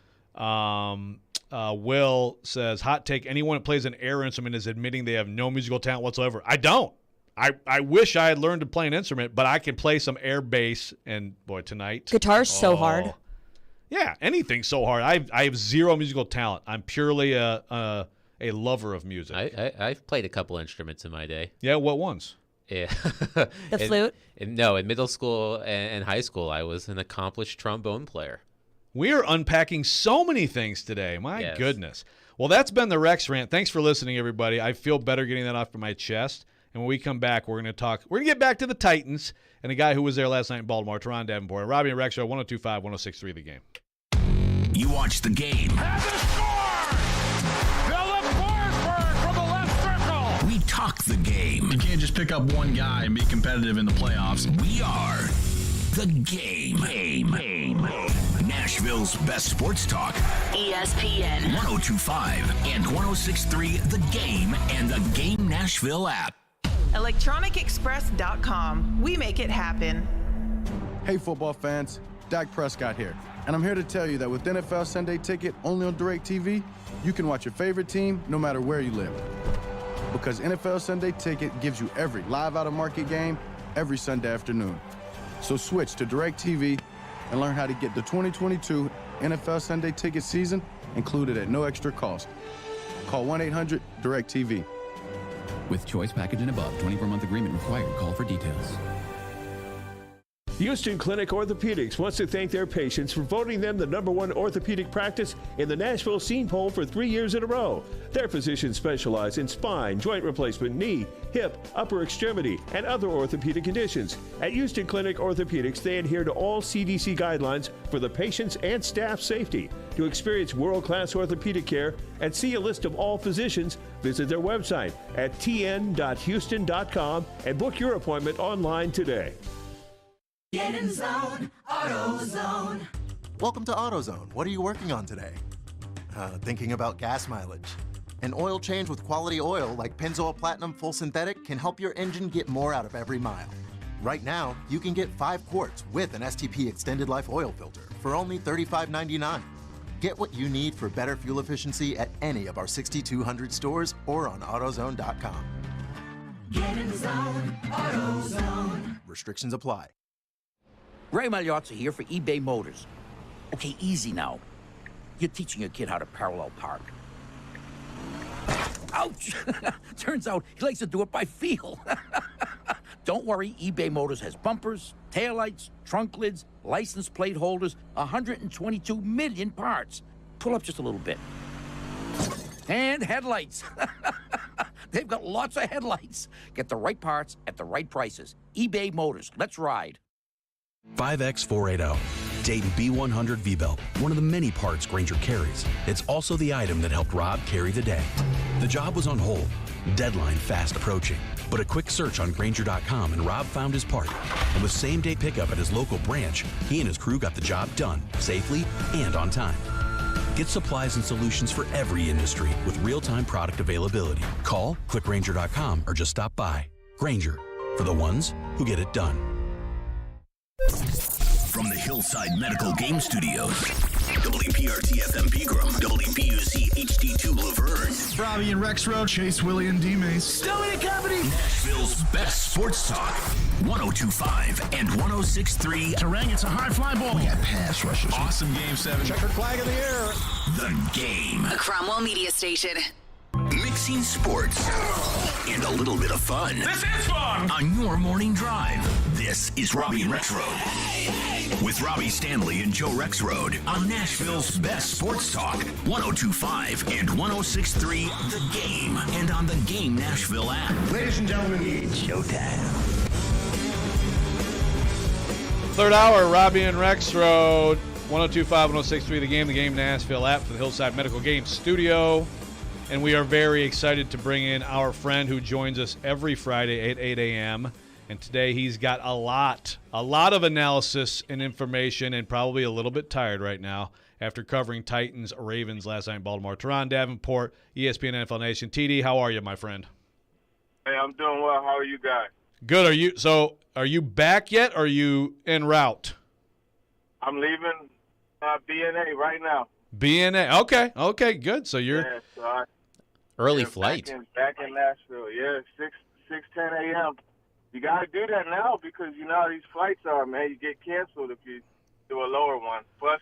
Will says, hot take, anyone that plays an air instrument is admitting they have no musical talent whatsoever. I don't. I wish I had learned to play an instrument, but I can play some air bass, and boy, tonight. Guitar's so hard. Yeah, anything's so hard. I have zero musical talent. I'm purely a lover of music. I've played a couple instruments in my day. Yeah, what ones? Yeah. The flute? No, in middle school and high school, I was an accomplished trombone player. We are unpacking so many things today. My goodness. Well, that's been the Rex Rant. Thanks for listening, everybody. I feel better getting that off of my chest. And when we come back, we're going to get back to the Titans and a guy who was there last night in Baltimore, Teron Davenport. Robby and Rexrode, 102.5, 106.3 The Game. You watch the game. And the score! Philip Forsberg from the left circle! We talk the game. You can't just pick up one guy and be competitive in the playoffs. We are the game. Nashville's best sports talk. ESPN 102.5 and 106.3 The Game and the Game Nashville app. ElectronicExpress.com. We make it happen. Hey, football fans. Dak Prescott here. And I'm here to tell you that with NFL Sunday Ticket only on DirecTV, you can watch your favorite team no matter where you live. Because NFL Sunday Ticket gives you every live out-of-market game every Sunday afternoon. So switch to DirecTV and learn how to get the 2022 NFL Sunday Ticket season included at no extra cost. Call 1-800-DIRECTV. With choice package and above, 24-month agreement required. Call for details. Houston Clinic Orthopedics wants to thank their patients for voting them the #1 orthopedic practice in the Nashville Scene Poll for 3 years in a row. Their physicians specialize in spine, joint replacement, knee, hip, upper extremity, and other orthopedic conditions. At Houston Clinic Orthopedics, they adhere to all CDC guidelines for the patient's and staff safety. To experience world-class orthopedic care and see a list of all physicians, visit their website at tn.houston.com and book your appointment online today. Get in zone, AutoZone. Welcome to AutoZone. What are you working on today? Thinking about gas mileage. An oil change with quality oil like Pennzoil Platinum Full Synthetic can help your engine get more out of every mile. Right now, you can get 5 quarts with an STP Extended Life oil filter for only $35.99. Get what you need for better fuel efficiency at any of our 6,200 stores or on AutoZone.com. Get in zone, AutoZone. Restrictions apply. Ray Magliozzi here for eBay Motors. Okay, easy now. You're teaching your kid how to parallel park. Ouch! Turns out he likes to do it by feel. Don't worry, eBay Motors has bumpers, taillights, trunk lids, license plate holders, 122 million parts. Pull up just a little bit. And headlights. They've got lots of headlights. Get the right parts at the right prices. eBay Motors. Let's ride. 5X480. Dayton B100 V-Belt, one of the many parts Grainger carries. It's also the item that helped Rob carry the day. The job was on hold, deadline fast approaching, but a quick search on Grainger.com and Rob found his part. And with same-day pickup at his local branch, he and his crew got the job done, safely and on time. Get supplies and solutions for every industry with real-time product availability. Call, click Grainger.com, or just stop by. Grainger, for the ones who get it done. From the Hillside Medical Game Studios, WPRT-FM Pegram, WPUC HD2 Laverne, Robby and Rexrode, Chase, Willie, and D-Mace. Stone and Company, Nashville's best sports talk, 102.5 and 106.3. Terang, it's a high fly ball. We got pass rushes. Awesome Game 7. Checkered flag in the air. The Game. A Cromwell media station. Mixing sports and a little bit of fun. This is fun! On your morning drive, this is Robby and Rexrode. With Robbie Stanley and Joe Rexrode on Nashville's best sports talk, 102.5 and 106.3 The Game, and on the Game Nashville app. Ladies and gentlemen, it's showtime. Third hour, Robby and Rexrode, 102.5, 106.3 The Game Nashville app for the Hillside Medical Game Studio. And we are very excited to bring in our friend who joins us every Friday at 8 a.m. And today he's got a lot of analysis and information, and probably a little bit tired right now after covering Titans Ravens last night in Baltimore. Teron Davenport, ESPN NFL Nation. TD, how are you, my friend? Hey, I'm doing well. How are you guys? Good. Are you back yet, or are you en route? I'm leaving BNA right now. BNA. Okay, good. So you're early flight. Back in Nashville. Yeah, 6:10 a.m. You got to do that now because you know how these flights are, man. You get canceled if you do a lower one. Plus,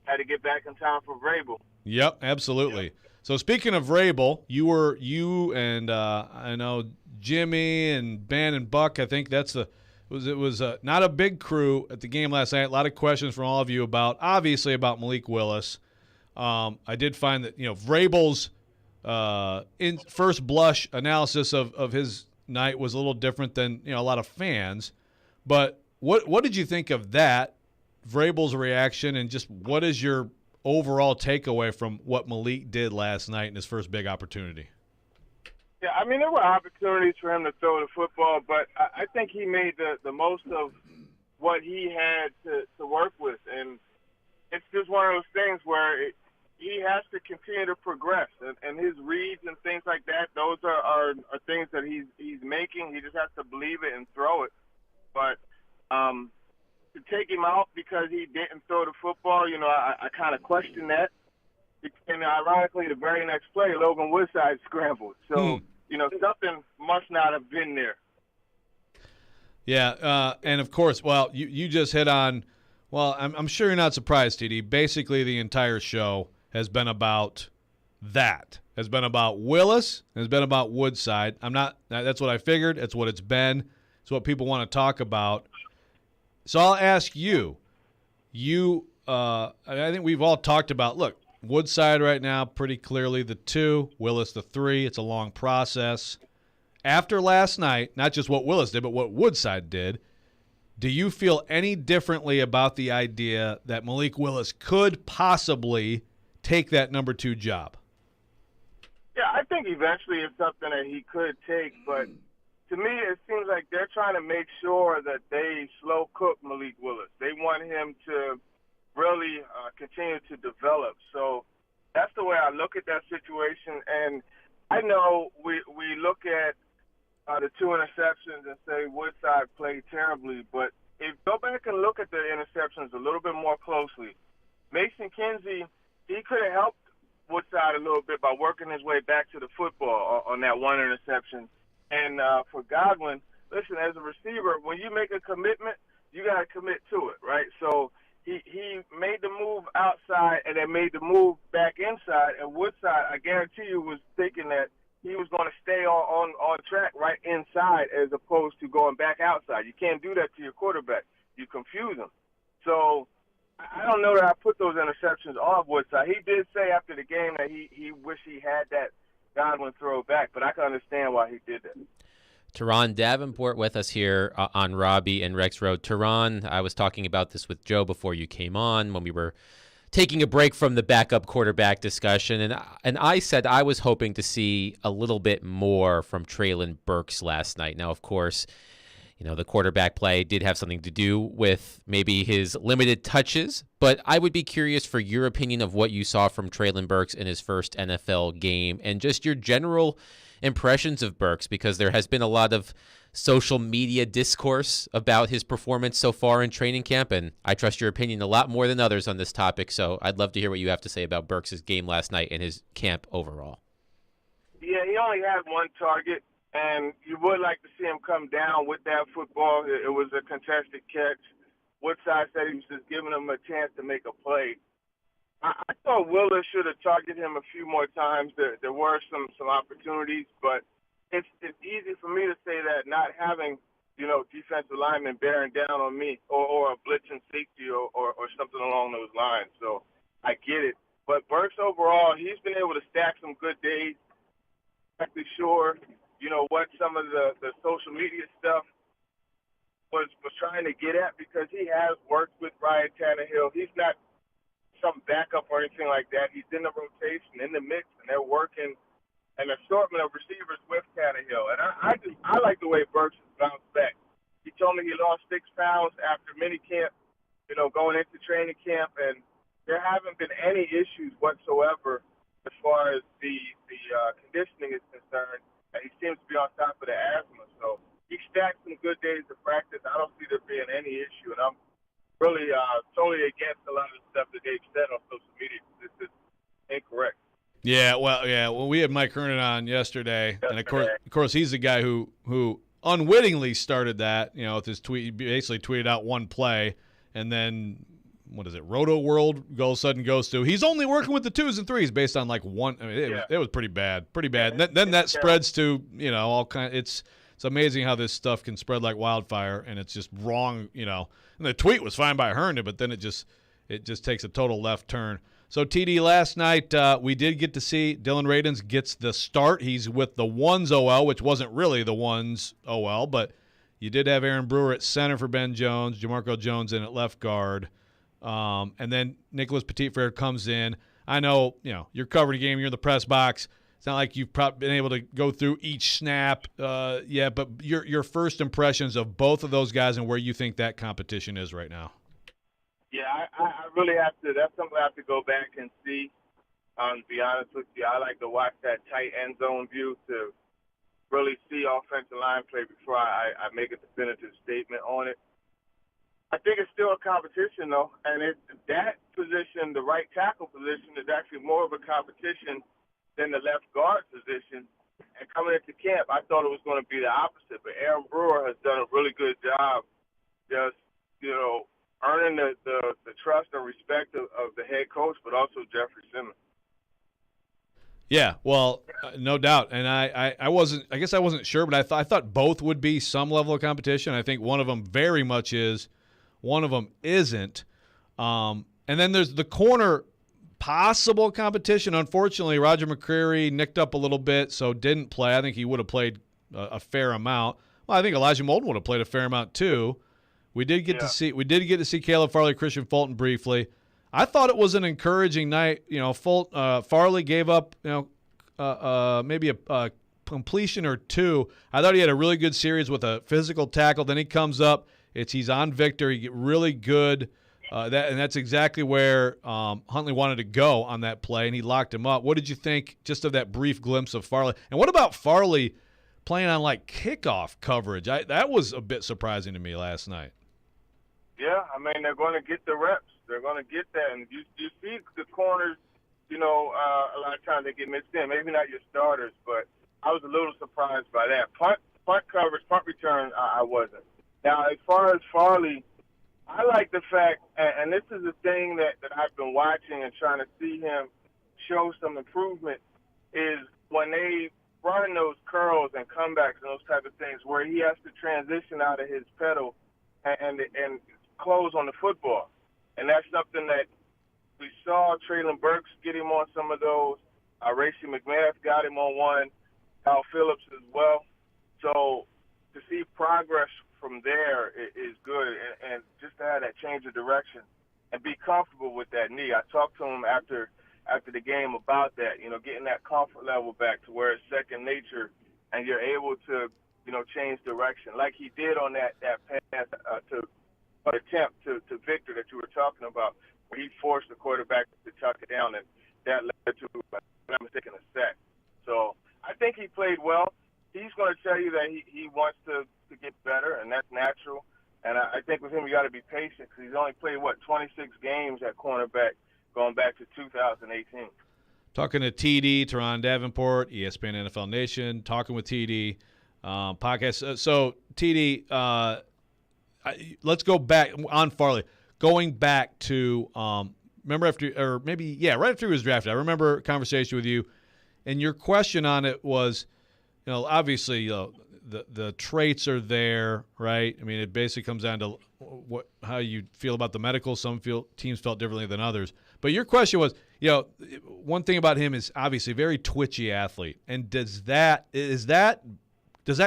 had to get back in time for Vrabel. Yep, absolutely. Yep. So speaking of Vrabel, you and I know Jimmy and Ben and Buck. I think it was not a big crew at the game last night. A lot of questions from all of you about Malik Willis. I did find that Vrabel's in first blush analysis of his night was a little different than a lot of fans. But what did you think of that, Vrabel's reaction, and just what is your overall takeaway from what Malik did last night in his first big opportunity? Yeah, I mean, there were opportunities for him to throw the football, but I think he made the most of what he had to work with. And it's just one of those things where he has to continue to progress, and his reads and things like that. Those are things that he's making. He just has to believe it and throw it. But to take him out because he didn't throw the football, I kind of question that. And ironically, the very next play, Logan Woodside scrambled. So something must not have been there. Yeah, and of course, well, you just hit on. Well, I'm sure you're not surprised, TD. Basically, the entire show has been about that. Has been about Willis. Has been about Woodside. That's what I figured. That's what it's been. It's what people want to talk about. So I'll ask you. I think we've all talked about. Look, Woodside right now, pretty clearly the 2. Willis the 3. It's a long process. After last night, not just what Willis did, but what Woodside did. Do you feel any differently about the idea that Malik Willis could possibly take that number 2 job? Yeah, I think eventually it's something that he could take, but to me it seems like they're trying to make sure that they slow cook Malik Willis. They want him to really continue to develop. So that's the way I look at that situation. And I know we look at the 2 interceptions and say Woodside played terribly, but if you go back and look at the interceptions a little bit more closely, Mason Kinsey, he could have helped Woodside a little bit by working his way back to the football on that 1 interception. And for Godwin, listen, as a receiver, when you make a commitment, you got to commit to it, right? So he made the move outside and then made the move back inside, and Woodside, I guarantee you, was thinking that he was going to stay on track right inside as opposed to going back outside. You can't do that to your quarterback. You confuse him. So I don't know that I put those interceptions on Woodside. He did say after the game that he wished he had that Godwin throw back, but I can understand why he did that. Teron Davenport with us here on Robby and Rexrode. Teron, I was talking about this with Joe before you came on when we were taking a break from the backup quarterback discussion, and I said I was hoping to see a little bit more from Treylon Burks last night. Now, of course, the quarterback play did have something to do with maybe his limited touches, but I would be curious for your opinion of what you saw from Treylon Burks in his first NFL game and just your general impressions of Burks, because there has been a lot of social media discourse about his performance so far in training camp, and I trust your opinion a lot more than others on this topic, so I'd love to hear what you have to say about Burks' game last night and his camp overall. Yeah, he only had 1 target, and you would like to see him come down with that football. It was a contested catch. Woodside said he was just giving him a chance to make a play. I thought Willis should have targeted him a few more times. There were some opportunities, but it's easy for me to say that not having, defensive linemen bearing down on me or a blitz and safety or something along those lines. So I get it. But Burks overall, he's been able to stack some good days. I'm not sure, what some of the social media stuff was trying to get at, because he has worked with Ryan Tannehill. He's not some backup or anything like that. He's in the rotation, in the mix, and they're working an assortment of receivers with Tannehill. And I like the way Burks has bounced back. He told me he lost 6 pounds after minicamp, going into training camp, and there haven't been any issues whatsoever as far as the conditioning is concerned. And he seems to be on top of the asthma. So he stacked some good days of practice. I don't see there being any issue, and I'm really totally against a lot of the stuff that they've said on social media. It's just incorrect. Yeah, well, we had Mike Hernan on yesterday, and of course, he's the guy who unwittingly started that. With his tweet, he basically tweeted out one play, and then what is it? Roto World all of a sudden goes to he's only working with the 2s and 3s based on like one. I mean, it was pretty bad. And then that spreads to all kind. It's amazing how this stuff can spread like wildfire, and it's just wrong. And the tweet was fine by Herndon, but then it just takes a total left turn. So, TD, last night we did get to see Dylan Radins gets the start. He's with the 1's OL, which wasn't really the 1's OL, but you did have Aaron Brewer at center for Ben Jones, Jamarco Jones in at left guard, and then Nicholas Petitfrere comes in. I know, you're covering the game, you're in the press box. It's not like you've probably been able to go through each snap yet, but your first impressions of both of those guys and where you think that competition is right now. Yeah, I really have to. That's something I have to go back and see. To be honest with you, I like to watch that tight end zone view to really see offensive line play before I make a definitive statement on it. I think it's still a competition, though, and that position, the right tackle position, is actually more of a competition than the left guard position. And coming into camp, I thought it was going to be the opposite, but Aaron Brewer has done a really good job just, earning the trust and respect of the head coach, but also Jeffrey Simmons. Yeah, well, no doubt, and I guess I wasn't sure, but I thought both would be some level of competition. I think one of them very much is, one of them isn't, and then there's the corner possible competition. Unfortunately, Roger McCreary nicked up a little bit, so didn't play. I think he would have played a fair amount. Well, I think Elijah Molden would have played a fair amount too. We did get to see Caleb Farley, Christian Fulton briefly. I thought it was an encouraging night. Farley gave up, maybe a completion or two. I thought he had a really good series with a physical tackle. Then he comes up. He's on Victor. He get really good. And that's exactly where Huntley wanted to go on that play, and he locked him up. What did you think just of that brief glimpse of Farley? And what about Farley playing on kickoff coverage? That was a bit surprising to me last night. Yeah, I mean, they're going to get the reps. They're going to get that. And you see the corners, a lot of times they get mixed in. Maybe not your starters, but I was a little surprised by that. Punt coverage, punt return, I wasn't. Now, as far as Farley, I like the fact, and this is the thing that I've been watching and trying to see him show some improvement, is when they run those curls and comebacks and those type of things where he has to transition out of his pedal and close on the football. And that's something that we saw Traylon Burks get him on some of those. Racy McMath got him on one. Al Phillips as well. So to see progress from there is good, and just to have that change of direction and be comfortable with that knee. I talked to him after the game about that, getting that comfort level back to where it's second nature and you're able to, change direction like he did on that pass attempt to Victor that you were talking about, where he forced the quarterback to tuck it down, and that led to, if I'm not mistaken, a sack. So I think he played well. He's going to tell you that he wants to get better, and that's natural. And I think with him, you got to be patient because he's only played, 26 games at cornerback going back to 2018. Talking to TD, Teron Davenport, ESPN NFL Nation, talking with TD podcast. So, TD, let's go back on Farley. Going back to, remember right after he was drafted, I remember a conversation with you, and your question on it was, obviously, the traits are there, right? I mean, it basically comes down to how you feel about the medical. Some teams felt differently than others. But your question was, one thing about him is obviously a very twitchy athlete. And does that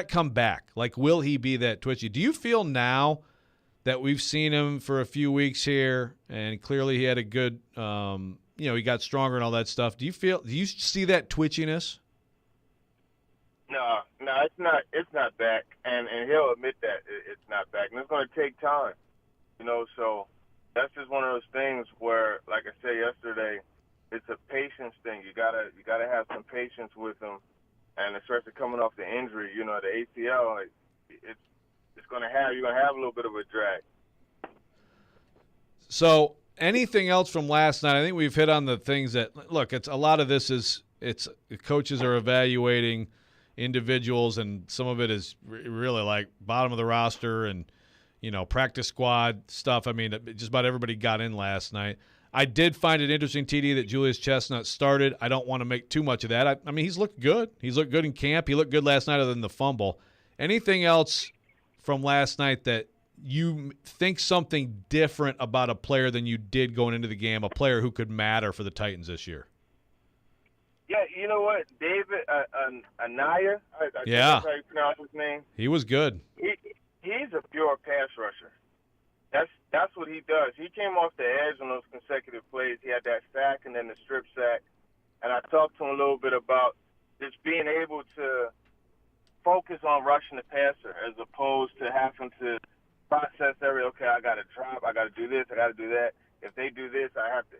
come back? Will he be that twitchy? Do you feel now that we've seen him for a few weeks here, and clearly he had a good, he got stronger and all that stuff. Do you see that twitchiness? No, it's not back, and he'll admit that it's not back, and it's going to take time, so that's just one of those things where, like I said yesterday, it's a patience thing. You gotta have some patience with him, and especially coming off the injury, the ACL, you're gonna have a little bit of a drag. So anything else from last night? I think we've hit on the things that look. It's a lot of this is coaches are evaluating individuals, and some of it is really bottom of the roster and practice squad stuff. I mean, just about everybody got in last night. I did find it interesting, TD, that Julius Chestnut started. I don't want to make too much of that. I mean, he's looked good. He's looked good in camp. He looked good last night other than the fumble. Anything else from last night that you think something different about a player than you did going into the game, a player who could matter for the Titans this year? Yeah, you know what? David Anaya, I think that's how you pronounce his name. He was good. He's a pure pass rusher. That's what he does. He came off the edge on those consecutive plays. He had that sack and then the strip sack. And I talked to him a little bit about just being able to focus on rushing the passer as opposed to having to process I got to drop, I got to do this, I got to do that. If they do this, I have to.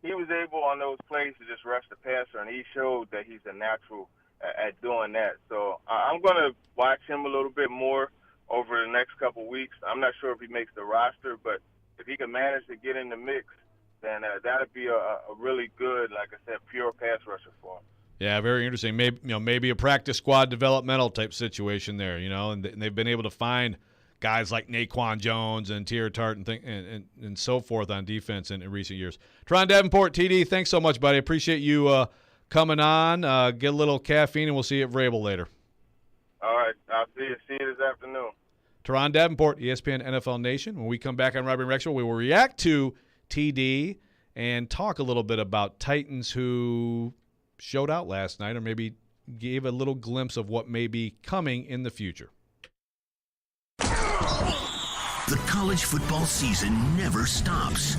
he was able on those plays to just rush the passer, and he showed that he's a natural at doing that. So I'm going to watch him a little bit more over the next couple weeks. I'm not sure if he makes the roster, but if he can manage to get in the mix, then that'll be a really good, like I said, pure pass rusher for him. Yeah, very interesting. Maybe a practice squad developmental type situation there, and they've been able to find guys like Naquan Jones and Tier Tart and so forth on defense in recent years. Teron Davenport, TD, thanks so much, buddy. Appreciate you coming on. Get a little caffeine, and we'll see you at Vrabel later. All right, I'll see you this afternoon. Teron Davenport, ESPN NFL Nation. When we come back on Robby and Rexrode, we will react to TD and talk a little bit about Titans who showed out last night, or maybe gave a little glimpse of what may be coming in the future. The college football season never stops.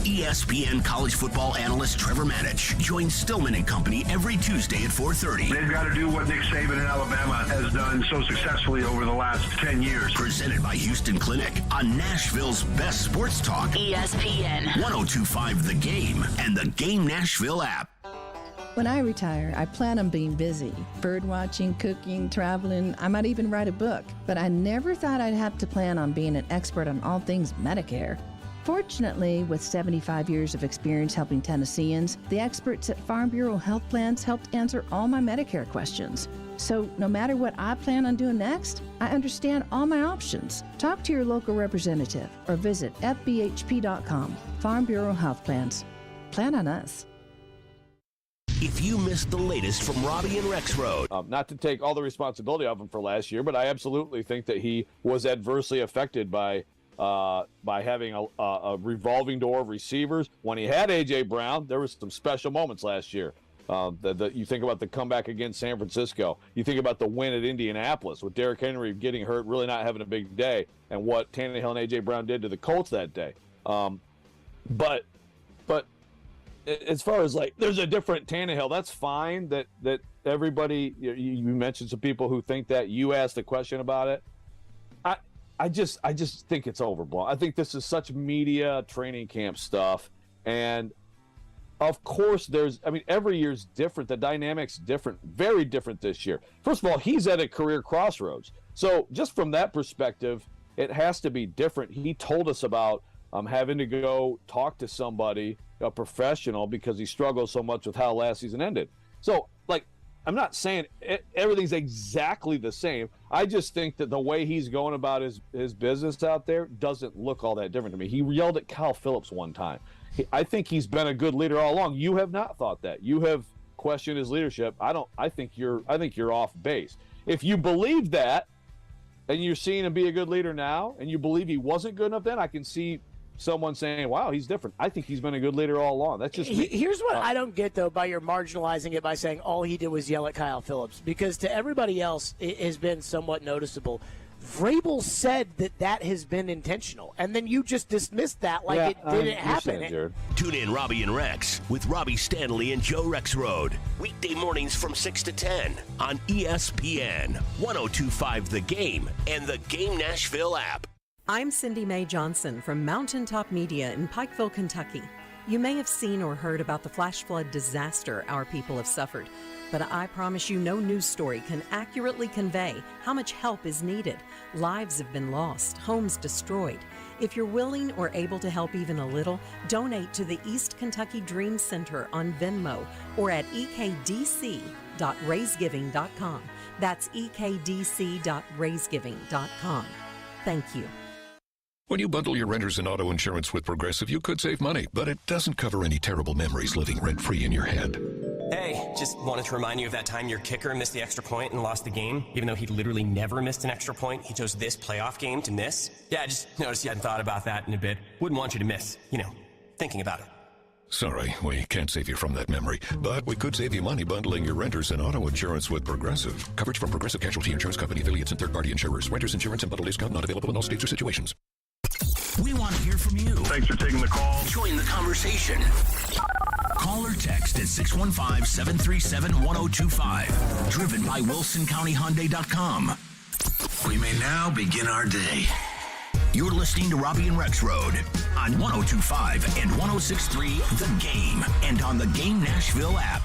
ESPN college football analyst Trevor Manich joins Stillman and Company every Tuesday at 4:30. They've got to do what Nick Saban in Alabama has done so successfully over the last 10 years. Presented by Houston Clinic on Nashville's best sports talk. ESPN 102.5 The Game and the Game Nashville app. When I retire, I plan on being busy. Bird watching, cooking, traveling. I might even write a book. But I never thought I'd have to plan on being an expert on all things Medicare. Fortunately, with 75 years of experience helping Tennesseans, the experts at Farm Bureau Health Plans helped answer all my Medicare questions. So no matter what I plan on doing next, I understand all my options. Talk to your local representative or visit fbhp.com. Farm Bureau Health Plans. Plan on us. If you missed the latest from Robby and Rexrode. Not to take all the responsibility of him for last year, but I absolutely think that he was adversely affected by having a revolving door of receivers. When he had A.J. Brown, there was some special moments last year. You think about the comeback against San Francisco. You think about the win at Indianapolis with Derrick Henry getting hurt, really not having a big day, and what Tannehill and A.J. Brown did to the Colts that day. But as far as there's a different Tannehill, that's fine. That everybody, you mentioned some people who think that. You asked a question about it. I just think it's overblown. I think this is such media training camp stuff, and of course every year's different. The dynamic's different, very different this year. First of all, he's at a career crossroads, so just from that perspective, it has to be different. He told us about having to go talk to somebody, a professional, because he struggles so much with how last season ended. So, I'm not saying everything's exactly the same. I just think that the way he's going about his business out there doesn't look all that different to me. He yelled at Kyle Phillips one time. I think he's been a good leader all along. You have not thought that. You have questioned his leadership. I think you're off base. If you believe that, and you're seeing him be a good leader now, and you believe he wasn't good enough then, I can see someone saying, wow, he's different. I think he's been a good leader all along. That's just me. Here's what I don't get, though, by your marginalizing it by saying all he did was yell at Kyle Phillips, because to everybody else it has been somewhat noticeable. Vrabel said that has been intentional, and then you just dismissed that it didn't happen. Tune in Robby and Rex with Robbie Stanley and Joe Rexrode. Weekday mornings from 6 to 10 on ESPN 102.5 The Game and the Game Nashville app. I'm Cindy Mae Johnson from Mountaintop Media in Pikeville, Kentucky. You may have seen or heard about the flash flood disaster our people have suffered, but I promise you no news story can accurately convey how much help is needed. Lives have been lost, homes destroyed. If you're willing or able to help even a little, donate to the East Kentucky Dream Center on Venmo or at ekdc.raisegiving.com. That's ekdc.raisegiving.com. Thank you. When you bundle your renters and auto insurance with Progressive, you could save money, but it doesn't cover any terrible memories living rent-free in your head. Hey, just wanted to remind you of that time your kicker missed the extra point and lost the game. Even though he literally never missed an extra point, he chose this playoff game to miss. Yeah, I just noticed you hadn't thought about that in a bit. Wouldn't want you to miss, thinking about it. Sorry, we can't save you from that memory, but we could save you money bundling your renters and auto insurance with Progressive. Coverage from Progressive Casualty Insurance Company, affiliates, and third-party insurers. Renters insurance and bundle discount not available in all states or situations. We want to hear from you. Thanks for taking the call. Join the conversation. Call or text at 615-737-1025. Driven by WilsonCountyHyundai.com. We may now begin our day. You're listening to Robby and Rexrode on 102.5 and 106.3 The Game and on the Game Nashville app.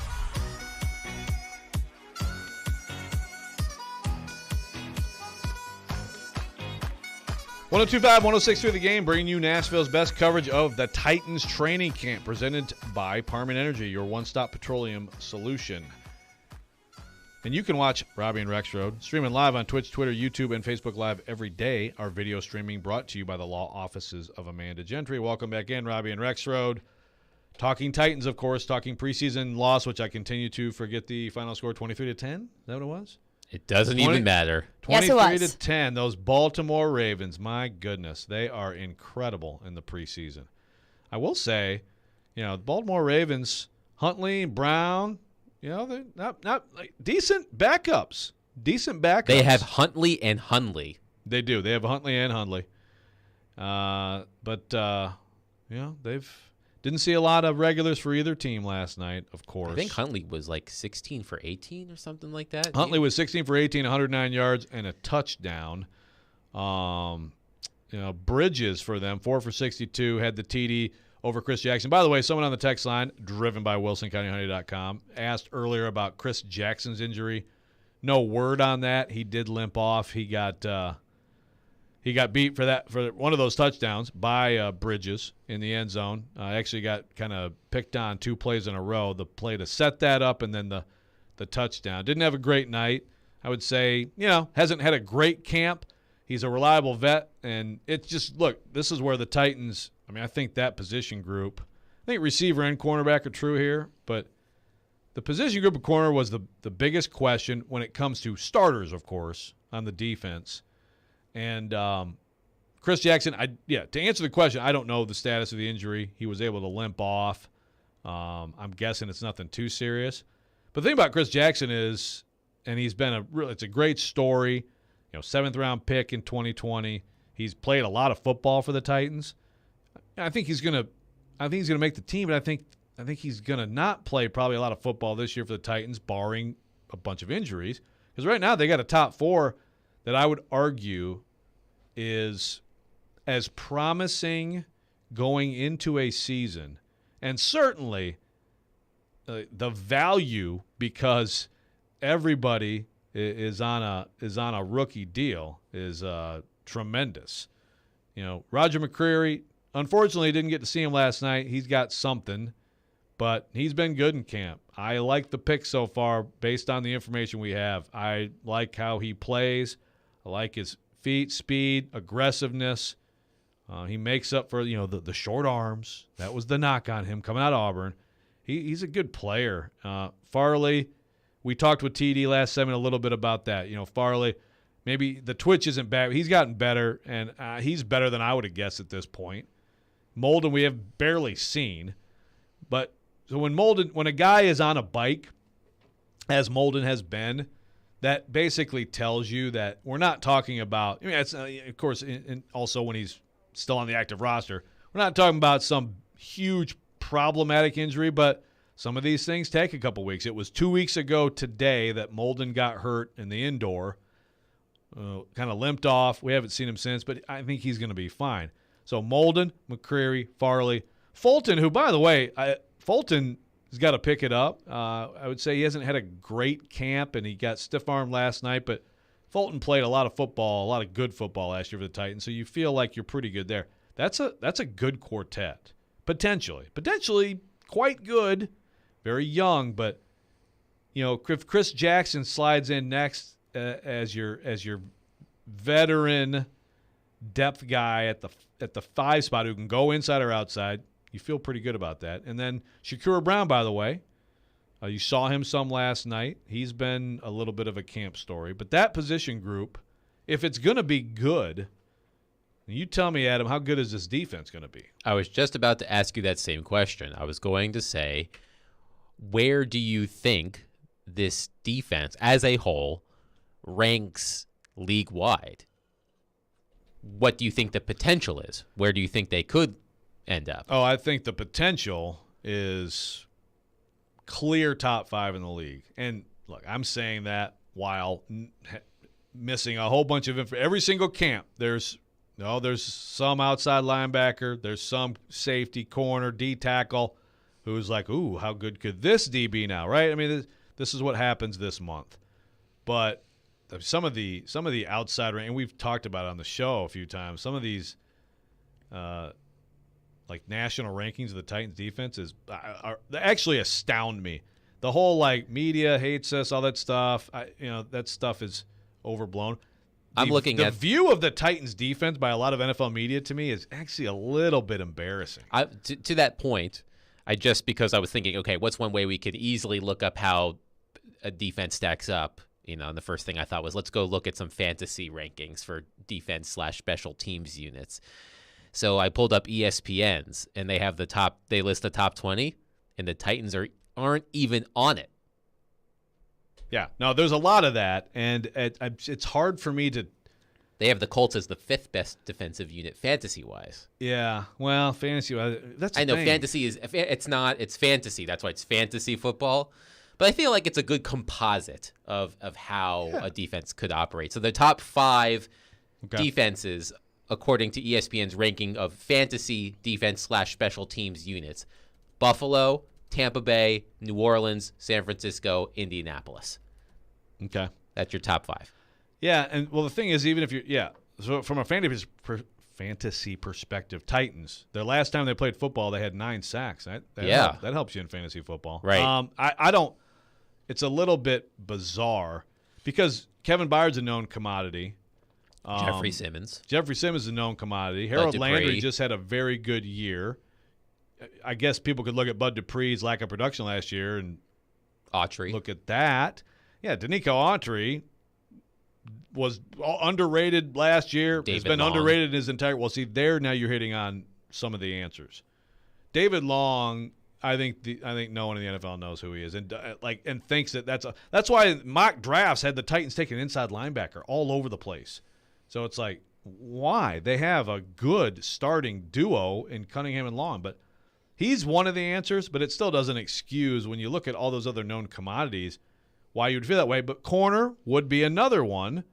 One 106.3 The Game, bringing you Nashville's best coverage of the Titans training camp, presented by Parman Energy, your one-stop petroleum solution. And you can watch Robby and Rexrode streaming live on Twitch, Twitter, YouTube, and Facebook Live every day. Our video streaming brought to you by the law offices of Amanda Gentry. Welcome back in, Robby and Rexrode. Talking Titans, of course, talking preseason loss, which I continue to forget the final score, 23-10. Is that what it was? It doesn't even matter. 23-10. Those Baltimore Ravens, my goodness, they are incredible in the preseason. I will say, the Baltimore Ravens, Huntley, Brown, they're not like, decent backups. They have Huntley and Hundley. They do. They have Huntley and Hundley. They've didn't see a lot of regulars for either team last night, of course. I think Huntley was like 16 for 18 or something like that. Huntley was 16 for 18, 109 yards, and a touchdown. Bridges for them, 4 for 62, had the TD over Chris Jackson. By the way, someone on the text line, driven by WilsonCountyHoney.com, asked earlier about Chris Jackson's injury. No word on that. He did limp off. He got beat for one of those touchdowns by Bridges in the end zone. Actually got kind of picked on 2 plays in a row. The play to set that up and then the touchdown. Didn't have a great night. I would say, hasn't had a great camp. He's a reliable vet, and it's just, look, this is where the Titans, I think that position group, I think receiver and cornerback are true here, but the position group of corner was the biggest question when it comes to starters, of course, on the defense. And Chris Jackson, to answer the question, I don't know the status of the injury. He was able to limp off. I'm guessing it's nothing too serious. But the thing about Chris Jackson is, and he's been it's a great story, 7th-round pick in 2020. He's played a lot of football for the Titans. I think he's gonna make the team, but I think he's gonna not play probably a lot of football this year for the Titans, barring a bunch of injuries. Because right now they got a top 4 that I would argue is as promising going into a season, and certainly the value, because everybody is on a rookie deal, is tremendous. Roger McCreary, unfortunately, didn't get to see him last night. He's got something, but he's been good in camp. I like the pick so far based on the information we have. I like how he plays. I like his feet, speed, aggressiveness. He makes up for the short arms. That was the knock on him coming out of Auburn. He's a good player. Farley, we talked with TD last segment a little bit about that. Farley, maybe the twitch isn't bad. He's gotten better, and he's better than I would have guessed at this point. Molden, we have barely seen. But so when a guy is on a bike, as Molden has been, that basically tells you that we're not talking about, it's, of course, and also when he's still on the active roster, we're not talking about some huge problematic injury, but some of these things take a couple weeks. It was 2 weeks ago today that Molden got hurt in the indoor, kind of limped off. We haven't seen him since, but I think he's going to be fine. So Molden, McCreary, Farley, Fulton, who, by the way, Fulton has got to pick it up. I would say he hasn't had a great camp, and he got stiff-armed last night, but Fulton played a lot of football, a lot of good football last year for the Titans, so you feel like you're pretty good there. That's a good quartet, potentially quite good, very young, but if Chris Jackson slides in next as your veteran depth guy at the 5 spot who can go inside or outside, you feel pretty good about that. And then Shakur Brown, by the way, you saw him some last night. He's been a little bit of a camp story. But that position group, if it's going to be good, you tell me, Adam, how good is this defense going to be? I was just about to ask you that same question. I was going to say, where do you think this defense as a whole ranks league-wide? What do you think the potential is? Where do you think they could end up? Oh, I think the potential is clear top 5 in the league. And look, I'm saying that while missing a whole bunch of every single camp, there's No, there's some outside linebacker. There's some safety, corner, D tackle who's like, ooh, how good could this D be now, right? I mean, this is what happens this month. But some of the outside, and we've talked about it on the show a few times, some of these like national rankings of the Titans defense they actually astound me. The whole like media hates us, all that stuff. That stuff is overblown. I'm looking at the view of the Titans defense by a lot of NFL media. To me, is actually a little bit embarrassing. To that point, because I was thinking, okay, what's one way we could easily look up how a defense stacks up? And the first thing I thought was, let's go look at some fantasy rankings for defense/special teams units. So I pulled up ESPN's, and they have they list the top 20, and the Titans aren't even on it. Yeah, no, there's a lot of that, and it's hard for me to. They have the Colts as the 5th best defensive unit fantasy-wise. Yeah, well, fantasy-wise, that's. I know fantasy it's fantasy. That's why it's fantasy football. But I feel like it's a good composite of how a defense could operate. So the top 5 defenses, according to ESPN's ranking of fantasy defense/special teams units: Buffalo, Tampa Bay, New Orleans, San Francisco, Indianapolis. Okay. That's your top 5. Yeah, and well, the thing is, even if so from a fantasy perspective, Titans, their last time they played football, they had 9 sacks. That helps you in fantasy football. Right. I don't. It's a little bit bizarre because Kevin Byard's a known commodity. Jeffrey Simmons is a known commodity. Harold Landry just had a very good year. I guess people could look at Bud Dupree's lack of production last year and Autry. Look at that. Yeah, Danico Autry was underrated last year. Has been underrated his entire. Well, see, now you're hitting on some of the answers. David Long, I think no one in the NFL knows who he is, and thinks that's why mock drafts had the Titans take an inside linebacker all over the place. So it's like, why? They have a good starting duo in Cunningham and Long, but he's one of the answers, but it still doesn't excuse when you look at all those other known commodities why you would feel that way. But corner would be another one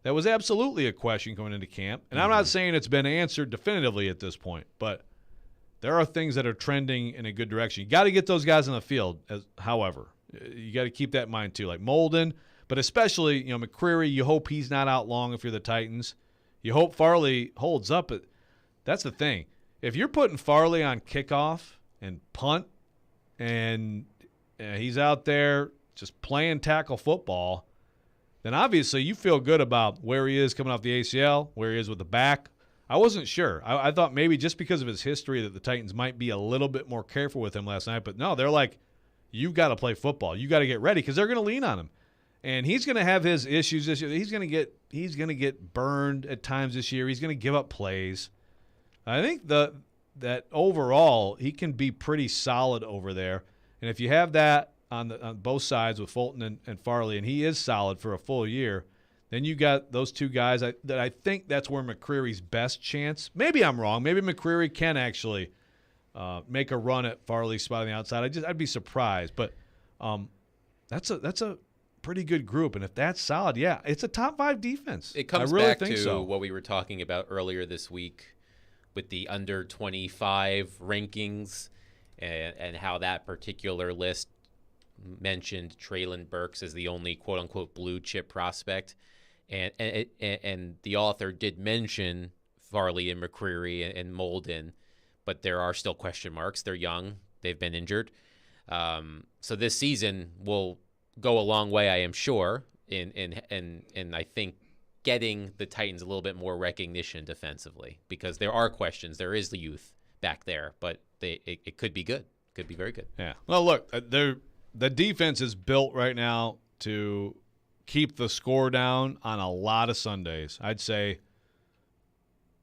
that was absolutely a question going into camp. And I'm not saying it's been answered definitively at this point, but there are things that are trending in a good direction. You got to get those guys on the field, however. You got to keep that in mind too. Like Molden, but especially, McCreary, you hope he's not out long if you're the Titans. You hope Farley holds up. That's the thing. If you're putting Farley on kickoff and punt and he's out there just playing tackle football, then obviously you feel good about where he is coming off the ACL, where he is with the back. I wasn't sure. I thought maybe just because of his history that the Titans might be a little bit more careful with him last night. But no, they're like, you've got to play football. You got to get ready because they're going to lean on him. And he's going to have his issues this year. He's going to get burned at times this year. He's going to give up plays. I think that overall he can be pretty solid over there. And if you have that on both sides with Fulton and Farley, and he is solid for a full year, then you got those two guys that I think that's where McCreary's best chance. Maybe I'm wrong. Maybe McCreary can actually make a run at Farley's spot on the outside. I'd be surprised. But that's a pretty good group, and if that's solid, yeah, it's a top 5 defense. It comes back to what we were talking about earlier this week with the under 25 rankings and how that particular list mentioned Treylon Burks as the only quote-unquote blue chip prospect. And the author did mention Farley and McCreary and Molden, but there are still question marks. They're young. They've been injured. So this season will go a long way, I am sure, in I think getting the Titans a little bit more recognition defensively, because there are questions. There is the youth back there, but it could be good. Could be very good. Yeah. Well, look, the defense is built right now to keep the score down on a lot of Sundays. I'd say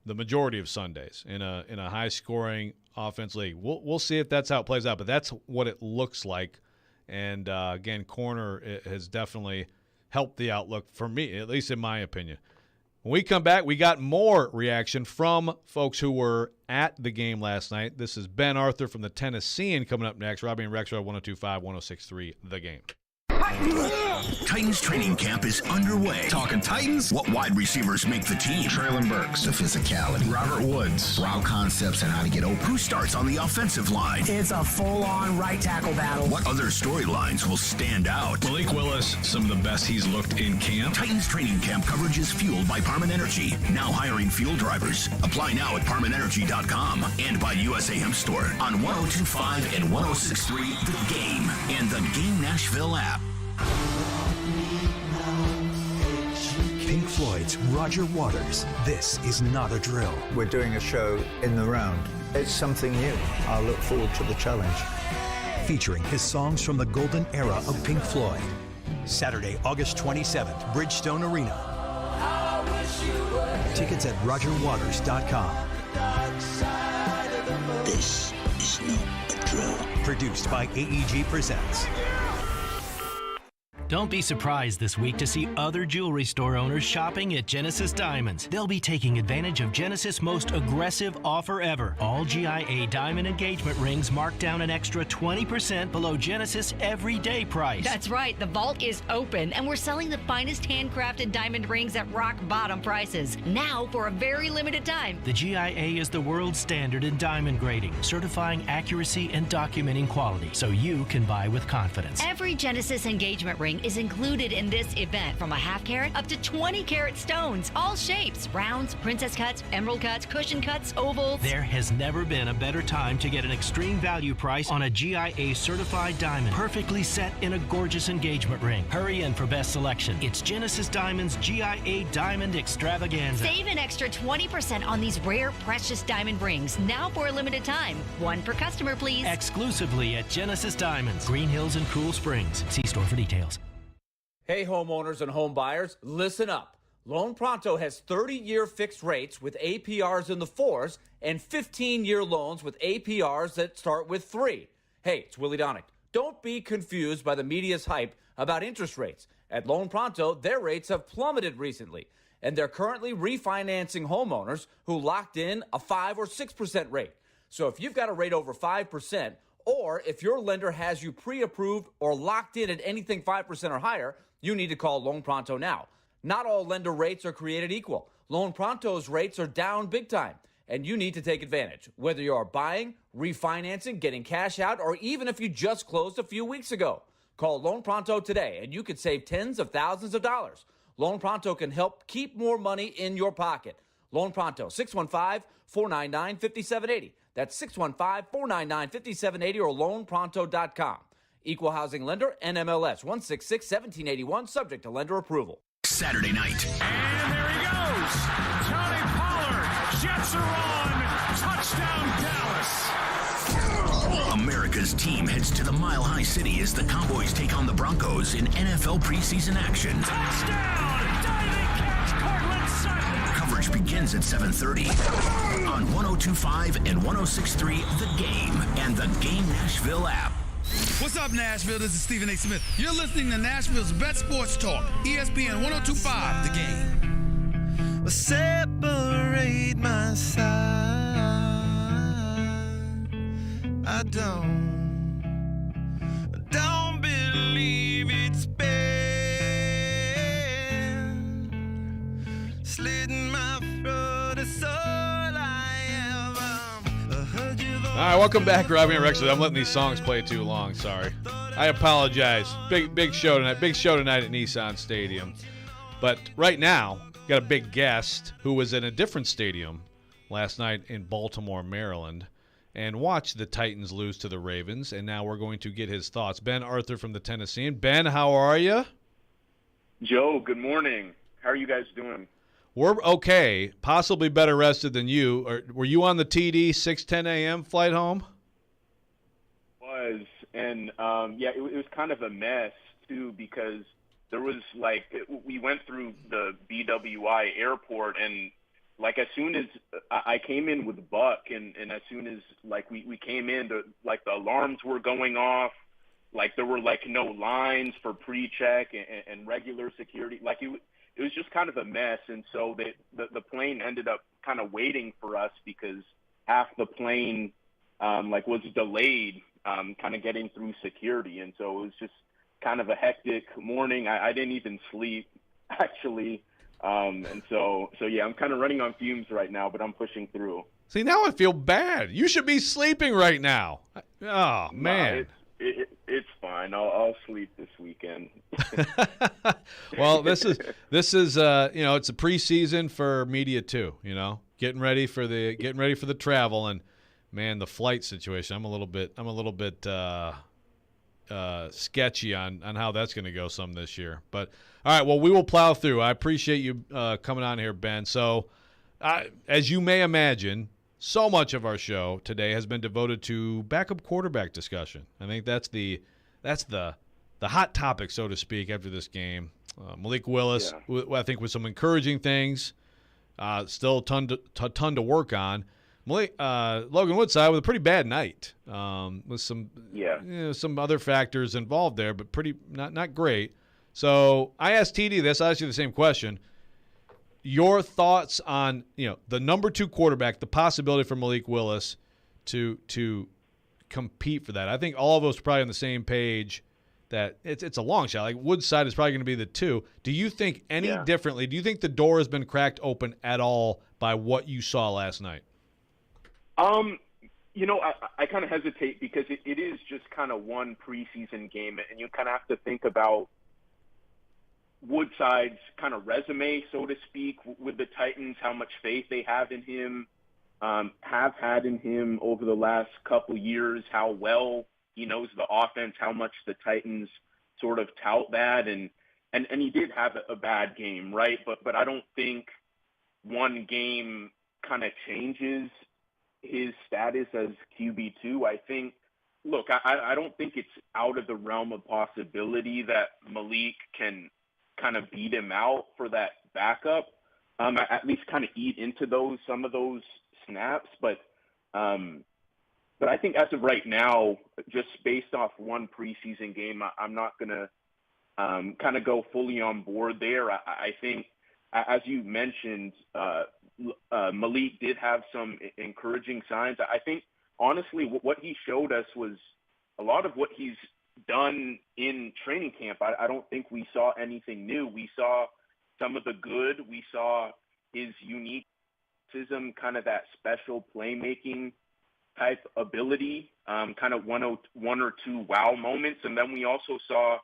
the majority of Sundays in a high-scoring offense league. We'll see if that's how it plays out, but that's what it looks like. And, again, corner has definitely helped the outlook for me, at least in my opinion. When we come back, we got more reaction from folks who were at the game last night. This is Ben Arthur from the Tennessean coming up next. Robby and Rexrode, 102.5, 106.3, The Game. Titans training camp is underway. Talking Titans? What wide receivers make the team? Traylon Burks, the physicality. Robert Woods, route concepts and how to get open. Who starts on the offensive line? It's a full-on right tackle battle. What other storylines will stand out? Malik Willis, some of the best he's looked in camp. Titans training camp coverage is fueled by Parman Energy. Now hiring fuel drivers. Apply now at ParmanEnergy.com and by USA Hemp Store on 102.5 and 106.3 The Game and the Game Nashville app. Pink Floyd's Roger Waters. This is not a drill. We're doing a show in the round. It's something new. I look forward to the challenge. Featuring his songs from the golden era of Pink Floyd. Saturday, August 27th, Bridgestone Arena. Tickets at RogerWaters.com. This is not a drill. Produced by AEG Presents. Don't be surprised this week to see other jewelry store owners shopping at Genesis Diamonds. They'll be taking advantage of Genesis' most aggressive offer ever. All GIA diamond engagement rings marked down an extra 20% below Genesis' everyday price. That's right. The vault is open, and we're selling the finest handcrafted diamond rings at rock bottom prices. Now for a very limited time. The GIA is the world standard in diamond grading, certifying accuracy and documenting quality, so you can buy with confidence. Every Genesis engagement ring is included in this event, from a half carat up to 20 carat stones, all shapes, rounds, princess cuts, emerald cuts, cushion cuts, ovals. There has never been a better time to get an extreme value price on a GIA certified diamond, perfectly set in a gorgeous engagement ring. Hurry in for best selection. It's Genesis Diamonds GIA Diamond Extravaganza. Save an extra 20% on these rare, precious diamond rings, now for a limited time. One per customer, please. Exclusively at Genesis Diamonds, Green Hills and Cool Springs. See store for details. Hey, homeowners and home buyers, listen up. Loan Pronto has 30-year fixed rates with APRs in the 4s and 15-year loans with APRs that start with 3. Hey, it's Willie Donick. Don't be confused by the media's hype about interest rates. At Loan Pronto, their rates have plummeted recently, and they're currently refinancing homeowners who locked in a 5 or 6% rate. So if you've got a rate over 5%, or if your lender has you pre-approved or locked in at anything 5% or higher, you need to call Loan Pronto now. Not all lender rates are created equal. Loan Pronto's rates are down big time, and you need to take advantage, whether you are buying, refinancing, getting cash out, or even if you just closed a few weeks ago. Call Loan Pronto today, and you could save tens of thousands of dollars. Loan Pronto can help keep more money in your pocket. Loan Pronto, 615-499-5780. That's 615-499-5780 or loanpronto.com. Equal housing lender, NMLS 166-1781, subject to lender approval. Saturday night. And there he goes. Tony Pollard. Jets are on. Touchdown, Dallas. America's team heads to the Mile High City as the Cowboys take on the Broncos in NFL preseason action. Touchdown. Diving catch, Cortland Sutton. Coverage begins at 7:30 on 102.5 and 106.3 The Game and the Game Nashville app. What's up, Nashville? This is Stephen A. Smith. You're listening to Nashville's best sports talk, ESPN 102.5 The Game. Separate my side. I don't believe it's been slitting my throat. It's all I ever heard you. All right, welcome back, Robby and Rexrode. I'm letting these songs play too long. Sorry, I apologize. Big show tonight. Big show tonight at Nissan Stadium. But right now, got a big guest who was in a different stadium last night in Baltimore, Maryland, and watched the Titans lose to the Ravens. And now we're going to get his thoughts. Ben Arthur from the Tennessean. Ben, how are you? Joe, good morning. How are you guys doing? We're okay, possibly better rested than you. Were you on the TD 6:10 a.m. flight home? Was, and it was kind of a mess too, because there was we went through the BWI airport, and as soon as I came in with Buck, and as soon as we came in, the alarms were going off, there were no lines for pre-check and regular security, it was just kind of a mess. And so the plane ended up kind of waiting for us because half the plane was delayed kind of getting through security. And so it was just kind of a hectic morning. I didn't even sleep, actually. And so yeah, I'm kind of running on fumes right now, but I'm pushing through. See, now I feel bad. You should be sleeping right now. Oh, man. It's fine. I'll sleep this weekend. Well, this is it's a preseason for media too, getting ready for the travel, and man, the flight situation. I'm a little bit sketchy on how that's going to go some this year. But all right, well, we will plow through. I appreciate you coming on here, Ben. So, as you may imagine, so much of our show today has been devoted to backup quarterback discussion. I think that's the hot topic, so to speak, after this game. Malik Willis, I think, with some encouraging things. Still a ton to work on. Logan Woodside with a pretty bad night, with some some other factors involved there, but pretty not great. So I asked TD this. I asked you the same question. Your thoughts on the number 2 quarterback, the possibility for Malik Willis to compete for that. I think all of us are probably on the same page that it's a long shot. Like Woodside is probably going to be the 2. Do you think any differently? Do you think the door has been cracked open at all by what you saw last night? I kind of hesitate because it is just kind of one preseason game, and you kind of have to think about Woodside's kind of resume, so to speak, with the Titans, how much faith they have in him, have had in him over the last couple years, how well he knows the offense, how much the Titans sort of tout that, and he did have a bad game, right? But I don't think one game kind of changes his status as QB2. I think, look, I don't think it's out of the realm of possibility that Malik can kind of beat him out for that backup, at least kind of eat into some of those snaps. But I think as of right now, just based off one preseason game, I'm not going to kind of go fully on board there. I think, as you mentioned, Malik did have some encouraging signs. I think, honestly, what he showed us was a lot of what he's done in training camp. I don't think we saw anything new. We saw some of the good. We saw his unique kind of that special playmaking type ability, kind of one or two wow moments. And then we also saw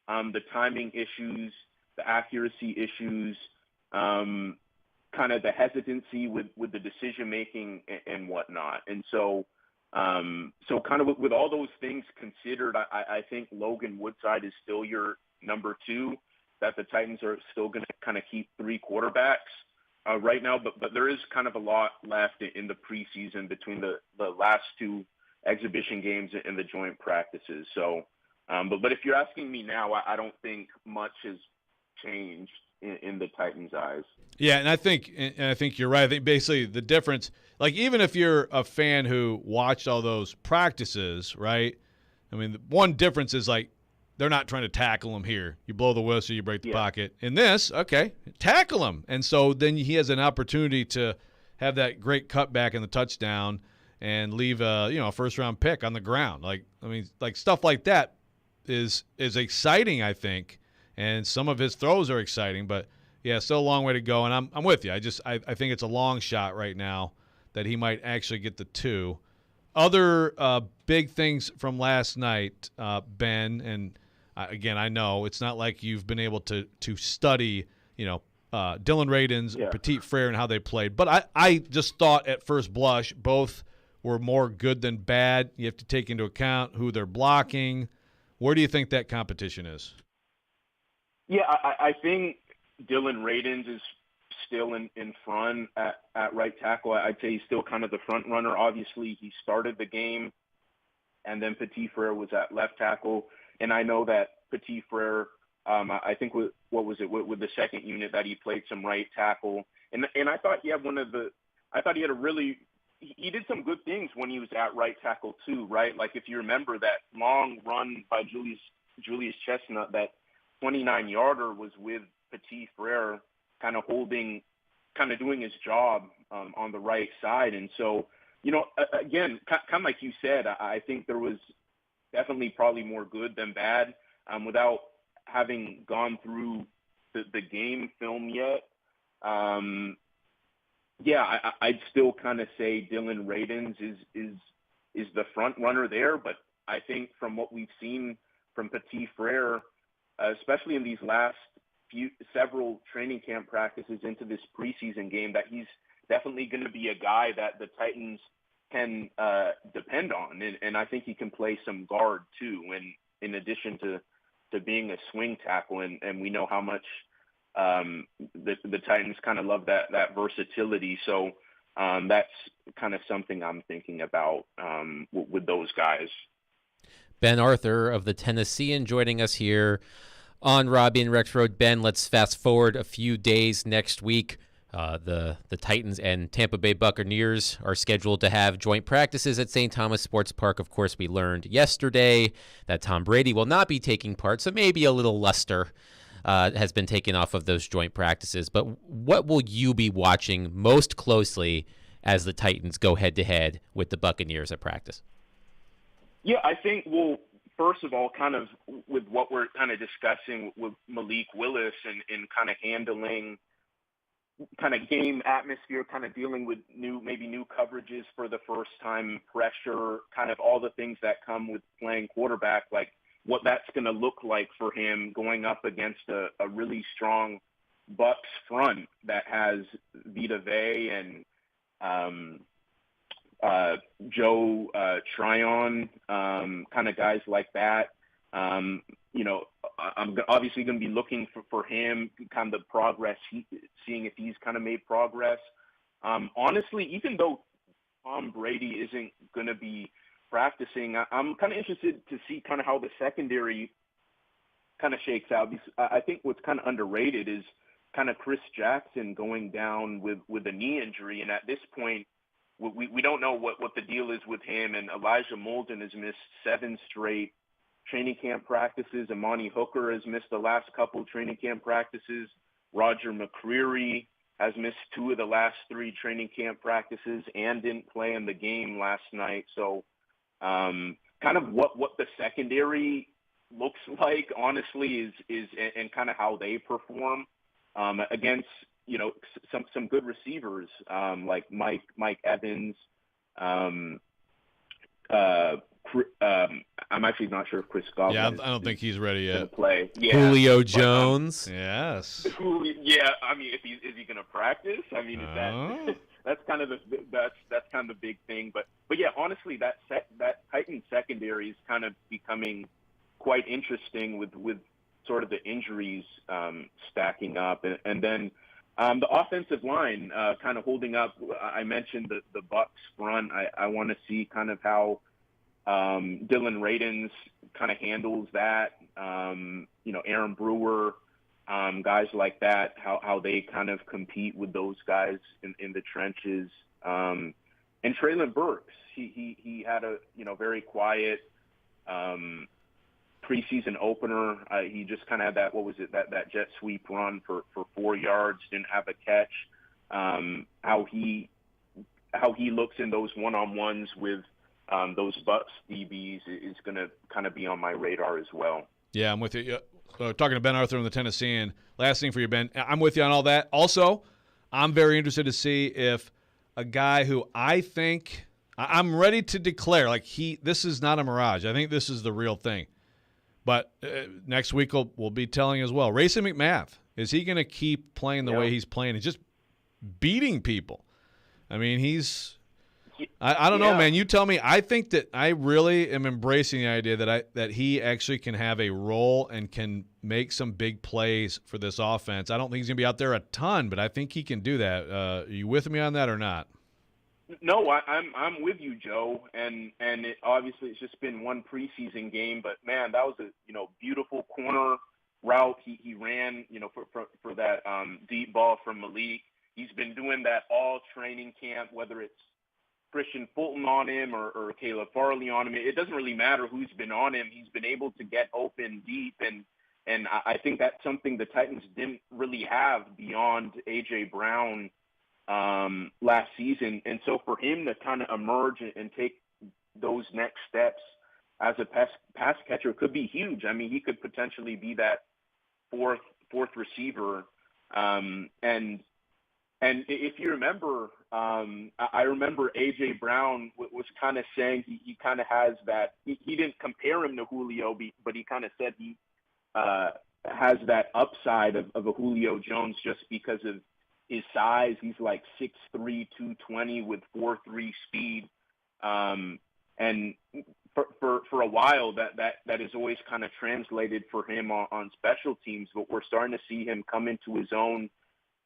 the timing issues, the accuracy issues, kind of the hesitancy with the decision making and whatnot. And so kind of with all those things considered, I think Logan Woodside is still your number 2, that the Titans are still going to kind of keep 3 quarterbacks right now. But there is kind of a lot left in the preseason between the last 2 exhibition games and the joint practices. So, but if you're asking me now, I don't think much has changed in the Titans' eyes. Yeah, and I think you're right. I think basically the difference, like even if you're a fan who watched all those practices, right? I mean, the one difference is like they're not trying to tackle him here. You blow the whistle, you break the pocket. In this, okay, tackle him. And so then he has an opportunity to have that great cutback in the touchdown and leave a first-round pick on the ground. Like, I mean, like stuff like that is exciting, I think. And some of his throws are exciting, but yeah, still a long way to go. And I'm with you. I think it's a long shot right now that he might actually get the 2. Other big things from last night, Ben, and again, I know it's not like you've been able to study, Dylan Radins, Petit Frere, and how they played. But I just thought at first blush both were more good than bad. You have to take into account who they're blocking. Where do you think that competition is? Yeah, I think Dylan Radins is still in front at right tackle. I'd say he's still kind of the front runner. Obviously, he started the game, and then Petit Frere was at left tackle. And I know that Petit Frere, I think with the second unit that he played some right tackle. And I thought he had he did some good things when he was at right tackle too, right? Like if you remember that long run by Julius Chestnut, that 29-yarder was with Petit Frere kind of doing his job on the right side. And so, again, kind of like you said, I think there was definitely probably more good than bad. without having gone through the game film yet. I'd still kind of say Dylan Radins is the front runner there, but I think from what we've seen from Petit Frere, especially in these last several training camp practices into this preseason game, that he's definitely going to be a guy that the Titans can depend on, and I think he can play some guard too, and in addition to being a swing tackle, and we know how much the Titans kind of love that versatility. So that's kind of something I'm thinking about with those guys. Ben Arthur of the Tennessean joining us here on Robby and Rexrode. Ben, let's fast forward a few days next week. The Titans and Tampa Bay Buccaneers are scheduled to have joint practices at St. Thomas Sports Park. Of course, we learned yesterday that Tom Brady will not be taking part, so maybe a little luster has been taken off of those joint practices. But what will you be watching most closely as the Titans go head-to-head with the Buccaneers at practice? Yeah, I think, well, first of all, kind of with what we're kind of discussing with Malik Willis and kind of handling kind of game atmosphere, kind of dealing with new coverages for the first time, pressure, kind of all the things that come with playing quarterback, like what that's going to look like for him going up against a really strong Bucs front that has Vita Vea and Joe Tryon, kind of guys like that. I'm obviously going to be looking for him, kind of the progress, seeing if he's kind of made progress. Honestly, even though Tom Brady isn't going to be practicing, I'm kind of interested to see kind of how the secondary kind of shakes out. I think what's kind of underrated is kind of Chris Jackson going down with a knee injury, and at this point, we don't know what the deal is with him. And Elijah Molden has missed 7 straight training camp practices. Amani Hooker has missed the last couple training camp practices. Roger McCreary has missed 2 of the last 3 training camp practices and didn't play in the game last night. So kind of what the secondary looks like, honestly, is and kind of how they perform against, some good receivers like Mike Evans. I'm actually not sure if Chris Godwin. Yeah, I don't think he's ready yet. To play. Yeah, Julio Jones. Yes. Yeah, I mean, is he going to practice? I mean, that's kind of the big thing. But yeah, honestly, that Titans secondary is kind of becoming quite interesting with sort of the injuries stacking up, and then the offensive line kind of holding up. I mentioned the Bucs front. I want to see kind of how Dylan Radins kind of handles that. Aaron Brewer, guys like that, how they kind of compete with those guys in the trenches. And Treylon Burks, he had a very quiet preseason opener. He just kind of had that jet sweep run for 4 yards, didn't have a catch. How he looks in those one-on-ones with those Bucs DBs is going to kind of be on my radar as well. Yeah, I'm with you. Talking to Ben Arthur on the Tennessean. Last thing for you, Ben. I'm with you on all that. Also, I'm very interested to see if a guy who I think I'm ready to declare, like this is not a mirage. I think this is the real thing. But next week we'll be telling as well. Racing McMath, is he going to keep playing the way he's playing and just beating people? I mean, I don't know, man. You tell me. I think that I really am embracing the idea that he actually can have a role and can make some big plays for this offense. I don't think he's going to be out there a ton, but I think he can do that. Are you with me on that or not? No, I'm with you, Joe. And obviously it's just been one preseason game, but man, that was a beautiful corner route he ran for that deep ball from Malik. He's been doing that all training camp, whether it's Christian Fulton on him or Caleb Farley on him. It doesn't really matter who's been on him. He's been able to get open deep, and I think that's something the Titans didn't really have beyond A.J. Brown last season. And so for him to kind of emerge and take those next steps as a pass catcher could be huge. I mean, he could potentially be that fourth receiver. And if you remember, I remember A.J. Brown was kind of saying he kind of has that. He didn't compare him to Julio, but he kind of said he has that upside of a Julio Jones just because of his size. He's like 6'3", 220 with 4.3 speed. And for a while, that has always kind of translated for him on special teams, but we're starting to see him come into his own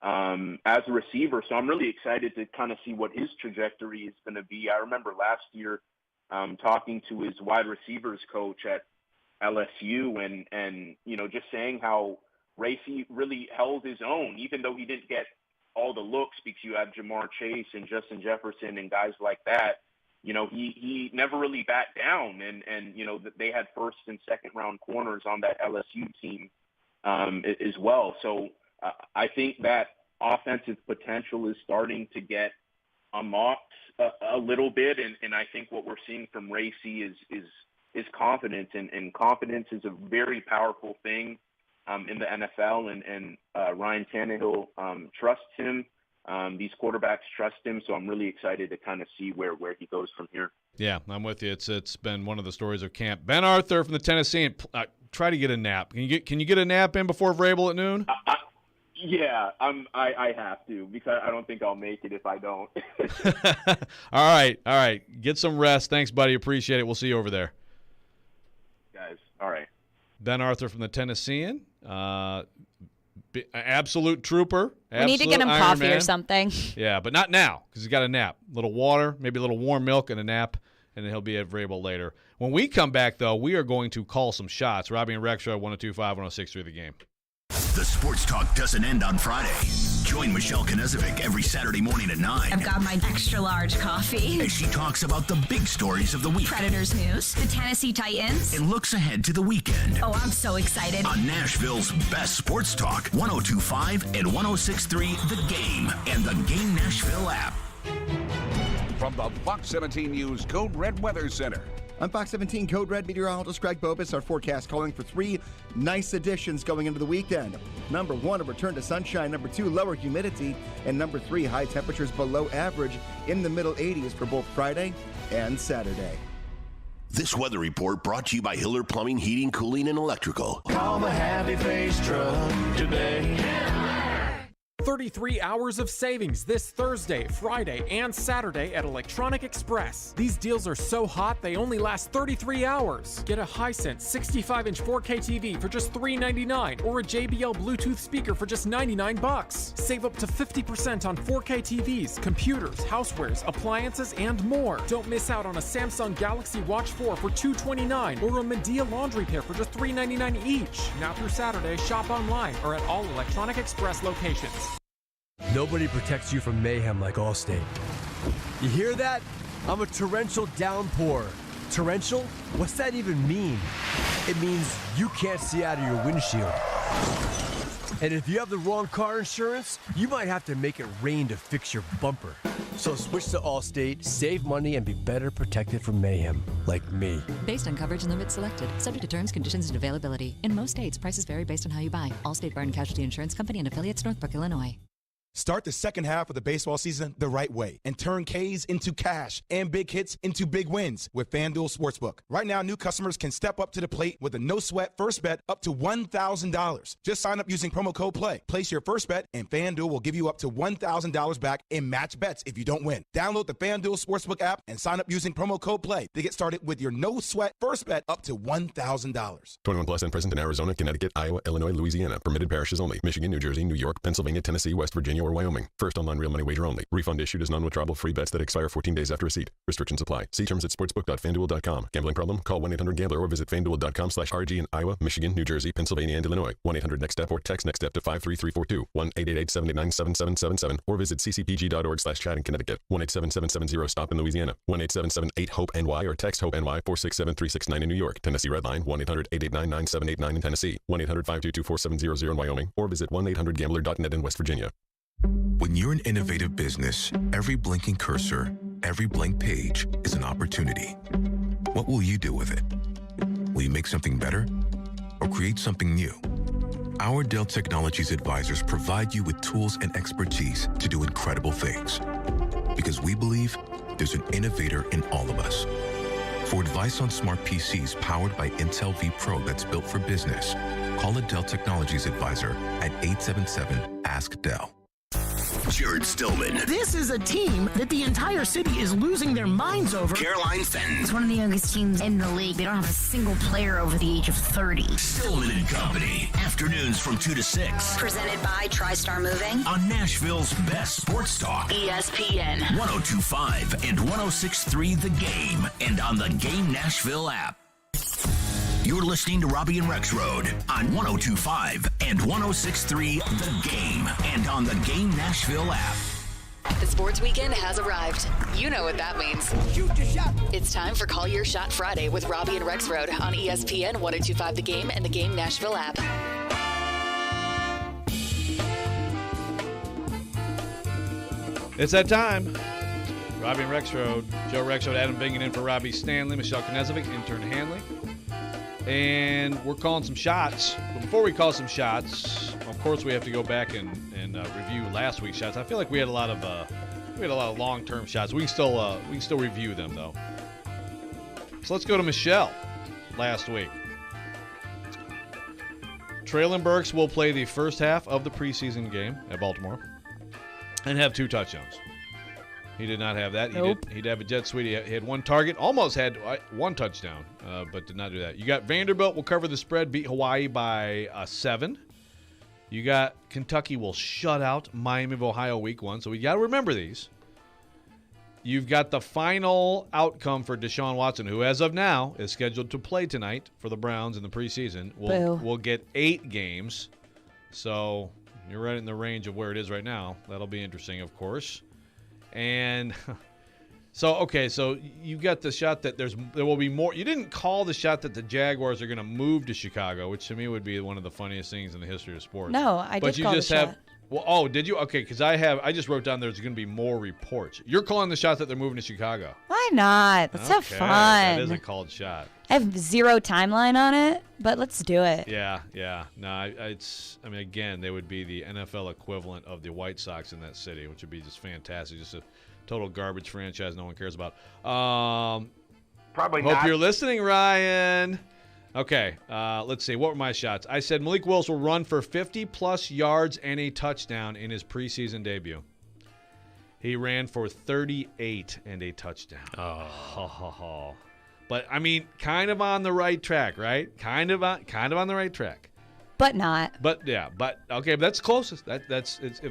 as a receiver. So I'm really excited to kind of see what his trajectory is going to be. I remember last year talking to his wide receivers coach at LSU and just saying how Racy really held his own, even though he didn't get all the looks because you have Jamar Chase and Justin Jefferson and guys like that. He never really backed down, and they had first and second round corners on that LSU team as well. So I think that offensive potential is starting to get unlocked a little bit, and I think what we're seeing from Racy is confidence, and confidence is a very powerful thing in the NFL, and Ryan Tannehill trusts him. These quarterbacks trust him, so I'm really excited to kind of see where he goes from here. Yeah, I'm with you. It's been one of the stories of camp. Ben Arthur from the Tennessee, try to get a nap. Can you get a nap in before Vrabel at noon? Yeah, I have to, because I don't think I'll make it if I don't. All right. Get some rest. Thanks, buddy. Appreciate it. We'll see you over there. Guys, all right. Ben Arthur from the Tennessean. Absolute trooper. We need to get him Iron coffee Man. or something. Yeah, but not now because he's got a nap. A little water, maybe a little warm milk and a nap, and then he'll be at Vrabel later. When we come back, though, we are going to call some shots. Robby and Rexrode, 102.5, 106.3 The Game. The Sports Talk doesn't end on Friday. Join Michelle Knezovic every Saturday morning at 9. I've got my extra large coffee. As she talks about the big stories of the week. Predators news, the Tennessee Titans. And looks ahead to the weekend. Oh, I'm so excited. On Nashville's best sports talk, 102.5 and 106.3 The Game and the Game Nashville app. From the Fox 17 News Code Red Weather Center. I'm Fox 17 Code Red meteorologist Greg Bobus. Our forecast calling for 3 nice additions going into the weekend. Number 1, a return to sunshine. Number 2, lower humidity. And number 3, high temperatures below average in the middle 80s for both Friday and Saturday. This weather report brought to you by Hiller Plumbing, Heating, Cooling, and Electrical. Call the Happy Face Truck today. 33 hours of savings this Thursday, Friday, and Saturday at Electronic Express. These deals are so hot, they only last 33 hours. Get a Hisense 65-inch 4K TV for just $399 or a JBL Bluetooth speaker for just $99. Save up to 50% on 4K TVs, computers, housewares, appliances, and more. Don't miss out on a Samsung Galaxy Watch 4 for $229 or a Medea laundry pair for just $399 each. Now through Saturday, shop online or at all Electronic Express locations. Nobody protects you from mayhem like Allstate. You hear that? I'm a torrential downpour. Torrential? What's that even mean? It means you can't see out of your windshield. And if you have the wrong car insurance, you might have to make it rain to fix your bumper. So switch to Allstate, save money, and be better protected from mayhem, like me. Based on coverage and limits selected. Subject to terms, conditions, and availability. In most states, prices vary based on how you buy. Allstate Bar and Casualty Insurance Company and affiliates, Northbrook, Illinois. Start the second half of the baseball season the right way and turn Ks into cash and big hits into big wins with FanDuel Sportsbook. Right now, new customers can step up to the plate with a no-sweat first bet up to $1,000. Just sign up using promo code PLAY. Place your first bet, and FanDuel will give you up to $1,000 back in match bets if you don't win. Download the FanDuel Sportsbook app and sign up using promo code PLAY to get started with your no-sweat first bet up to $1,000. 21 plus and present in Arizona, Connecticut, Iowa, Illinois, Louisiana. Permitted parishes only. Michigan, New Jersey, New York, Pennsylvania, Tennessee, West Virginia, or Wyoming. First online real money wager only. Refund issued as non-withdrawable free bets that expire 14 days after receipt. Restrictions apply. See terms at sportsbook.fanduel.com. Gambling problem? Call 1-800-GAMBLER or visit fanduel.com/RG in Iowa, Michigan, New Jersey, Pennsylvania, and Illinois. 1-800-NEXT-STEP or text NEXT-STEP to 53342. 1-888-789-7777 or visit ccpg.org/chat in Connecticut. 1-877-70-STOP in Louisiana. 1-877-8-HOPE-NY or text HOPE-NY 467-369 in New York. Tennessee Redline 1-800-889-9789 in Tennessee. 1-800-522-4700 in Wyoming or visit 1-800-GAMBLER.net in West Virginia. When you're an innovative business, every blinking cursor, every blank page is an opportunity. What will you do with it? Will you make something better or create something new? Our Dell Technologies advisors provide you with tools and expertise to do incredible things. Because we believe there's an innovator in all of us. For advice on smart PCs powered by Intel vPro that's built for business, call a Dell Technologies advisor at 877-ASK-DELL. Jared Stillman. This is a team that the entire city is losing their minds over. Caroline Fenton. It's one of the youngest teams in the league. They don't have a single player over the age of 30. Stillman and Company. Afternoons from 2 to 6. Presented by TriStar Moving. On Nashville's best sports talk. ESPN. 102.5 and 106.3 The Game. And on the Game Nashville app. You're listening to Robby and Rexrode on 102.5 and 106.3 The Game and on the Game Nashville app. The sports weekend has arrived. You know what that means. Shoot your shot. It's time for Call Your Shot Friday with Robby and Rexrode on ESPN 102.5 The Game and the Game Nashville app. It's that time. Robby and Rexrode. Joe Rexrode, Adam Bingen in for Robbie Stanley, Michelle Knezovic, intern Hanley. And we're calling some shots. But before we call some shots, of course, we have to go back and review last week's shots. I feel like we had a lot of long-term shots. We can still review them though. So let's go to Michelle. Last week, Traylon Burks will play the first half of the preseason game at Baltimore and have 2 touchdowns. He did not have that. Nope. He did have a jet sweep. He had 1 target, almost had 1 touchdown, but did not do that. You got Vanderbilt will cover the spread, beat Hawaii by 7. You got Kentucky will shut out Miami of Ohio week 1. So we got to remember these. You've got the final outcome for Deshaun Watson, who as of now is scheduled to play tonight for the Browns in the preseason. We'll get 8 games. So you're right in the range of where it is right now. That'll be interesting, of course. And so you've got the shot that there will be more. You didn't call the shot that the Jaguars are going to move to Chicago, which to me would be one of the funniest things in the history of sports. No, I did call the shot. Well, did you? Okay, because I just wrote down there's going to be more reports. You're calling the shot that they're moving to Chicago. Why not? Let's have fun. That is a called shot. I have 0 timeline on it, but let's do it. Yeah. No, again, they would be the NFL equivalent of the White Sox in that city, which would be just fantastic. Just a total garbage franchise no one cares about. Probably hope not. you're listening, Ryan. Okay, let's see. What were my shots? I said Malik Willis will run for 50-plus yards and a touchdown in his preseason debut. He ran for 38 and a touchdown. Oh. But, kind of on the right track, right? Kind of on the right track. But not. Okay, but that's closest. If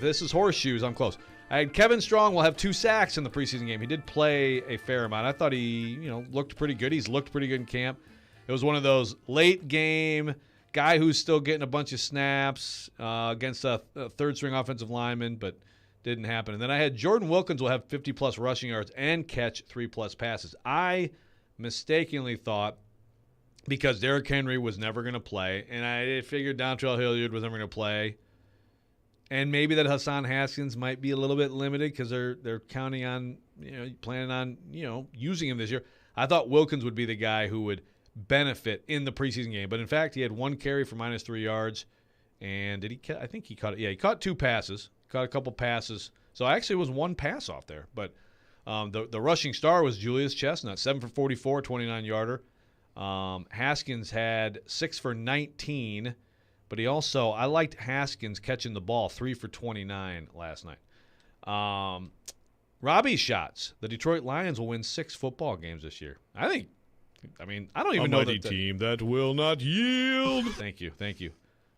this is horseshoes, I'm close. I had Kevin Strong will have 2 sacks in the preseason game. He did play a fair amount. I thought he, looked pretty good. He's looked pretty good in camp. It was one of those late game guy who's still getting a bunch of snaps against a third-string offensive lineman, but didn't happen. And then I had Jordan Wilkins will have 50-plus rushing yards and catch 3-plus passes. I mistakenly thought because Derrick Henry was never going to play, and I figured Dontrell Hilliard was never going to play, and maybe that Hassan Haskins might be a little bit limited because they're counting on, planning on, using him this year. I thought Wilkins would be the guy who would benefit in the preseason game, but in fact, he had 1 carry for -3 yards, and I think he caught it. Yeah, he caught 2 passes, caught a couple passes. So actually, it was 1 pass off there, but the rushing star was Julius Chestnut, 7 for 44, 29-yarder. Haskins had 6 for 19, but I liked Haskins catching the ball, 3 for 29 last night. Robby's shots. The Detroit Lions will win 6 football games this year. I don't even know that team that will not yield. Thank you.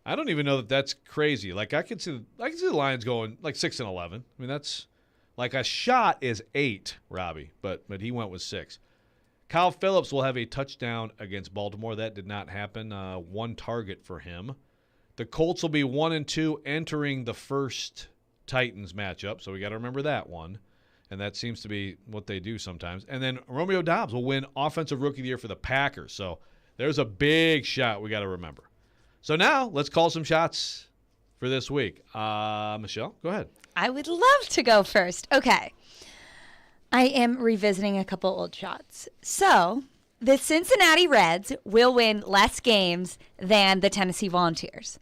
I don't even know that that's crazy. Like I could see the Lions going like 6-11. That's like a shot is 8, Robby, but he went with 6. Kyle Phillips will have a touchdown against Baltimore. That did not happen. 1 target for him. The Colts will be 1-2 entering the first Titans matchup, so we got to remember that one. And that seems to be what they do sometimes. And then Romeo Doubs will win Offensive Rookie of the Year for the Packers. So there's a big shot we got to remember. So now let's call some shots for this week. Michelle, go ahead. I would love to go first. Okay. I am revisiting a couple old shots. So The Cincinnati Reds will win less games than the Tennessee Volunteers.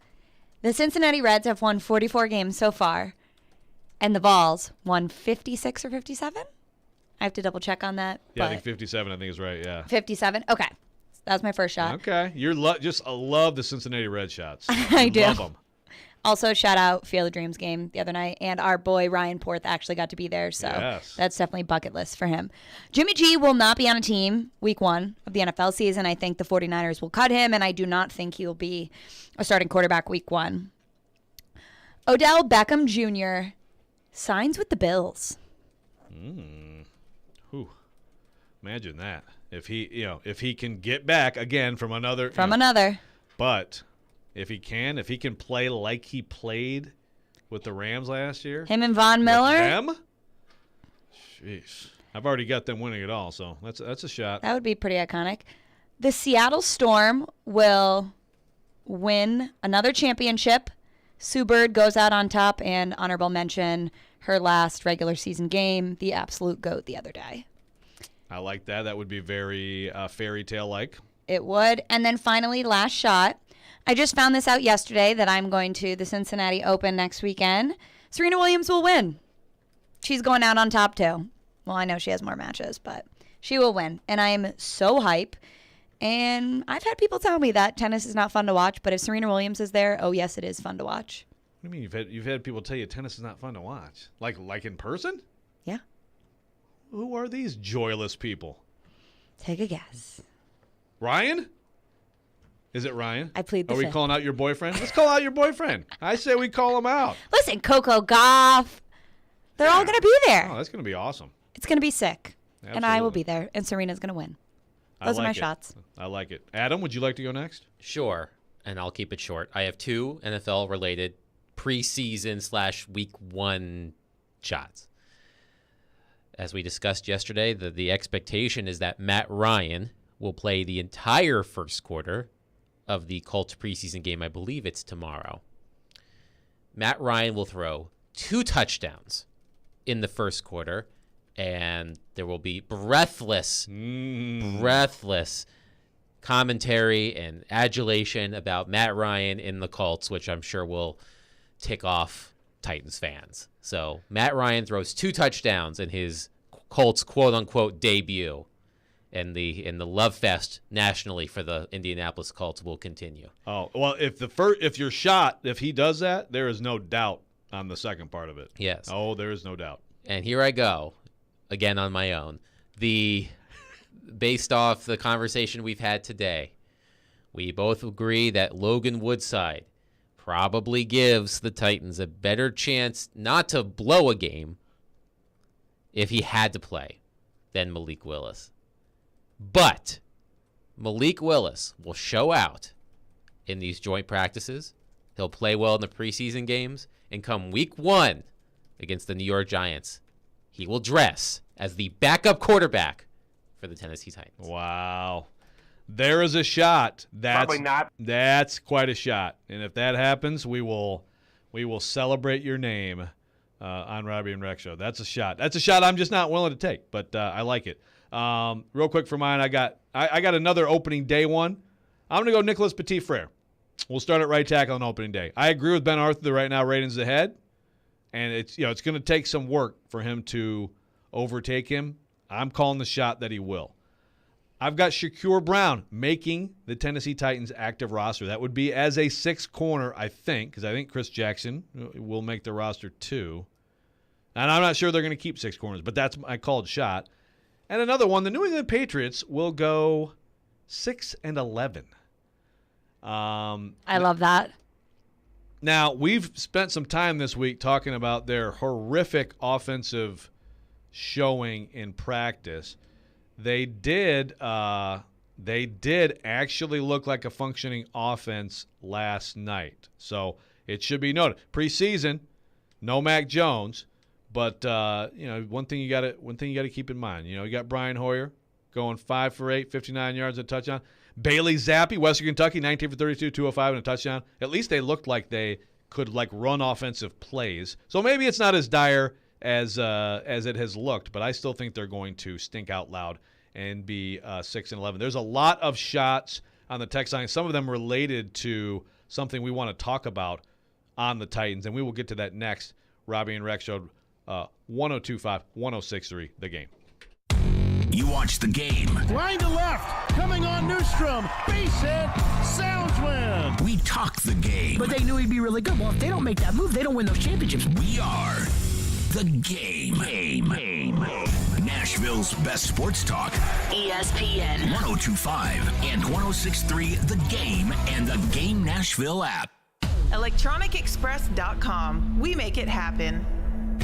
The Cincinnati Reds have won 44 games so far, and the Vols won 56 or 57? I have to double check on that. Yeah, I think 57, I think is right, yeah. 57? Okay. That was my first shot. Okay. You're I love the Cincinnati Red shots. I do. Love them. Also, shout out Field of Dreams game the other night, and our boy Ryan Porth actually got to be there, so that's definitely bucket list for him. Jimmy G will not be on a team week 1 of the NFL season. I think the 49ers will cut him, and I do not think he will be a starting quarterback week 1. Odell Beckham Jr. signs with the Bills. Imagine that. If he can get back again from another. But if he can play like he played with the Rams last year. Him and Von Miller. Them? Jeez. I've already got them winning it all, so that's a shot. That would be pretty iconic. The Seattle Storm will win another championship. Sue Bird goes out on top, and honorable mention, her last regular season game, the absolute GOAT the other day. I like that. That would be very fairy tale-like. It would. And then finally, last shot. I just found this out yesterday that I'm going to the Cincinnati Open next weekend. Serena Williams will win. She's going out on top, too. Well, I know she has more matches, but she will win. And I am so hype. And I've had people tell me that tennis is not fun to watch, but if Serena Williams is there, oh, yes, it is fun to watch. What do you mean? You've had people tell you tennis is not fun to watch? Like in person? Yeah. Who are these joyless people? Take a guess. Ryan? Is it Ryan? I plead the Are we fifth. calling out your boyfriend? Let's call out your boyfriend. I say we call him out. Listen, Coco Gauff. They're all going to be there. Oh, that's going to be awesome. It's going to be sick. Absolutely. And I will be there, and Serena's going to win. Those are my shots. I like it. Adam, would you like to go next? Sure, and I'll keep it short. I have 2 NFL-related preseason / week 1 shots. As we discussed yesterday, the expectation is that Matt Ryan will play the entire first quarter of the Colts preseason game. I believe it's tomorrow. Matt Ryan will throw 2 touchdowns in the first quarter, and there will be breathless commentary and adulation about Matt Ryan in the Colts, which I'm sure will tick off Titans fans. So Matt Ryan throws 2 touchdowns in his Colts quote-unquote debut, and the love fest nationally for the Indianapolis Colts will continue. Oh, well, if he does that, there is no doubt on the second part of it. Yes. Oh, there is no doubt. And here I go, again on my own. Based off the conversation we've had today, we both agree that Logan Woodside probably gives the Titans a better chance not to blow a game if he had to play than Malik Willis. But Malik Willis will show out in these joint practices. He'll play well in the preseason games. And come week 1 against the New York Giants, he will dress as the backup quarterback for the Tennessee Titans. Wow. There is a shot. Probably not. That's quite a shot. And if that happens, we will celebrate your name on Robby and Rexrode. That's a shot. That's a shot I'm just not willing to take, but I like it. Real quick for mine, I got another opening day one. I'm going to go Nicholas Petit-Frere. We'll start at right tackle on opening day. I agree with Ben Arthur that right now ratings ahead, and it's going to take some work for him to overtake him. I'm calling the shot that he will. I've got Shakur Brown making the Tennessee Titans active roster. That would be as a 6th corner, I think, because I think Chris Jackson will make the roster too. And I'm not sure they're going to keep 6 corners, but that's my called shot. And another one, the New England Patriots will go 6-11. I love that. Now, we've spent some time this week talking about their horrific offensive showing in practice. They did actually look like a functioning offense last night. So it should be noted. Preseason, no Mac Jones, but one thing you got to keep in mind. You got Brian Hoyer going 5 for 8, 59 yards, a touchdown. Bailey Zappi, Western Kentucky, 19 for 32, 205 and a touchdown. At least they looked like they could run offensive plays. So maybe it's not as dire as it has looked, but I still think they're going to stink out loud and be 6-11. There's a lot of shots on the text line, some of them related to something we want to talk about on the Titans, and we will get to that next. Robby and Rexrode, 102.5, 106.3, The Game. You watch The Game. Line to left, coming on Newstrom. Base hit, Sounds win. We talk The Game. But they knew he'd be really good. Well, if they don't make that move, they don't win those championships. We are The Game. Nashville's best sports talk. ESPN 102.5 and 106.3 The Game and the Game Nashville app. ElectronicExpress.com. We make it happen.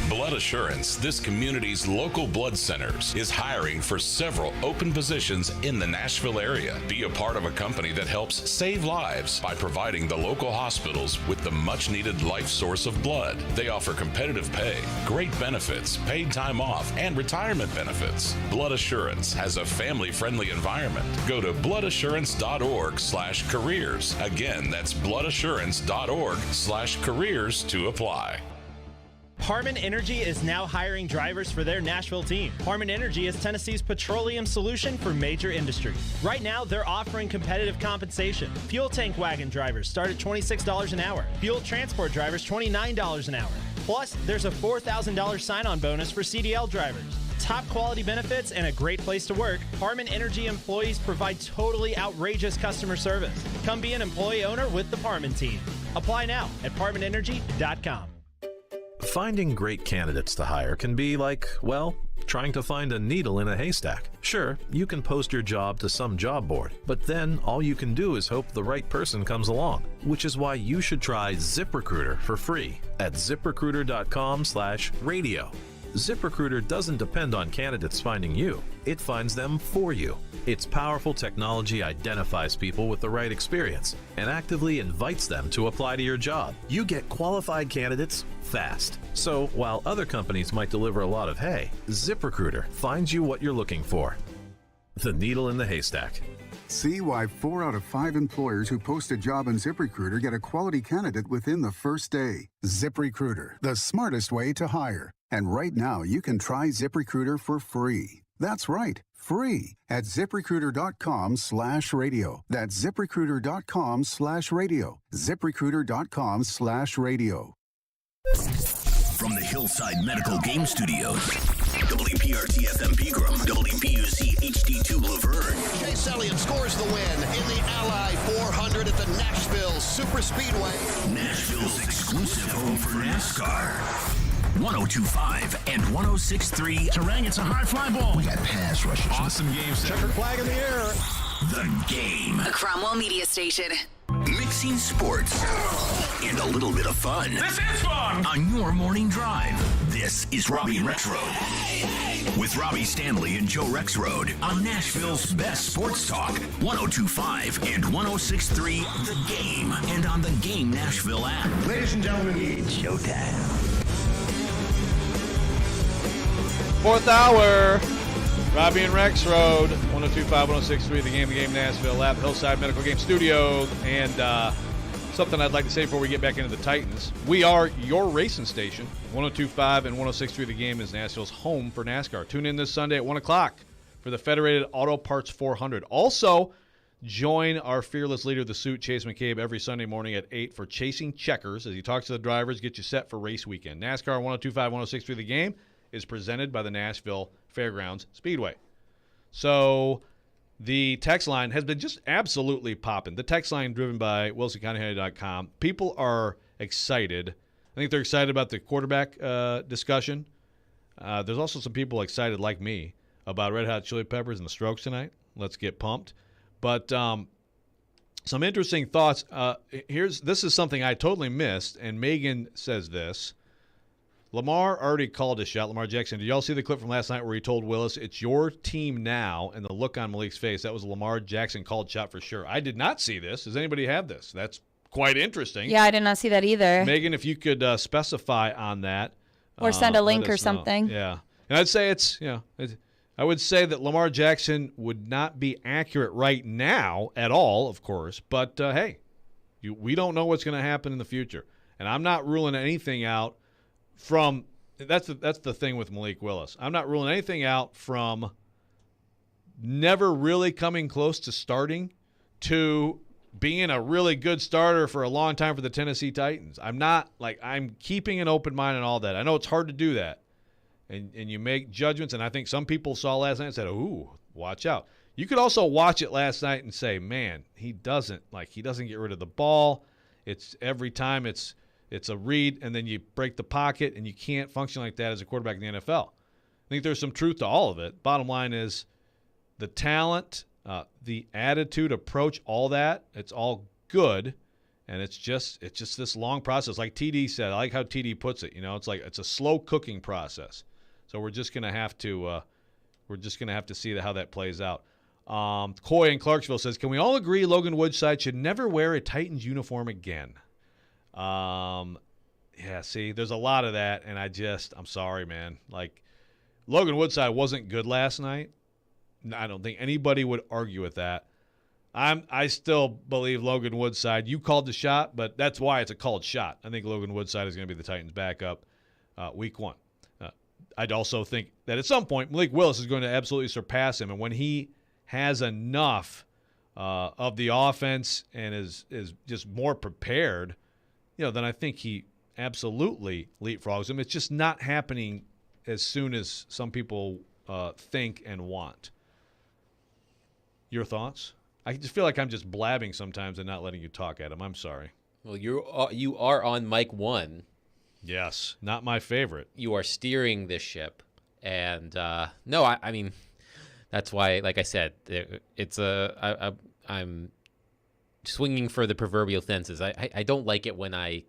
Blood Assurance, this community's local blood centers, is hiring for several open positions in the Nashville area. Be a part of a company that helps save lives by providing the local hospitals with the much-needed life source of blood. They offer competitive pay, great benefits, paid time off, and retirement benefits. Blood Assurance has a family-friendly environment. Go to bloodassurance.org/careers. Again, that's bloodassurance.org/careers to apply. Harman Energy is now hiring drivers for their Nashville team. Harman Energy is Tennessee's petroleum solution for major industries. Right now, they're offering competitive compensation. Fuel tank wagon drivers start at $26 an hour. Fuel transport drivers, $29 an hour. Plus, there's a $4,000 sign-on bonus for CDL drivers. Top quality benefits and a great place to work, Harman Energy employees provide totally outrageous customer service. Come be an employee owner with the Harman team. Apply now at harmanenergy.com. Finding great candidates to hire can be like, well, trying to find a needle in a haystack. Sure, you can post your job to some job board, but then all you can do is hope the right person comes along, which is why you should try ZipRecruiter for free at ziprecruiter.com/radio. ZipRecruiter doesn't depend on candidates finding you. It finds them for you. Its powerful technology identifies people with the right experience and actively invites them to apply to your job. You get qualified candidates fast. So while other companies might deliver a lot of hay, ZipRecruiter finds you what you're looking for. The needle in the haystack. See why 4 out of 5 employers who post a job on ZipRecruiter get a quality candidate within the first day. ZipRecruiter, the smartest way to hire. And right now, you can try ZipRecruiter for free. That's right, free at ZipRecruiter.com/radio. That's ZipRecruiter.com/radio. ZipRecruiter.com/radio. From the Hillside Medical Game Studios, WPRT FM Pegram, WPUC HD2 Laverne. Chase Elliott scores the win in the Ally 400 at the Nashville Super Speedway. Nashville's exclusive home for NASCAR. 102.5 and 106.3. Terang, it's a high fly ball. We got pass rushes. Awesome game. Checkered flag in the air. The Game. A Cromwell media station. Mixing sports and a little bit of fun. This is fun! On your morning drive. This is Robby and Rexrode. With Robby Stanley and Joe Rexrode on Nashville's best sports talk. 102.5 and 106.3 The Game. And on the Game Nashville app. Ladies and gentlemen, it's showtime. Fourth hour, Robby and Rexrode, 102.5, 106.3, The Game Nashville app, Hillside Medical Game Studio, and something I'd like to say before we get back into the Titans. We are your racing station. 102.5 and 106.3 The Game is Nashville's home for NASCAR. Tune in this Sunday at 1 o'clock for the Federated Auto Parts 400. Also, join our fearless leader of the suit, Chase McCabe, every Sunday morning at 8 for Chasing Checkers as he talks to the drivers, get you set for race weekend. NASCAR 102.5, 106.3 The Game is presented by the Nashville Fairgrounds Speedway. So the text line has been just absolutely popping. The text line driven by WilsonCountyHunter.com. People are excited. I think they're excited about the quarterback discussion. There's also some people excited, like me, about Red Hot Chili Peppers and the Strokes tonight. Let's get pumped. But some interesting thoughts. This is something I totally missed, and Megan says this. Lamar already called a shot, Lamar Jackson. Did y'all see the clip from last night where he told Willis, it's your team now, and the look on Malik's face? That was a Lamar Jackson called shot for sure. I did not see this. Does anybody have this? That's quite interesting. Yeah, I did not see that either. Megan, if you could specify on that. Or send a link or something. Yeah. And I'd say I would say that Lamar Jackson would not be accurate right now at all, of course. But, hey, we don't know what's going to happen in the future. And I'm not ruling anything out. That's the thing with Malik Willis. I'm not ruling anything out from never really coming close to starting to being a really good starter for a long time for the Tennessee Titans. I'm keeping an open mind on all that. I know it's hard to do that. And you make judgments, and I think some people saw last night and said, ooh, watch out. You could also watch it last night and say, man, he doesn't get rid of the ball. It's every time it's a read, and then you break the pocket, and you can't function like that as a quarterback in the NFL. I think there's some truth to all of it. Bottom line is the talent, the attitude, approach, all that, it's all good, and it's just this long process. Like TD said, I like how TD puts it. It's a slow cooking process. So we're just gonna have to see how that plays out. Coy in Clarksville says, "Can we all agree Logan Woodside should never wear a Titans uniform again?" Yeah. See, there's a lot of that, and I'm sorry, man. Like, Logan Woodside wasn't good last night. I don't think anybody would argue with that. I still believe Logan Woodside. You called the shot, but that's why it's a called shot. I think Logan Woodside is going to be the Titans' backup week 1. I'd also think that at some point Malik Willis is going to absolutely surpass him, and when he has enough of the offense and is just more prepared, then I think he absolutely leapfrogs him. It's just not happening as soon as some people think and want. Your thoughts? I just feel like I'm just blabbing sometimes and not letting you talk, Adam. I'm sorry. Well, you are on mic 1. Yes, not my favorite. You are steering this ship, and no, I mean, that's why, like I said, I'm swinging for the proverbial fences. I don't like it when I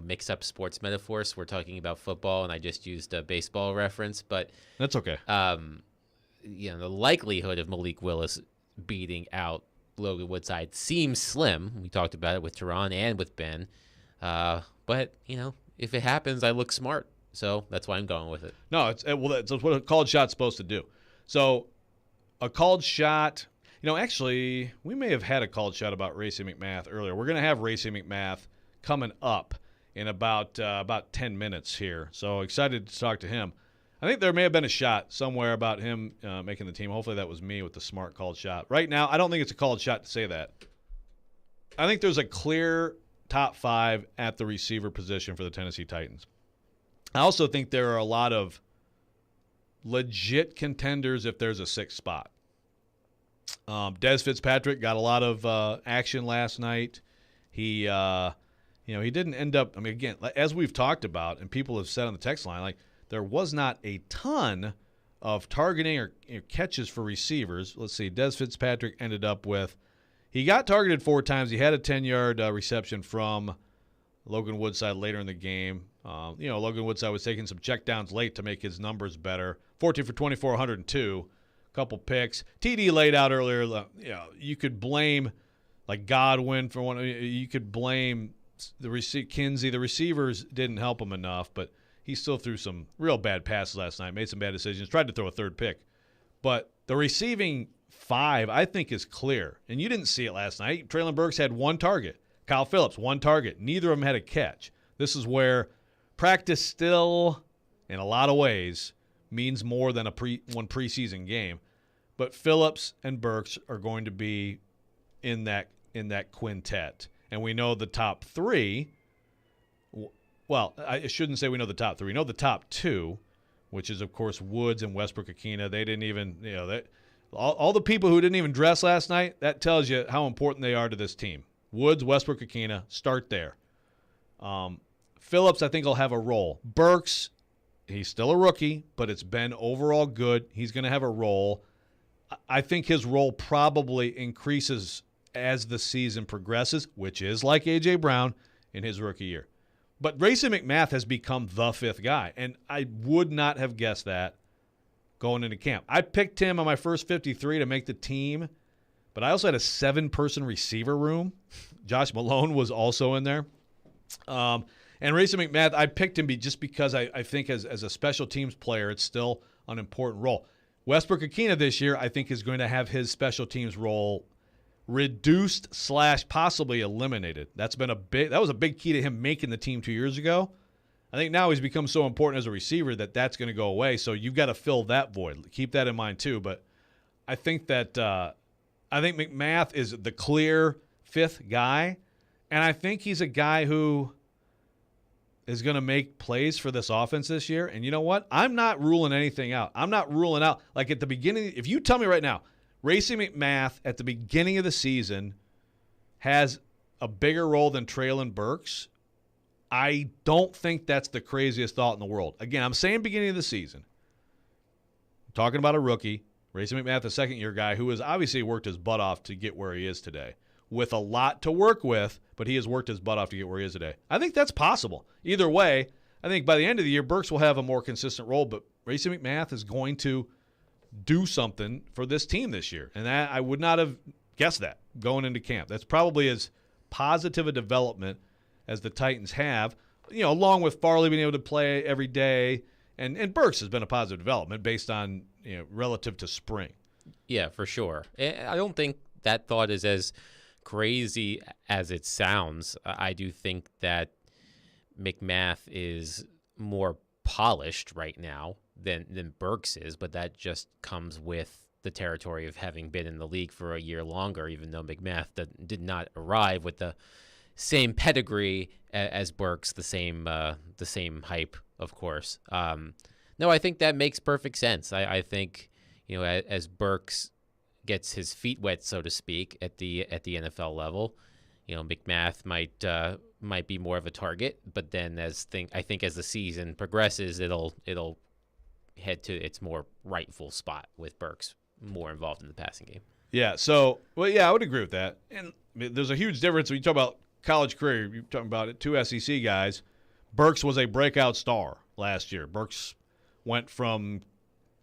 mix up sports metaphors. We're talking about football, and I just used a baseball reference, but that's okay. The likelihood of Malik Willis beating out Logan Woodside seems slim. We talked about it with Teron and with Ben, but if it happens, I look smart, so that's why I'm going with it. No, that's what a called shot's supposed to do. So a called shot, actually, we may have had a called shot about Racey McMath earlier. We're going to have Racey McMath coming up in about 10 minutes here, so excited to talk to him. I think there may have been a shot somewhere about him making the team. Hopefully that was me with the smart called shot. Right now, I don't think it's a called shot to say that. I think there's a clear top 5 at the receiver position for the Tennessee Titans. I also think there are a lot of legit contenders if there's a 6th spot. Des Fitzpatrick got a lot of action last night. He didn't end up. I mean, again, as we've talked about, and people have said on the text line, there was not a ton of targeting or catches for receivers. Let's see. Des Fitzpatrick ended up with. He got targeted 4 times. He had a 10-yard reception from Logan Woodside later in the game. Logan Woodside was taking some checkdowns late to make his numbers better. 14 for 24, 102. Couple picks. TD laid out earlier. You could blame Godwin for one. You could blame Kinsey. The receivers didn't help him enough, but he still threw some real bad passes last night. Made some bad decisions. Tried to throw a 3rd pick, but the receiving 5, I think, is clear. And you didn't see it last night. Traylon Burks had 1 target. Kyle Phillips, 1 target. Neither of them had a catch. This is where practice still, in a lot of ways, means more than one preseason game. But Phillips and Burks are going to be in that quintet. And we know the top 3. Well, I shouldn't say we know the top 3. We know the top 2, which is, of course, Woods and Westbrook-Akina. They didn't even, all the people who didn't even dress last night, that tells you how important they are to this team. Woods, Westbrook-Akina, start there. Phillips, I think, will have a role. Burks, he's still a rookie, but it's been overall good. He's going to have a role. I think his role probably increases as the season progresses, which is like A.J. Brown in his rookie year. But Racey McMath has become the 5th guy, and I would not have guessed that going into camp. I picked him on my first 53 to make the team, but I also had a 7-person receiver room. Josh Malone was also in there. And Racey McMath, I picked him just because I think as a special teams player, it's still an important role. Westbrook-Akina this year, I think, is going to have his special teams role reduced / possibly eliminated. That was a big key to him making the team 2 years ago. I think now he's become so important as a receiver that's going to go away. So you've got to fill that void. Keep that in mind too. But I think McMath is the clear fifth guy, and I think he's a guy who is going to make plays for this offense this year. And you know what? I'm not ruling anything out. I'm not ruling out, like at the beginning, if you tell me right now, Racey McMath at the beginning of the season has a bigger role than Treylon Burks, I don't think that's the craziest thought in the world. Again, I'm saying beginning of the season. I'm talking about a rookie, Racey McMath, a second-year guy who has obviously worked his butt off to get where he is today, with a lot to work with, but he has worked his butt off to get where he is today. I think that's possible. Either way, I think by the end of the year, Burks will have a more consistent role, but Racey McMath is going to do something for this team this year. And that I would not have guessed that going into camp. That's probably as positive a development as the Titans have, along with Farley being able to play every day. And Burks has been a positive development based on, relative to spring. Yeah, for sure. I don't think that thought is as crazy as it sounds. I do think that McMath is more polished right now than Burks is, but that just comes with the territory of having been in the league for a year longer, even though McMath did not arrive with the same pedigree as Burks, the same hype, of course. No, I think that makes perfect sense. I think, as Burks gets his feet wet, so to speak, at the NFL level, McMath might be more of a target, but then I think as the season progresses, it'll head to its more rightful spot with Burks more involved in the passing game. Yeah. So, I would agree with that. And there's a huge difference when you talk about college career. You're talking about it, two SEC guys. Burks was a breakout star last year. Burks went from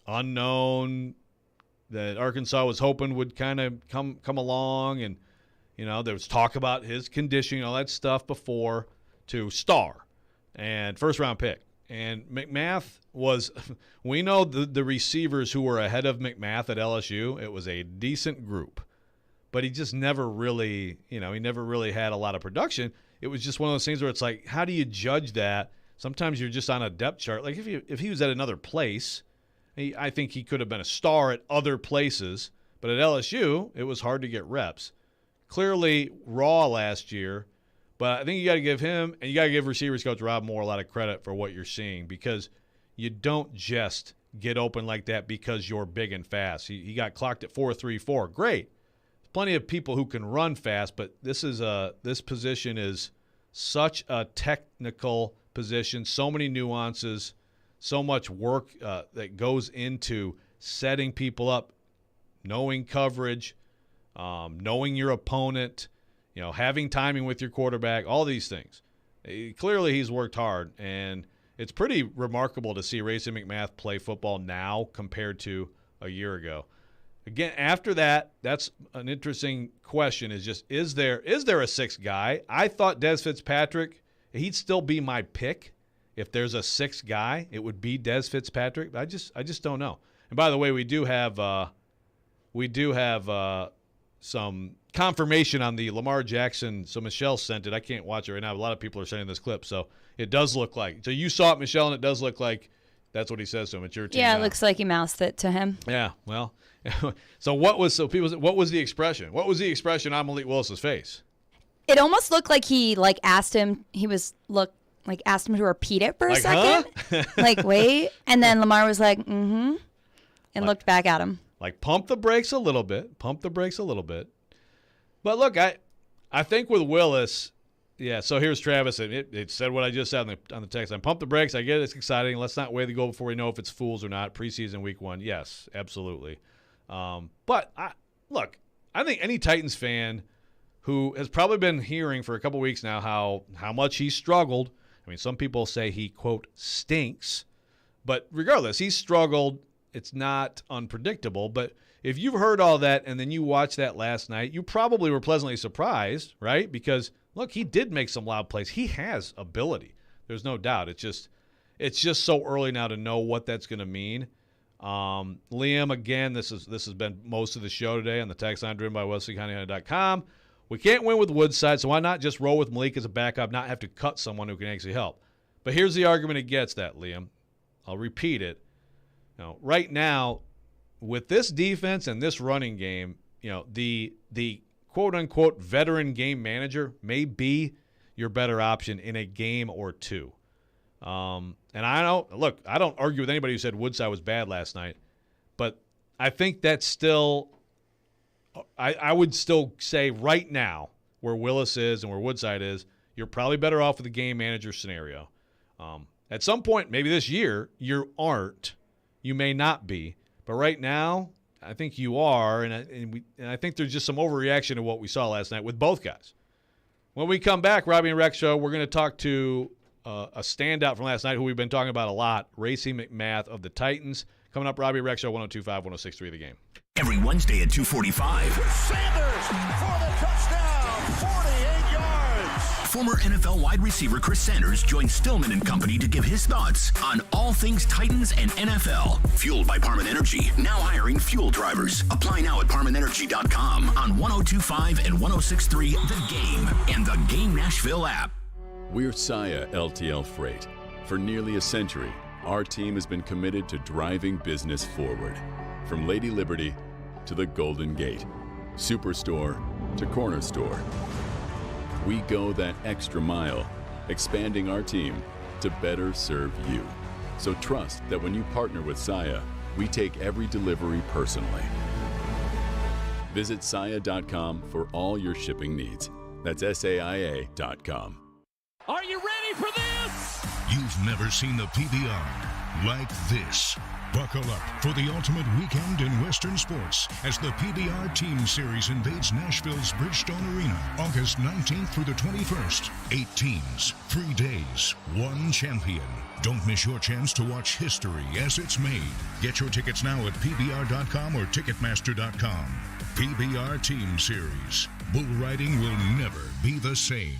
unknown that Arkansas was hoping would kind of come along, and there was talk about his conditioning, all that stuff before, to star and first-round pick. And McMath was – we know the receivers who were ahead of McMath at LSU. It was a decent group. But he just never really – he never really had a lot of production. It was just one of those things where it's like, how do you judge that? Sometimes you're just on a depth chart. Like if he was at another place, I think he could have been a star at other places. But at LSU, it was hard to get reps. Clearly raw last year, but I think you got to give him and you got to give receivers coach Rob Moore a lot of credit for what you're seeing, because you don't just get open like that because you're big and fast. He got clocked at 4.34. Great. Plenty of people who can run fast, but this position is such a technical position, so many nuances, so much work that goes into setting people up, knowing coverage, knowing your opponent, having timing with your quarterback, all these things. Clearly he's worked hard, and it's pretty remarkable to see Racey McMath play football now compared to a year ago. Again, after that, that's an interesting question, is there a sixth guy? I thought Des Fitzpatrick, he'd still be my pick. If there's a sixth guy, it would be Des Fitzpatrick. I just don't know. And by the way, we do have some confirmation on the Lamar Jackson. So Michelle sent it. I can't watch it right now. A lot of people are sending this clip. So it does look like. So you saw it, Michelle, and it does look like that's what he says to him. It's your team. Yeah, now. It looks like he mouthed it to him. Yeah, well. What was the expression? What was the expression on Malik Willis's face? It almost looked like he asked him. Asked him to repeat it for a second. Huh? Wait, and then Lamar was like, mm-hmm, and looked back at him. Pump the brakes a little bit. But look, I think with Willis, yeah. So here's Travis. It said what I just said on the text. Pump the brakes. I get it. It's exciting. Let's not weigh the goal before we know if it's fools or not. Preseason week 1. Yes, absolutely. But I think any Titans fan who has probably been hearing for a couple weeks now how much he struggled. I mean, some people say he, quote, stinks. But regardless, he struggled. It's not unpredictable. But if you've heard all that and then you watched that last night, you probably were pleasantly surprised, right? Because, look, he did make some loud plays. He has ability. There's no doubt. It's just so early now to know what that's going to mean. Liam, again, this has been most of the show today on the text line driven by WesleyCountyHunter.com. We can't win with Woodside, so why not just roll with Malik as a backup, not have to cut someone who can actually help? But here's the argument against that, Liam. I'll repeat it. Right now, with this defense and this running game, the quote-unquote veteran game manager may be your better option in a game or two. And I don't argue with anybody who said Woodside was bad last night, but I think that's still I would still say right now where Willis is and where Woodside is, you're probably better off with the game manager scenario. At some point, maybe this year, you aren't. You may not be. But right now, I think you are, and I think there's just some overreaction to what we saw last night with both guys. When we come back, Robby and Rex Show, we're going to talk to a standout from last night who we've been talking about a lot, Racey McMath of the Titans. Coming up, Robby and Rex Show, 102.5, 106.3 The Game. Every Wednesday at 2:45. Sanders for the touchdown, 48 yards. Former NFL wide receiver Chris Sanders joins Stillman and Company to give his thoughts on all things Titans and NFL. Fueled by Parman Energy, now hiring fuel drivers. Apply now at ParmanEnergy.com on 102.5 and 106.3 The Game and the Game Nashville app. We're Saia LTL Freight. For nearly a century, our team has been committed to driving business forward. From Lady Liberty to the Golden Gate, Superstore to Corner Store. We go that extra mile, expanding our team to better serve you. So trust that when you partner with Saia, we take every delivery personally. Visit Saia.com for all your shipping needs. That's SAIA.com. Are you ready for this? You've never seen the PBR like this. Buckle up for the ultimate weekend in Western sports as the PBR Team Series invades Nashville's Bridgestone Arena, August 19th through the 21st. 8 teams, 3 days, 1 champion. Don't miss your chance to watch history as it's made. Get your tickets now at PBR.com or Ticketmaster.com. PBR Team Series. Bull riding will never be the same.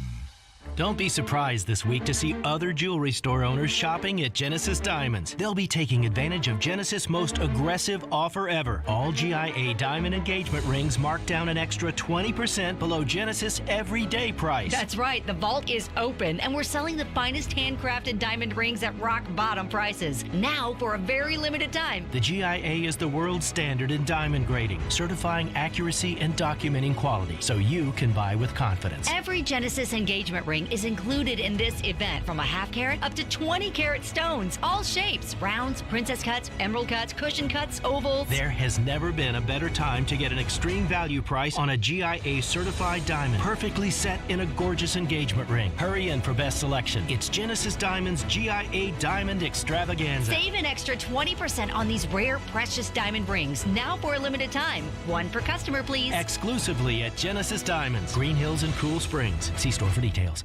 Don't be surprised this week to see other jewelry store owners shopping at Genesis Diamonds. They'll be taking advantage of Genesis' most aggressive offer ever. All GIA diamond engagement rings marked down an extra 20% below Genesis' everyday price. That's right. The vault is open, and we're selling the finest handcrafted diamond rings at rock-bottom prices. Now for a very limited time. The GIA is the world standard in diamond grading, certifying accuracy and documenting quality, so you can buy with confidence. Every Genesis engagement ring is included in this event, from a half carat up to 20 carat stones, all shapes, rounds, princess cuts, emerald cuts, cushion cuts, ovals. There has never been a better time to get an extreme value price on a GIA certified diamond, perfectly set in a gorgeous engagement ring. Hurry in for best selection. It's Genesis Diamonds GIA Diamond Extravaganza. Save an extra 20% on these rare, precious diamond rings, now for a limited time. 1 per customer, please. Exclusively at Genesis Diamonds, Green Hills and Cool Springs. See store for details.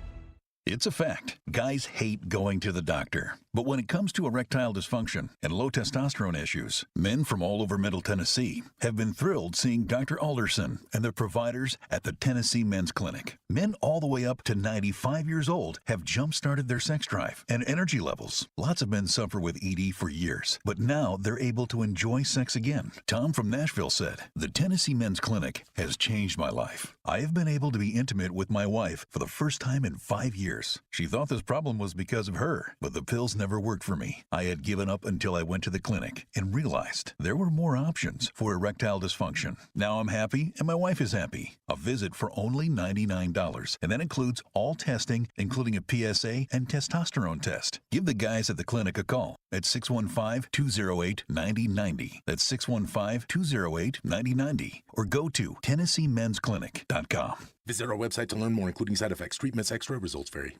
It's a fact. Guys hate going to the doctor. But when it comes to erectile dysfunction and low testosterone issues, men from all over Middle Tennessee have been thrilled seeing Dr. Alderson and their providers at the Tennessee Men's Clinic. Men all the way up to 95 years old have jump-started their sex drive and energy levels. Lots of men suffer with ED for years, but now they're able to enjoy sex again. Tom from Nashville said, "The Tennessee Men's Clinic has changed my life. I have been able to be intimate with my wife for the first time in 5 years. She thought this problem was because of her, but the pills never worked for me. I had given up until I went to the clinic and realized there were more options for erectile dysfunction. Now I'm happy and my wife is happy. A visit for only $99, and that includes all testing, including a PSA and testosterone test. Give the guys at the clinic a call at 615-208-9090. That's 615-208-9090. Or go to TennesseeMen'sClinic.com. Visit our website to learn more, including side effects, treatments, extra, results vary.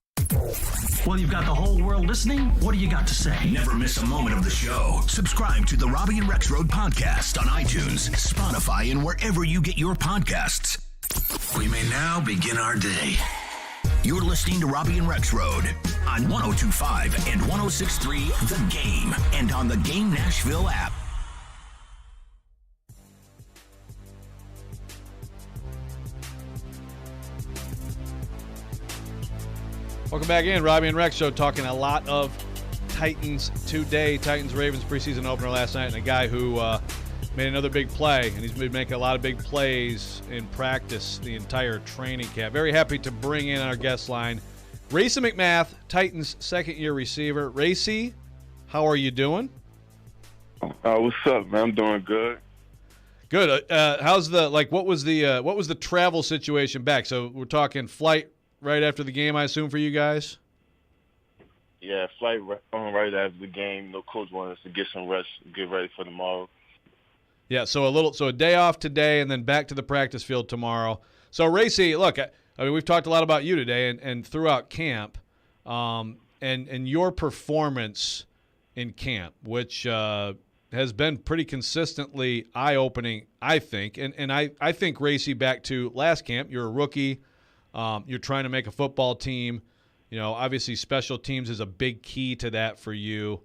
Well, you've got the whole world listening. What do you got to say? Never miss a moment of the show. Subscribe to the Robby and Rexrode podcast on iTunes, Spotify, and wherever you get your podcasts. We may now begin our day. You're listening to Robby and Rexrode on 102.5 and 106.3 The Game and on the Game Nashville app. Welcome back in. Robby and Rex Show, talking a lot of Titans today. Titans-Ravens preseason opener last night, and a guy who made another big play, and he's been making a lot of big plays in practice the entire training camp. Very happy to bring in our guest line, Racey McMath, Titans' second-year receiver. Racey, how are you doing? What's up, man? I'm doing good. Good. How's the what was the travel situation back? So we're talking flight right after the game, I assume, for you guys. Yeah, flight right after the game. No coach wanted us to get some rest, get ready for tomorrow. Yeah, so a day off today, and then back to the practice field tomorrow. So Racy, look, I mean, we've talked a lot about you today and throughout camp, and your performance in camp, which has been pretty consistently eye-opening, I think. And I think, Racy, back to last camp, you're a rookie. You're trying to make a football team. Obviously special teams is a big key to that for you.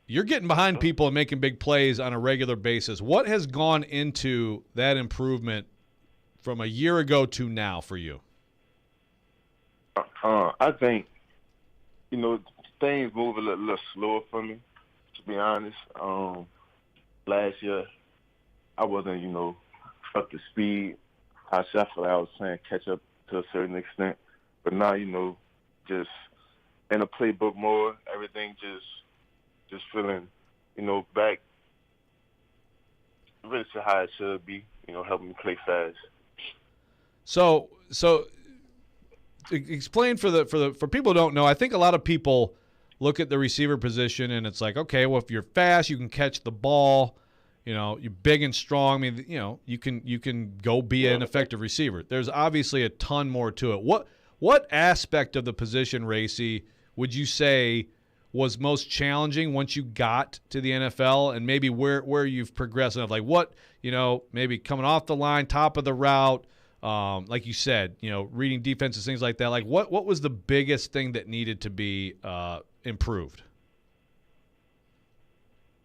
You're getting behind people and making big plays on a regular basis. What has gone into that improvement from a year ago to now for you? I think, things move a little slower for me, to be honest. Last year, I wasn't, up to speed. I feel like I was playing catch up to a certain extent. But now, just in a playbook more, everything just feeling, back really to how it should be, helping me play fast. So explain for people who don't know. I think a lot of people look at the receiver position and it's like, okay, well, if you're fast, you can catch the ball. You're big and strong. I mean, you can go be an effective receiver. There's obviously a ton more to it. What aspect of the position, Racy, would you say was most challenging once you got to the NFL, and maybe where you've progressed enough? Like what, maybe coming off the line, top of the route, like you said, reading defenses, things like that. Like what was the biggest thing that needed to be improved?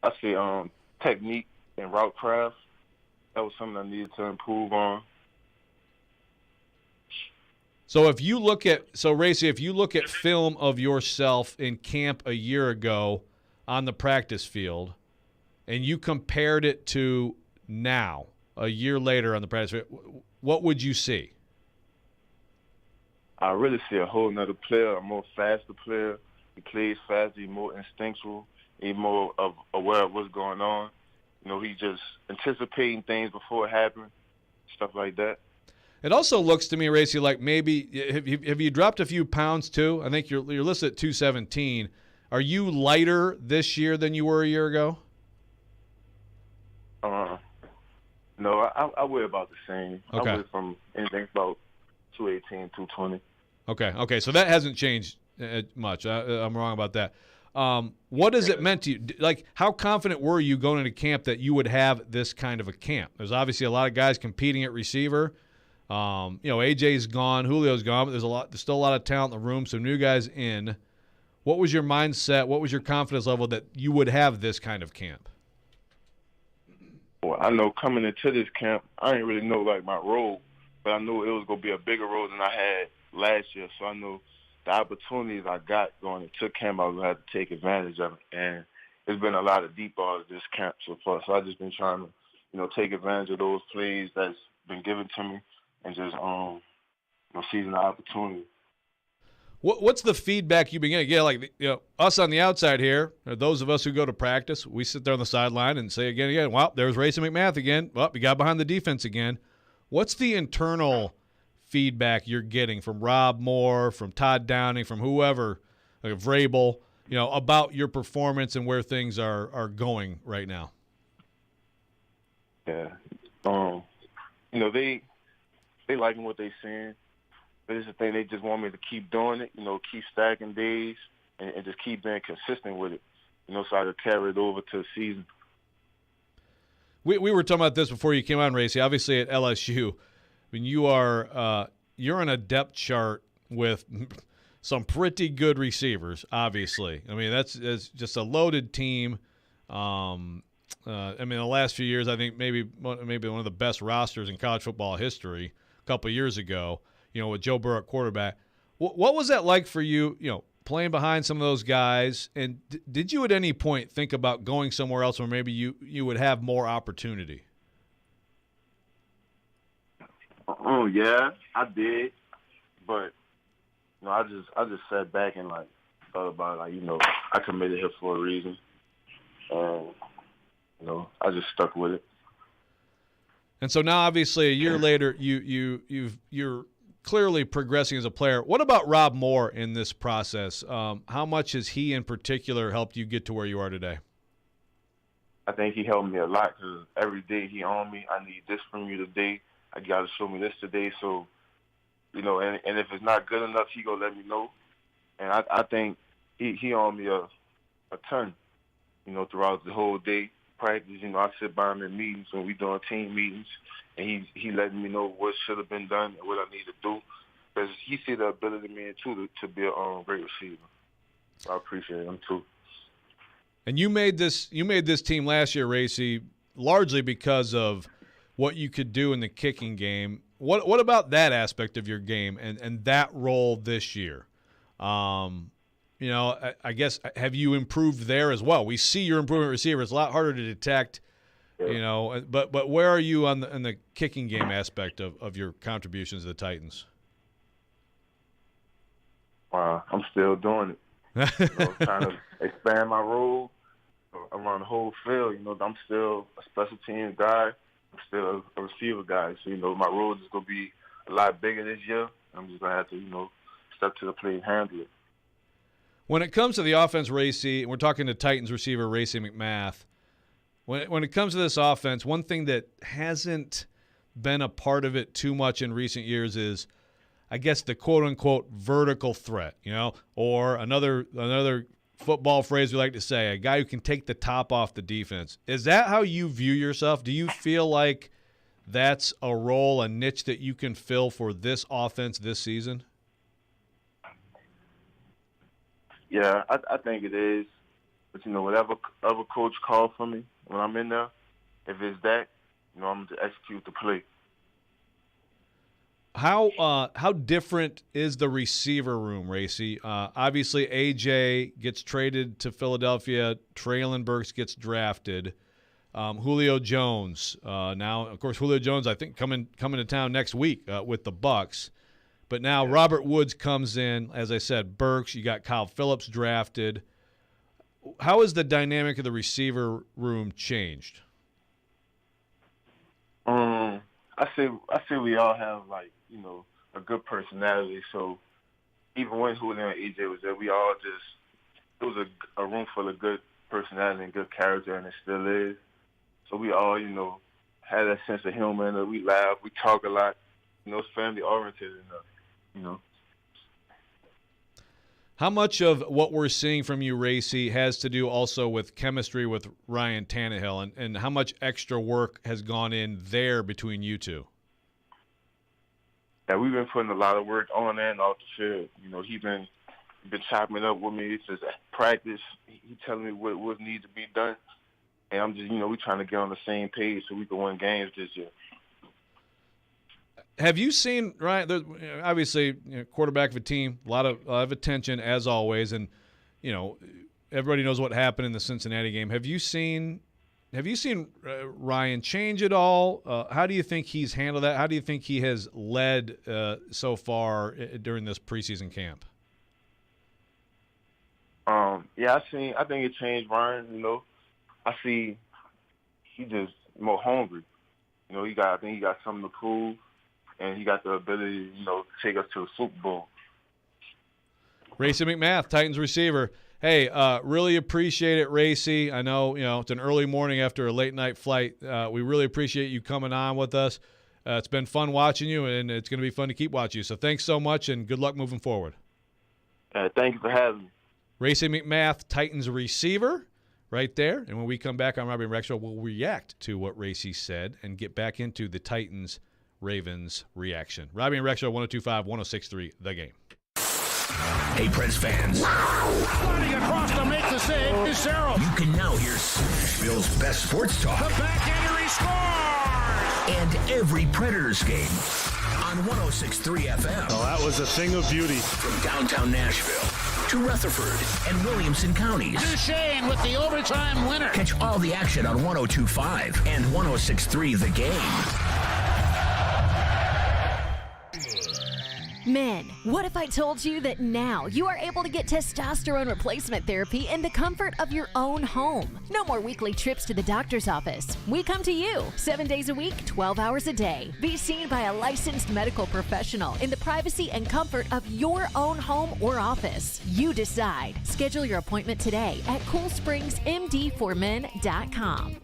I say technique and route craft. That was something I needed to improve on. So Racy, if you look at film of yourself in camp a year ago on the practice field, and you compared it to now, a year later on the practice field, what would you see? I really see a whole nother player, a more faster player. He plays faster, he's more instinctual, he's more aware of what's going on. He's just anticipating things before it happens, stuff like that. It also looks to me, Racy, like maybe have you dropped a few pounds too? I think you're listed at 217. Are you lighter this year than you were a year ago? No, I weigh about the same. Okay. I weigh from anything about 218, 220. Okay, so that hasn't changed much. I'm wrong about that. What has it meant to you? Like, how confident were you going into camp that you would have this kind of a camp? There's obviously a lot of guys competing at receiver. AJ's gone, Julio's gone, but there's still a lot of talent in the room, some new guys in. What was your mindset? What was your confidence level that you would have this kind of camp? Well, I know coming into this camp, I didn't really know my role, but I knew it was going to be a bigger role than I had last year. So I knew the opportunities I got going into camp, I was going to have to take advantage of it. And there's been a lot of deep balls this camp so far. So I've just been trying to, take advantage of those plays that's been given to me. And just seizing the opportunity. What's the feedback you've been getting? Yeah, like us on the outside here, or those of us who go to practice, we sit there on the sideline and say again, well, there's Racy McMath again. Well, he got behind the defense again. What's the internal feedback you're getting from Rob Moore, from Todd Downing, from whoever, like Vrabel, about your performance and where things are going right now? Yeah, they liking what they seeing. But it's the thing, they just want me to keep doing it, keep stacking days and just keep being consistent with it, so I could carry it over to the season. We were talking about this before you came on, Racy. Obviously at LSU, when you're on a depth chart with some pretty good receivers, obviously. I mean, that's just a loaded team. The last few years, I think maybe one of the best rosters in college football history. A couple of years ago, with Joe Burrow at quarterback. What was that like for you, playing behind some of those guys? And did you at any point think about going somewhere else where maybe you would have more opportunity? Oh, yeah, I did. But, I just sat back and, thought about it. I committed here for a reason. And, I just stuck with it. And so now, obviously, a year later, you're clearly progressing as a player. What about Rob Moore in this process? How much has he in particular helped you get to where you are today? I think he helped me a lot because every day he on me. I need this from you today. I got to show me this today. So, and if it's not good enough, he going to let me know. And I think he on me a ton, throughout the whole day. Practice, I sit by him in meetings when we doing team meetings, and he letting me know what should have been done and what I need to do, because he see the ability in me too to be a great receiver. So I appreciate him too. And you made this team last year, Racy, largely because of what you could do in the kicking game. What about that aspect of your game and that role this year? I guess, have you improved there as well? We see your improvement receiver. It's a lot harder to detect, but where are you on the kicking game aspect of your contributions to the Titans? I'm still doing it. Trying to expand my role around the whole field. I'm still a special teams guy. I'm still a receiver guy. So, my role is going to be a lot bigger this year. I'm just going to have to, step to the plate and handle it. When it comes to the offense, Racy, and we're talking to Titans receiver Racey McMath, when it comes to this offense, one thing that hasn't been a part of it too much in recent years is, I guess, the quote-unquote vertical threat, or another football phrase we like to say, a guy who can take the top off the defense. Is that how you view yourself? Do you feel like that's a role, a niche that you can fill for this offense this season? Yeah, I think it is. But, whatever other coach calls for me when I'm in there, if it's that, I'm going to execute the play. How different is the receiver room, Racy? Obviously, A.J. gets traded to Philadelphia. Traylon Burks gets drafted. Julio Jones. Now, of course, Julio Jones, I think, coming to town next week with the Bucs. But now Robert Woods comes in. As I said, Burks. You got Kyle Phillips drafted. How has the dynamic of the receiver room changed? I say we all have, a good personality. So even when Julio and AJ was there, we all it was a room full of good personality and good character, and it still is. So we all, had that sense of humor, and we laugh, we talk a lot. It's family oriented enough, How much of what we're seeing from you, Racy, has to do also with chemistry with Ryan Tannehill, and how much extra work has gone in there between you two? Yeah, we've been putting a lot of work on and off the field. He's been chopping it up with me. It's just practice. He's telling me what needs to be done. And I'm just, we're trying to get on the same page so we can win games this year. Have you seen, Ryan, obviously, quarterback of a team, a lot of attention as always, and, everybody knows what happened in the Cincinnati game. Have you seen Ryan change at all? How do you think he's handled that? How do you think he has led so far during this preseason camp? Yeah, I think it changed Ryan. I see he just more hungry. I think he got something to prove, and he got the ability, to take us to the Super Bowl. Racey McMath, Titans receiver. Hey, really appreciate it, Racy. I know, it's an early morning after a late-night flight. We really appreciate you coming on with us. It's been fun watching you, and it's going to be fun to keep watching you. So thanks so much, and good luck moving forward. Thank you for having me. Racey McMath, Titans receiver, right there. And when we come back on Robby and Rexrode, we'll react to what Racy said and get back into the Titans-Ravens reaction. Robby and Rexrode, 102.5, 106.3, The Game. Hey, Preds fans. Sliding across to make the save is Sarah. You can now hear Nashville's best sports talk. The back-hander scores! And every Predators game on 106.3 FM. Oh, that was a thing of beauty. From downtown Nashville to Rutherford and Williamson counties. Duchesne with the overtime winner. Catch all the action on 102.5 and 106.3 The Game. Men, what if I told you that now you are able to get testosterone replacement therapy in the comfort of your own home? No more weekly trips to the doctor's office. We come to you 7 days a week, 12 hours a day. Be seen by a licensed medical professional in the privacy and comfort of your own home or office. You decide. Schedule your appointment today at CoolSpringsMD4Men.com.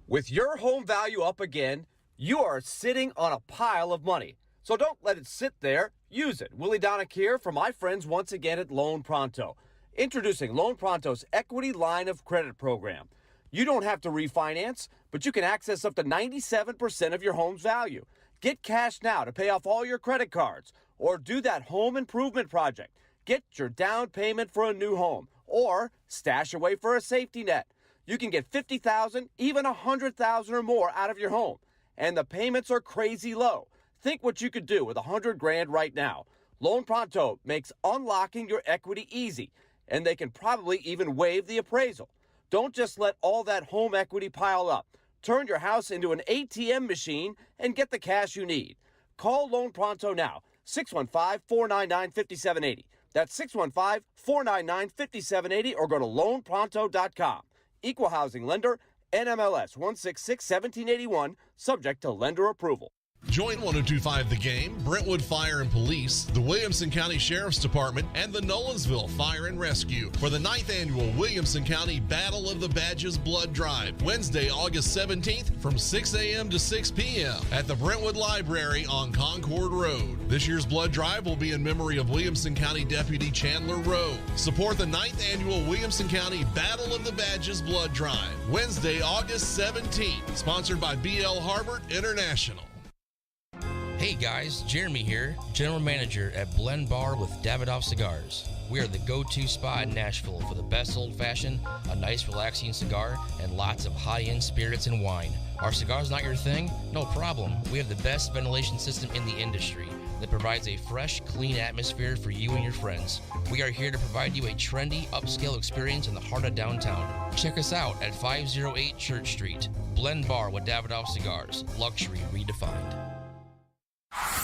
With your home value up again, you are sitting on a pile of money. So don't let it sit there. Use it. Willie Donick here for my friends once again at Loan Pronto. Introducing Loan Pronto's Equity Line of Credit program. You don't have to refinance, but you can access up to 97% of your home's value. Get cash now to pay off all your credit cards or do that home improvement project. Get your down payment for a new home or stash away for a safety net. You can get $50,000, even $100,000 or more out of your home. And the payments are crazy low. Think what you could do with $100,000 right now. Loan Pronto makes unlocking your equity easy, and they can probably even waive the appraisal. Don't just let all that home equity pile up. Turn your house into an ATM machine and get the cash you need. Call Loan Pronto now, 615-499-5780. That's 615-499-5780, or go to loanpronto.com. Equal housing lender, NMLS 166-1781, subject to lender approval. Join 1025 The Game, Brentwood Fire and Police, the Williamson County Sheriff's Department, and the Nolensville Fire and Rescue for the 9th Annual Williamson County Battle of the Badges Blood Drive, Wednesday, August 17th from 6 a.m. to 6 p.m. at the Brentwood Library on Concord Road. This year's blood drive will be in memory of Williamson County Deputy Chandler Rowe. Support the 9th Annual Williamson County Battle of the Badges Blood Drive, Wednesday, August 17th, sponsored by B.L. Harbert International. Hey guys, Jeremy here, General Manager at Blend Bar with Davidoff Cigars. We are the go-to spot in Nashville for the best old-fashioned, a nice relaxing cigar, and lots of high-end spirits and wine. Are cigars not your thing? No problem. We have the best ventilation system in the industry that provides a fresh, clean atmosphere for you and your friends. We are here to provide you a trendy, upscale experience in the heart of downtown. Check us out at 508 Church Street. Blend Bar with Davidoff Cigars. Luxury redefined.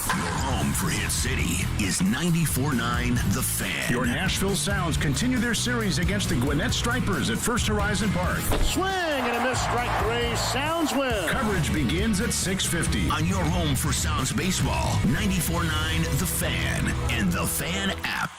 Your home for Hit City is 94.9 The Fan. Your Nashville Sounds continue their series against the Gwinnett Stripers at First Horizon Park. Swing and a miss, strike three. Sounds win. Coverage begins at 6:50. On your home for Sounds Baseball, 94.9 The Fan and The Fan app.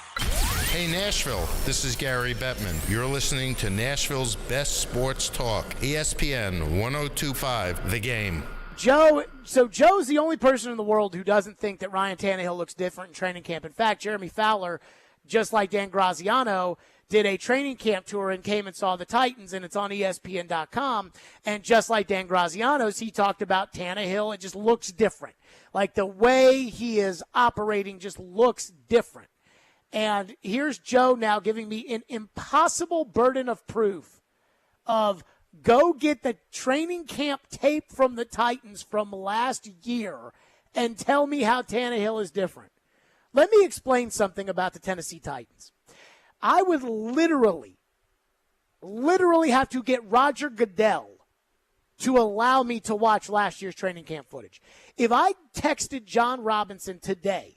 Hey Nashville, this is Gary Bettman. You're listening to Nashville's best sports talk, ESPN 1025 The Game. Joe's the only person in the world who doesn't think that Ryan Tannehill looks different in training camp. In fact, Jeremy Fowler, just like Dan Graziano, did a training camp tour and came and saw the Titans, and it's on ESPN.com. And just like Dan Graziano's, he talked about Tannehill. It just looks different. Like the way he is operating just looks different. And here's Joe now giving me an impossible burden of proof of go get the training camp tape from the Titans from last year and tell me how Tannehill is different. Let me explain something about the Tennessee Titans. I would literally have to get Roger Goodell to allow me to watch last year's training camp footage. If I texted John Robinson today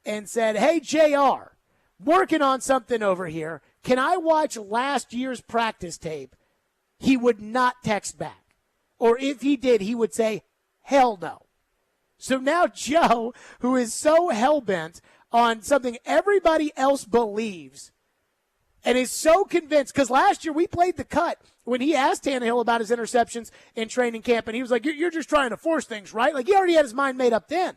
and said, hey, JR, working on something over here, can I watch last year's practice tape? He would not text back. Or if he did, he would say, hell no. So now Joe, who is so hell-bent on something everybody else believes and is so convinced, because last year we played the cut when he asked Tannehill about his interceptions in training camp, and he was like, you're just trying to force things, right? Like he already had his mind made up then.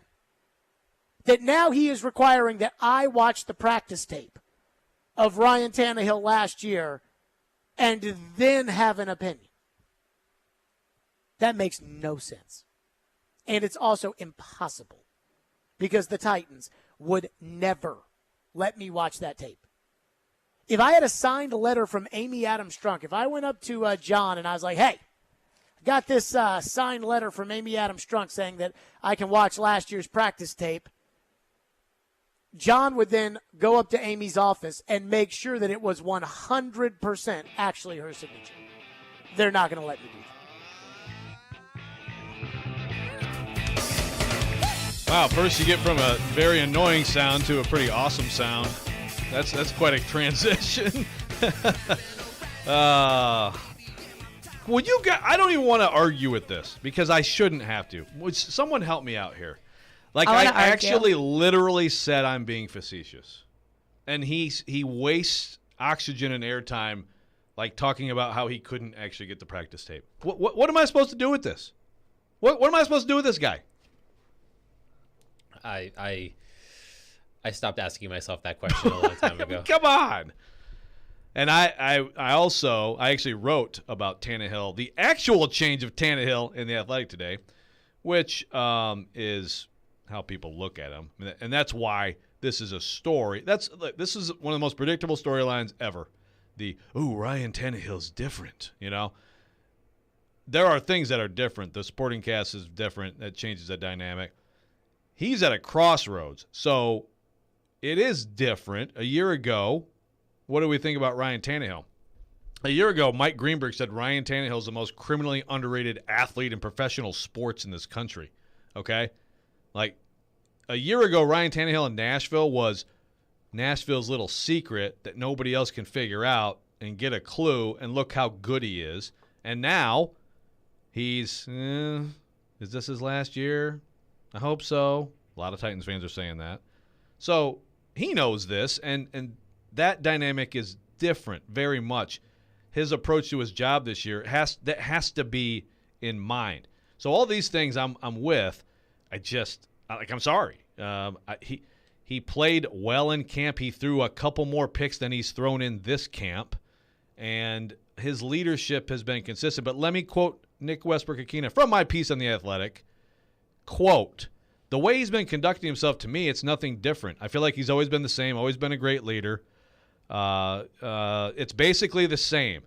That now he is requiring that I watch the practice tape of Ryan Tannehill last year and then have an opinion. That makes no sense. And it's also impossible because the Titans would never let me watch that tape. If I had a signed letter from Amy Adams Strunk, if I went up to John and I was like, hey, I got this signed letter from Amy Adams Strunk saying that I can watch last year's practice tape, John would then go up to Amy's office and make sure that it was 100% actually her signature. They're not going to let me do that. Wow, first you get from a very annoying sound to a pretty awesome sound. That's quite a transition. Would you guys, I don't even want to argue with this because I shouldn't have to. Would someone help me out here? Like, I actually literally said I'm being facetious. And he wastes oxygen and airtime like talking about how he couldn't actually get the practice tape. What am I supposed to do with this? What am I supposed to do with this guy? I stopped asking myself that question a long time ago. Come on. And I actually wrote about Tannehill, the actual change of Tannehill in The Athletic today, which is how people look at him. And that's why this is a story. This is one of the most predictable storylines ever. Ryan Tannehill's different, you know. There are things that are different. The Sporting Cast is different. That changes the dynamic. He's at a crossroads. So it is different. A year ago, what do we think about Ryan Tannehill? A year ago, Mike Greenberg said Ryan Tannehill is the most criminally underrated athlete in professional sports in this country. Okay? Like, a year ago, Ryan Tannehill in Nashville was Nashville's little secret that nobody else can figure out and get a clue, and look how good he is. And now he's, is this his last year? I hope so. A lot of Titans fans are saying that. So he knows this, and that dynamic is different very much. His approach to his job this year has to be in mind. So all these things I'm with. I'm sorry. He played well in camp. He threw a couple more picks than he's thrown in this camp, and his leadership has been consistent. But let me quote Nick Westbrook-Akina from my piece on The Athletic. Quote, "The way he's been conducting himself, to me, it's nothing different. I feel like he's always been the same, always been a great leader. It's basically the same.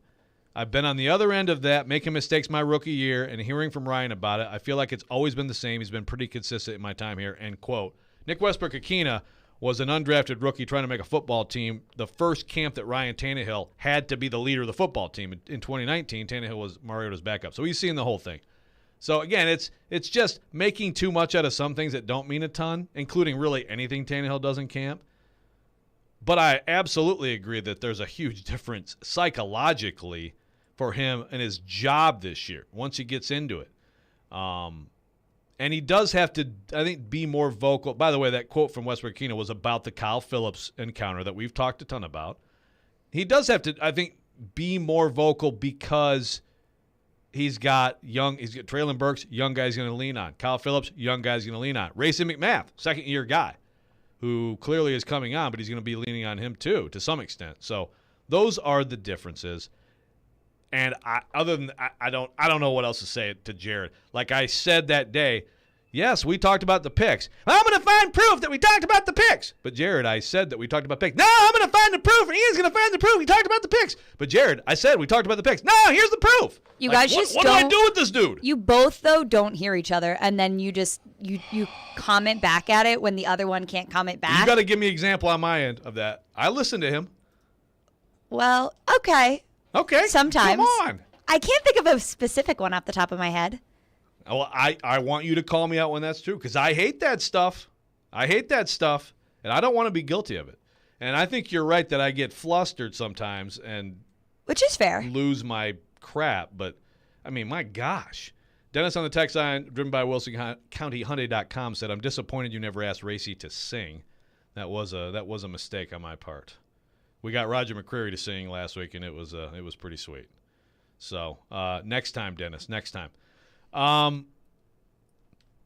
I've been on the other end of that, making mistakes my rookie year, and hearing from Ryan about it. I feel like it's always been the same. He's been pretty consistent in my time here," end quote. Nick Westbrook-Akina was an undrafted rookie trying to make a football team. The first camp that Ryan Tannehill had to be the leader of the football team. In 2019, Tannehill was Mariota's backup. So he's seen the whole thing. So, again, it's just making too much out of some things that don't mean a ton, including really anything Tannehill does in camp. But I absolutely agree that there's a huge difference psychologically for him and his job this year once he gets into it. And he does have to, I think, be more vocal. By the way, that quote from Westbrook-Akina was about the Kyle Phillips encounter that we've talked a ton about. He does have to, I think, be more vocal because he's got Traylon Burks, young guy's going to lean on. Kyle Phillips, young guy's going to lean on. Racing McMath, second-year guy, who clearly is coming on, but he's going to be leaning on him too, to some extent. So those are the differences. And I don't know what else to say to Jared. Like I said that day, yes, we talked about the picks. I'm going to find proof that we talked about the picks. But Jared, I said that we talked about picks. No, I'm going to find the proof, and Ian's going to find the proof. We talked about the picks. But Jared, I said we talked about the picks. No, here's the proof. You guys just what do I do with this dude? You both, though, don't hear each other, and then you just you comment back at it when the other one can't comment back. You got to give me an example on my end of that. I listened to him. Well, okay. Okay. Sometimes. Come on. I can't think of a specific one off the top of my head. Well, I want you to call me out when that's true because I hate that stuff. And I don't want to be guilty of it. And I think you're right that I get flustered sometimes and which is fair. Lose my crap. But, I mean, my gosh. Dennis on the text line, driven by WilsonCountyHyundai.com, said, "I'm disappointed you never asked Racy to sing. That was a mistake on my part. We got Roger McCreary to sing last week, and it was pretty sweet. So next time, Dennis, next time.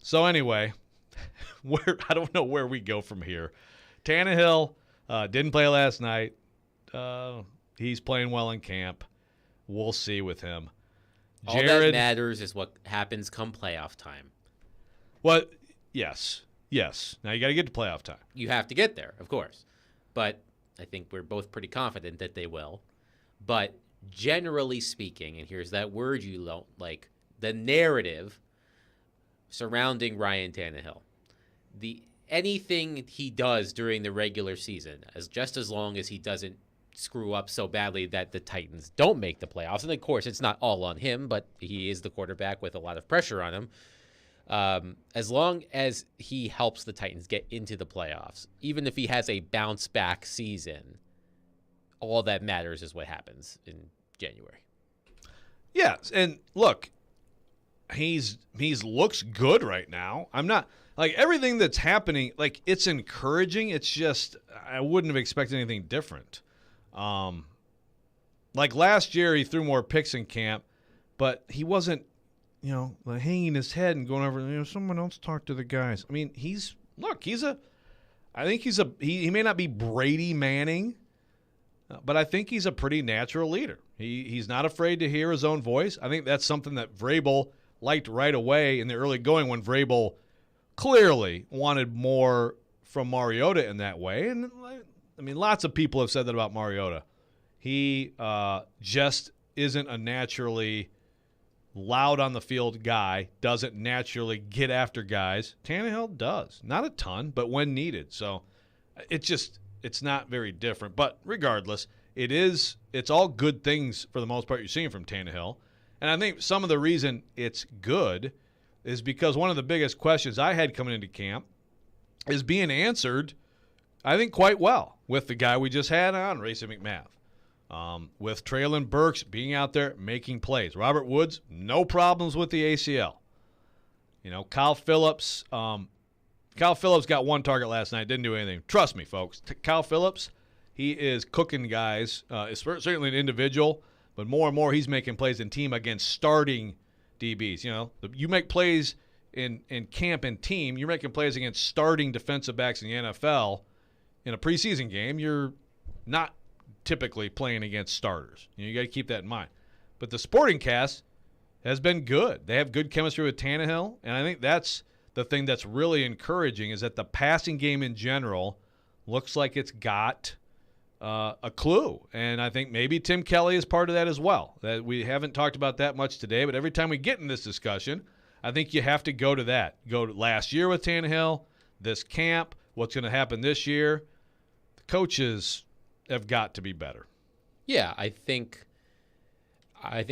So anyway, I don't know where we go from here. Tannehill didn't play last night. He's playing well in camp. We'll see with him. All that matters is what happens come playoff time. Well, yes. Now you got to get to playoff time. You have to get there, of course. But I think we're both pretty confident that they will. But generally speaking, and here's that word you don't like, the narrative surrounding Ryan Tannehill. Anything he does during the regular season, as long as he doesn't screw up so badly that the Titans don't make the playoffs. And of course, it's not all on him, but he is the quarterback with a lot of pressure on him. as long as he helps the Titans get into the playoffs, even if he has a bounce back season, all that matters is what happens in January. Yes, and look, he's looks good right now. I'm not like everything that's happening. Like it's encouraging. It's just I wouldn't have expected anything different. Like last year, he threw more picks in camp, but he wasn't, like hanging his head and going over. Someone else talk to the guys. I mean, I think he may not be Brady Manning, but I think he's a pretty natural leader. He's not afraid to hear his own voice. I think that's something that Vrabel liked right away in the early going when Vrabel clearly wanted more from Mariota in that way. And, I mean, lots of people have said that about Mariota. He just isn't a naturally loud on the field guy, doesn't naturally get after guys. Tannehill does. Not a ton, but when needed. So it's not very different. But regardless, it's all good things for the most part you're seeing from Tannehill. And I think some of the reason it's good is because one of the biggest questions I had coming into camp is being answered, I think, quite well with the guy we just had on, Racing McMath. With Traylon Burks being out there making plays. Robert Woods, no problems with the ACL. Kyle Phillips got one target last night, didn't do anything. Trust me, folks. Kyle Phillips, he is cooking guys, certainly an individual, but more and more he's making plays in team against starting DBs. You make plays in camp and team, you're making plays against starting defensive backs in the NFL. In a preseason game, you're not typically playing against starters. You got to keep that in mind. But the supporting cast has been good. They have good chemistry with Tannehill, and I think that's the thing that's really encouraging is that the passing game in general looks like it's got a clue. And I think maybe Tim Kelly is part of that as well. That we haven't talked about that much today, but every time we get in this discussion, I think you have to go to that. Go to last year with Tannehill, this camp, what's going to happen this year. The coaches have got to be better. Yeah, I think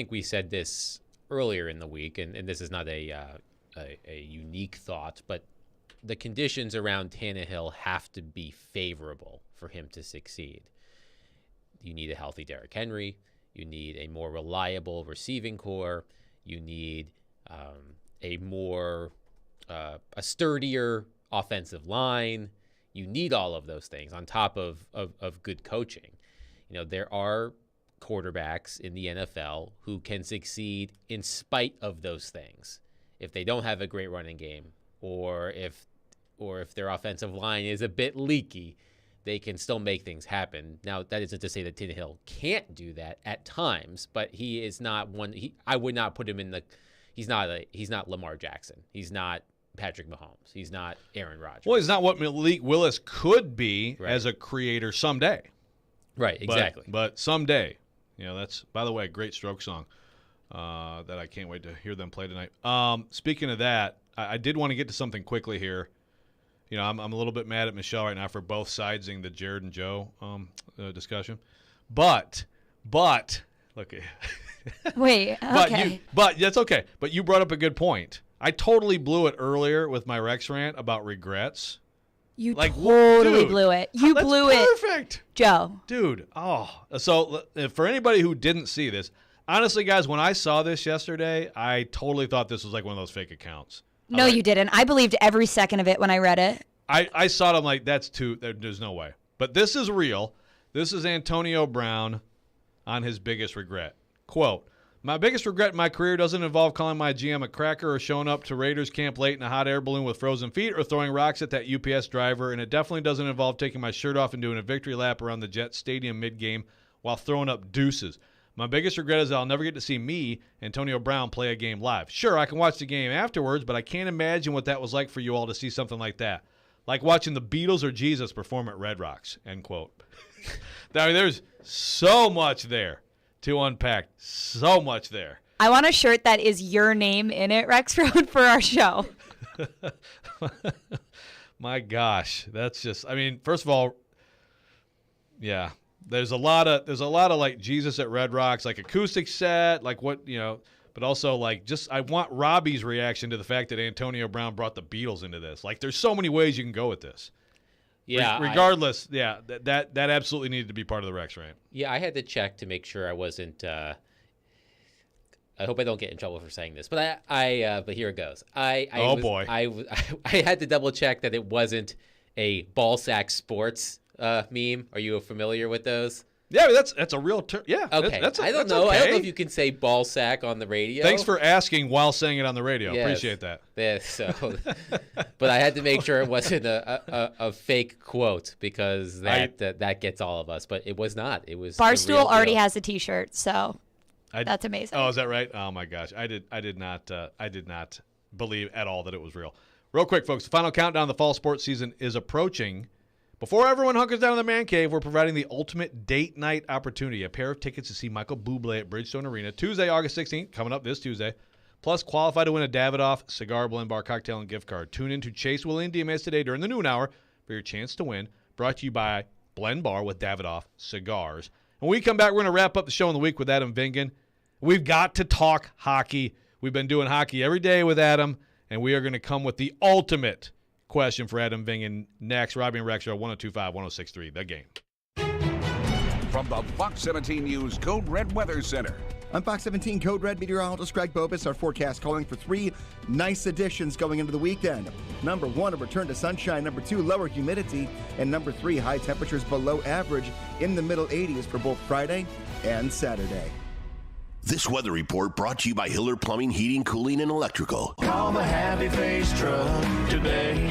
we said this earlier in the week, and this is not a unique thought, but the conditions around Tannehill have to be favorable for him to succeed. You need a healthy Derrick Henry. You need a more reliable receiving core. You need a sturdier offensive line. You need all of those things on top of good coaching. There are quarterbacks in the NFL who can succeed in spite of those things. If they don't have a great running game, or if their offensive line is a bit leaky, they can still make things happen. Now, that isn't to say that Tannehill can't do that at times, but he is not one. I would not put him in the. He's not Lamar Jackson. He's not Patrick Mahomes. He's not Aaron Rodgers. Well, he's not what Malik Willis could be as a creator someday. Right, exactly. But someday. That's, by the way, a great Stroke song that I can't wait to hear them play tonight. Speaking of that, I did want to get to something quickly here. I'm a little bit mad at Michelle right now for both sidesing the Jared and Joe discussion. But look. Wait, okay. But that's okay. But you brought up a good point. I totally blew it earlier with my Rex rant about regrets. You totally blew it. You blew it. Perfect. Joe. Dude. Oh. So for anybody who didn't see this, honestly, guys, when I saw this yesterday, I totally thought this was like one of those fake accounts. No, you didn't. I believed every second of it when I read it. I saw it. I'm like, that's there's no way. But this is real. This is Antonio Brown on his biggest regret. Quote, "My biggest regret in my career doesn't involve calling my GM a cracker or showing up to Raiders camp late in a hot air balloon with frozen feet or throwing rocks at that UPS driver, and it definitely doesn't involve taking my shirt off and doing a victory lap around the Jets stadium mid-game while throwing up deuces. My biggest regret is that I'll never get to see me, Antonio Brown, play a game live. Sure, I can watch the game afterwards, but I can't imagine what that was like for you all to see something like that. Like watching the Beatles or Jesus perform at Red Rocks," end quote. I mean, there's so much there to unpack. So much there. I want a shirt that is your name in it, Rexrode, for our show. My gosh, that's just. I mean, first of all, yeah, there's a lot of like Jesus at Red Rocks, like acoustic set, like what But also, like, I want Robby's reaction to the fact that Antonio Brown brought the Beatles into this. Like, there's so many ways you can go with this. Yeah. Regardless, that absolutely needed to be part of the Rex rant. Yeah, I had to check to make sure I wasn't. I hope I don't get in trouble for saying this, but but here it goes. I had to double check that it wasn't a ball sack sports meme. Are you familiar with those? Yeah, that's a real term. Yeah. Okay. I don't know. Okay. I don't know if you can say ball sack on the radio. Thanks for asking while saying it on the radio. Yes. Appreciate that. Yeah, but I had to make sure it wasn't a fake quote because that gets all of us. But it was not. It was. Barstool already has a T-shirt, so that's amazing. Oh, is that right? Oh my gosh, I did not believe at all that it was real. Real quick, folks, the final countdown of the fall sports season is approaching. Before everyone hunkers down in the man cave, we're providing the ultimate date night opportunity. A pair of tickets to see Michael Bublé at Bridgestone Arena Tuesday, August 16th, coming up this Tuesday. Plus, qualify to win a Davidoff Cigar Blend Bar Cocktail and Gift Card. Tune in to Chase, Willie, and Diaz today during the noon hour for your chance to win. Brought to you by Blend Bar with Davidoff Cigars. And when we come back, we're going to wrap up the show in the week with Adam Vingan. We've got to talk hockey. We've been doing hockey every day with Adam, and we are going to come with the ultimate question for Adam Vingan next. Robby and Rexrode, 102.5, 106.3, The Game. From the Fox 17 News Code Red Weather Center. I'm Fox 17 Code Red meteorologist Greg Bobus. Our forecast calling for 3 nice additions going into the weekend. Number 1, a return to sunshine. Number 2, lower humidity. And number 3, high temperatures below average in the middle 80s for both Friday and Saturday. This weather report brought to you by Hiller Plumbing, Heating, Cooling, and Electrical. Call the Happy Face Truck today.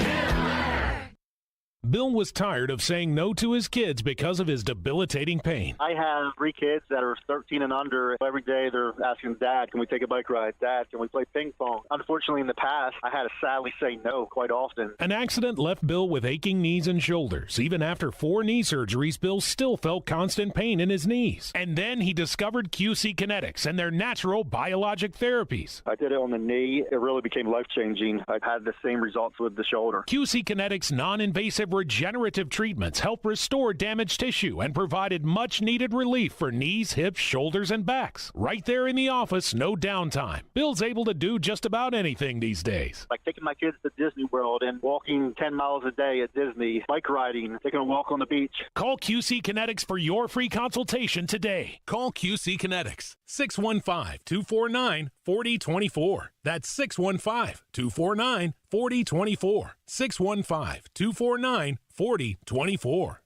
Bill was tired of saying no to his kids because of his debilitating pain. I have 3 kids that are 13 and under. Every day they're asking, Dad, can we take a bike ride? Dad, can we play ping pong? Unfortunately, in the past, I had to sadly say no quite often. An accident left Bill with aching knees and shoulders. Even after 4 knee surgeries, Bill still felt constant pain in his knees. And then he discovered QC Kinetics and their natural biologic therapies. I did it on the knee. It really became life-changing. I've had the same results with the shoulder. QC Kinetics non-invasive regenerative treatments help restore damaged tissue and provided much-needed relief for knees, hips, shoulders, and backs. Right there in the office, no downtime. Bill's able to do just about anything these days. Like taking my kids to Disney World and walking 10 miles a day at Disney, bike riding, taking a walk on the beach. Call QC Kinetics for your free consultation today. Call QC Kinetics, 615-249-4024. That's 615-249-4024. 615-249-4024.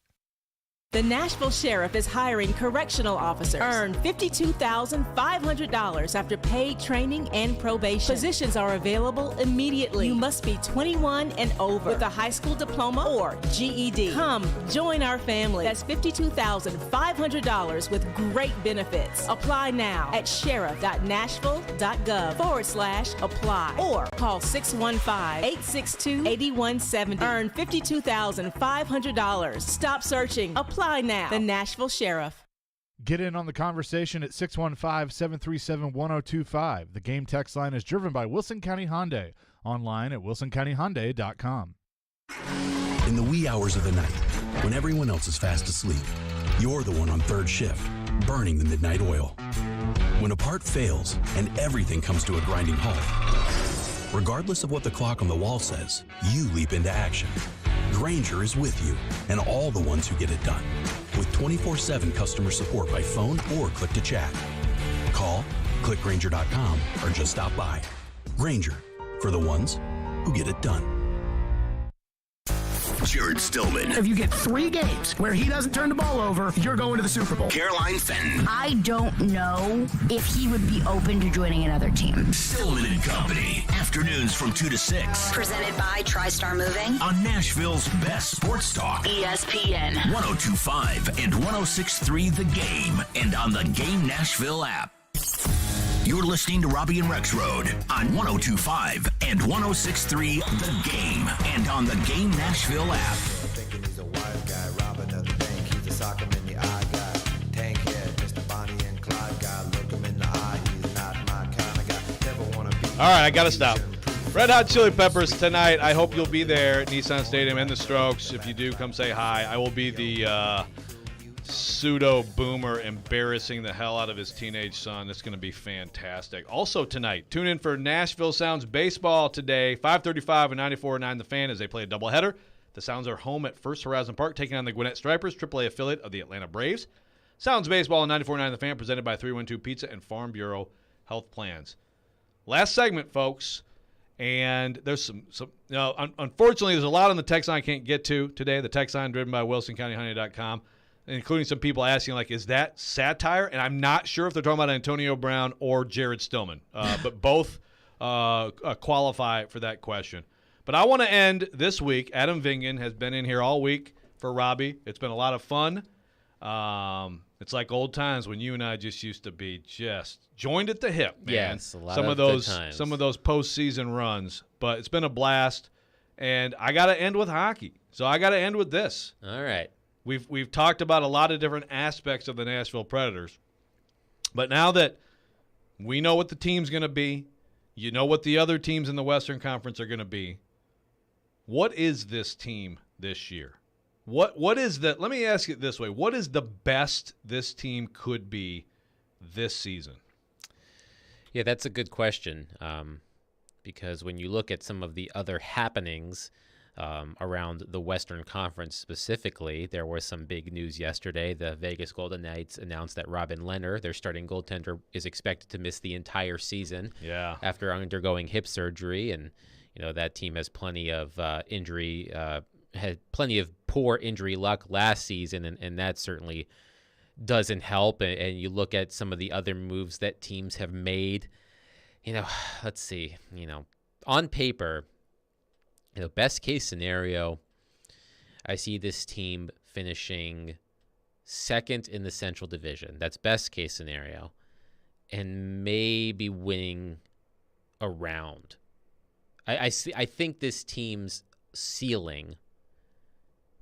The Nashville Sheriff is hiring correctional officers. Earn $52,500 after paid training and probation. Positions are available immediately. You must be 21 and over with a high school diploma or GED. Come join our family. That's $52,500 with great benefits. Apply now at sheriff.nashville.gov/apply or call 615-862-8170. Earn $52,500. Stop searching. Apply now. The Nashville Sheriff. Get in on the conversation at 615-737-1025. The Game text line is driven by Wilson County Hyundai. Online at wilsoncountyhyundai.com. In the wee hours of the night, when everyone else is fast asleep, you're the one on third shift, burning the midnight oil. When a part fails and everything comes to a grinding halt, regardless of what the clock on the wall says, you leap into action. Grainger is with you and all the ones who get it done. With 24/7 customer support by phone or click to chat. Call, click Grainger.com, or just stop by. Grainger, for the ones who get it done. Jared Stillman. If you get 3 games where he doesn't turn the ball over, you're going to the Super Bowl. Caroline Fenton. I don't know if he would be open to joining another team. Stillman and Company. Afternoons from 2 to 6. Presented by TriStar Moving. On Nashville's best sports talk. ESPN. 102.5 and 106.3 The Game. And on the Game Nashville app. You're listening to Robby and Rexrode on 102.5 and 106.3 The Game and on the Game Nashville app. All right, I got to stop. Red Hot Chili Peppers tonight. I hope you'll be there at Nissan Stadium and the Strokes. If you do, come say hi. I will be the pseudo boomer embarrassing the hell out of his teenage son. It's going to be fantastic. Also tonight, tune in for Nashville Sounds baseball today, 5:35 and 94.9 The Fan as they play a doubleheader. The Sounds are home at First Horizon Park, taking on the Gwinnett Stripers, AAA affiliate of the Atlanta Braves. Sounds baseball on 94.9 The Fan, presented by 312 Pizza and Farm Bureau Health Plans. Last segment, folks. And there's some unfortunately, there's a lot on the text line I can't get to today. The text line driven by WilsonCountyHoney.com, including some people asking, like, is that satire? And I'm not sure if they're talking about Antonio Brown or Jared Stillman, but both qualify for that question. But I want to end this week. Adam Vingan has been in here all week for Robby. It's been a lot of fun. It's like old times when you and I just used to be just joined at the hip, man. Yes, a lot some of of those good times. some of those postseason runs. But it's been a blast, and I got to end with hockey. So I got to end with this. All right. We've talked about a lot of different aspects of the Nashville Predators, but now that we know what the team's going to be, you know what the other teams in the Western Conference are going to be. What is this team this year? What is the? Let me ask it this way: what is the best this team could be this season? Yeah, that's a good question. Because when you look at some of the other happenings around the Western Conference specifically, there was some big news yesterday. The Vegas Golden Knights announced that Robin Lehner, their starting goaltender, is expected to miss the entire season. Yeah. After undergoing hip surgery, and that team has plenty of had plenty of poor injury luck last season, and that certainly doesn't help. And you look at some of the other moves that teams have made. Let's see. On paper, best case scenario, I see this team finishing second in the Central Division. That's best case scenario, and maybe winning a round. I think this team's ceiling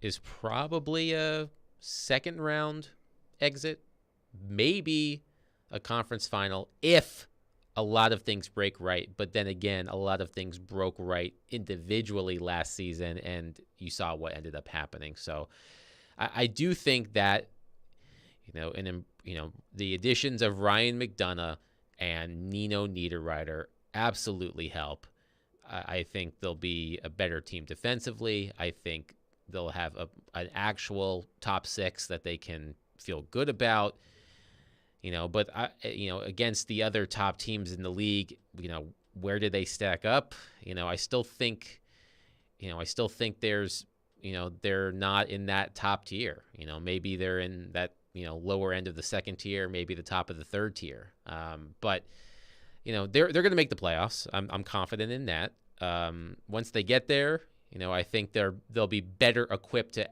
is probably a second round exit, maybe a conference final if a lot of things break right. But then again, a lot of things broke right individually last season, and you saw what ended up happening. So I do think that, the additions of Ryan McDonough and Nino Niederreiter absolutely help. I think they'll be a better team defensively. I think they'll have an actual top six that they can feel good about. But against the other top teams in the league, where do they stack up? I still think there's, they're not in that top tier. Maybe they're in that, lower end of the second tier, maybe the top of the third tier. But they're going to make the playoffs. I'm confident in that. Once they get there, I think they'll be better equipped to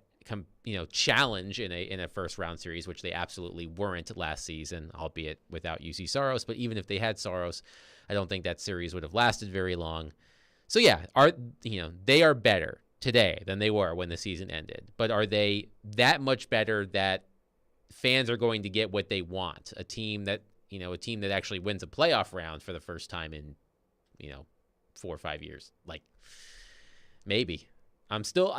challenge in a first round series, which they absolutely weren't last season, albeit without UC Saros. But even if they had Saros, I don't think that series would have lasted very long. So yeah, they are better today than they were when the season ended. But are they that much better that fans are going to get what they want? A team that actually wins a playoff round for the first time in 4 or 5 years. Like, maybe.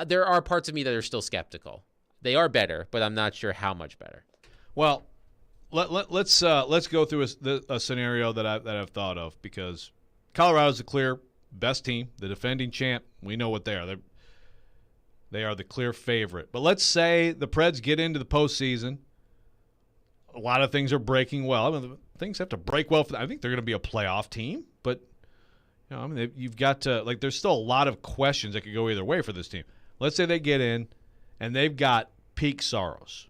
There are parts of me that are still skeptical. They are better, but I'm not sure how much better. Well, let's go through a scenario that I've thought of, because Colorado's the clear best team, the defending champ. We know what they are. They are the clear favorite. But let's say the Preds get into the postseason. A lot of things are breaking well. I mean, things have to break well. I think they're going to be a playoff team, but you've got to, there's still a lot of questions that could go either way for this team. Let's say they get in and they've got peak Saros.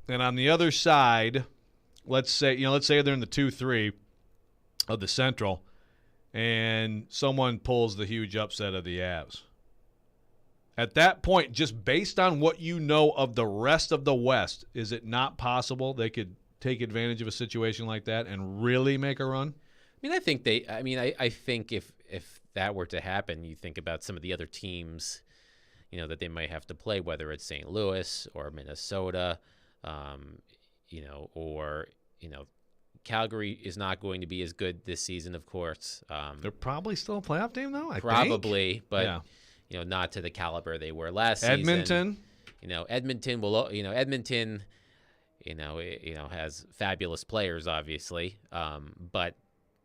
And on the other side, let's say they're in the 2-3 of the Central, and someone pulls the huge upset of the Avs. At that point, just based on what you know of the rest of the West, is it not possible they could take advantage of a situation like that and really make a run? I think I think if that were to happen, you think about some of the other teams, that they might have to play, whether it's St. Louis or Minnesota, or Calgary is not going to be as good this season, of course. They're probably still a playoff team, though, I probably, think. But not to the caliber they were last season. Edmonton. Edmonton will, Edmonton, has fabulous players, obviously, but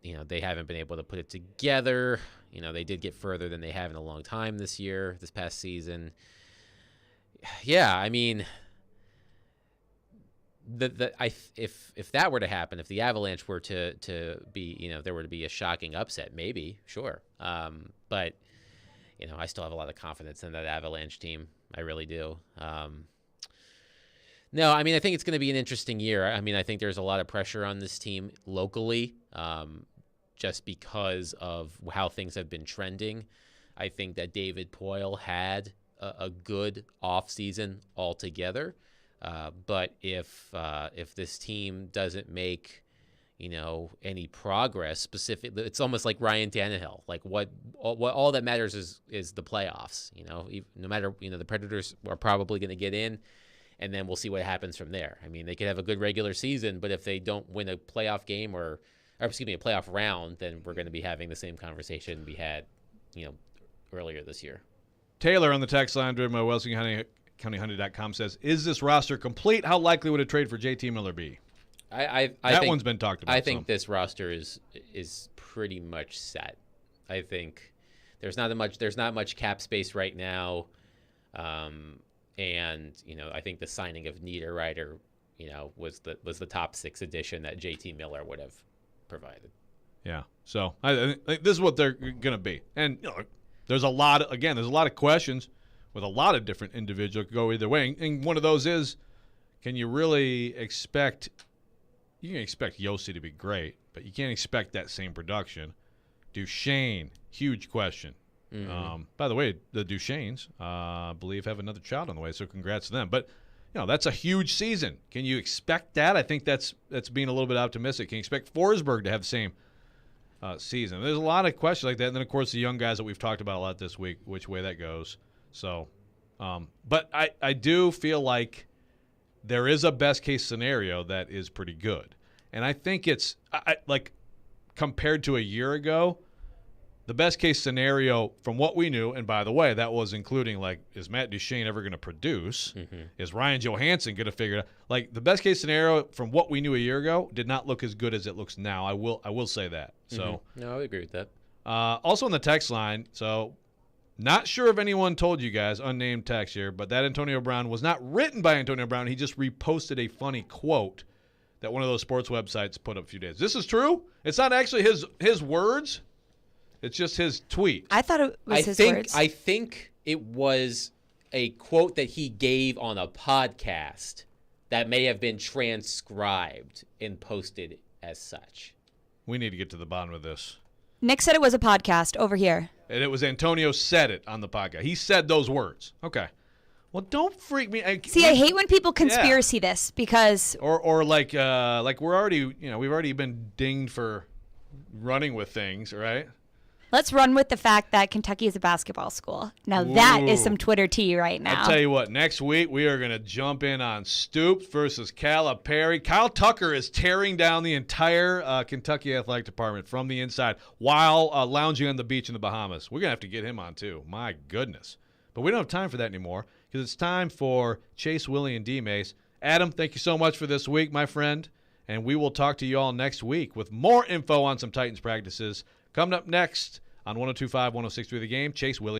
they haven't been able to put it together. They did get further than they have in a long time this past season. Yeah, I mean, if that were to happen, if the Avalanche were to be, there were to be a shocking upset, maybe, sure. But I still have a lot of confidence in that Avalanche team. I really do. No, I mean, I think it's going to be an interesting year. I mean, I think there's a lot of pressure on this team locally, just because of how things have been trending. I think that David Poile had a good offseason altogether. But if this team doesn't make, any progress specifically, it's almost like Ryan Tannehill. Like what all that matters is the playoffs. No matter, the Predators are probably going to get in, and then we'll see what happens from there. I mean, they could have a good regular season, but if they don't win a playoff game or a playoff round, then we're going to be having the same conversation we had, earlier this year. Taylor on the text line driven by WellsingCountyHunting.com says, "Is this roster complete? How likely would a trade for JT Miller be?" I that think, one's been talked about. I think this roster is pretty much set. I think there's not much cap space right now, and I think the signing of Niederreiter, was the top 6 addition that JT Miller would have provided. Yeah. So I think this is what they're going to be, and there's a lot of questions with a lot of different individuals could go either way, and one of those is, can you really expect? You can expect Yossi to be great, but you can't expect that same production. Duchesne, huge question. Mm-hmm. By the way, the Duchesnes, I believe, have another child on the way, so congrats to them. But that's a huge season. Can you expect that? I think that's being a little bit optimistic. Can you expect Forsberg to have the same season? There's a lot of questions like that. And then, of course, the young guys that we've talked about a lot this week, which way that goes. So, but I do feel like there is a best-case scenario that is pretty good. And I think it's like compared to a year ago, the best-case scenario from what we knew, and by the way, that was including, like, is Matt Duchene ever going to produce? Mm-hmm. Is Ryan Johansson going to figure it out? Like, the best-case scenario from what we knew a year ago did not look as good as it looks now. I will say that. So, no, I agree with that. Also on the text line, so not sure if anyone told you guys, unnamed text here, but that Antonio Brown was not written by Antonio Brown. He just reposted a funny quote that one of those sports websites put up a few days. This is true? It's not actually his words. It's just his tweet. I thought it was his words. I think it was a quote that he gave on a podcast that may have been transcribed and posted as such. We need to get to the bottom of this. Nick said it was a podcast over here. And it was Antonio said it on the podcast. He said those words. Okay. Well, don't freak me. I hate when people conspiracy this because or like we're already, we've already been dinged for running with things, right? Let's run with the fact that Kentucky is a basketball school. Now that is some Twitter tea right now. I'll tell you what, next week we are going to jump in on Stoops versus Calipari. Kyle Tucker is tearing down the entire Kentucky athletic department from the inside while lounging on the beach in the Bahamas. We're going to have to get him on too. My goodness. But we don't have time for that anymore because it's time for Chase, Willie, and D-Mace. Adam, thank you so much for this week, my friend. And we will talk to you all next week with more info on some Titans practices. Coming up next on 102.5, 106.3 The Game, Chase, Willie.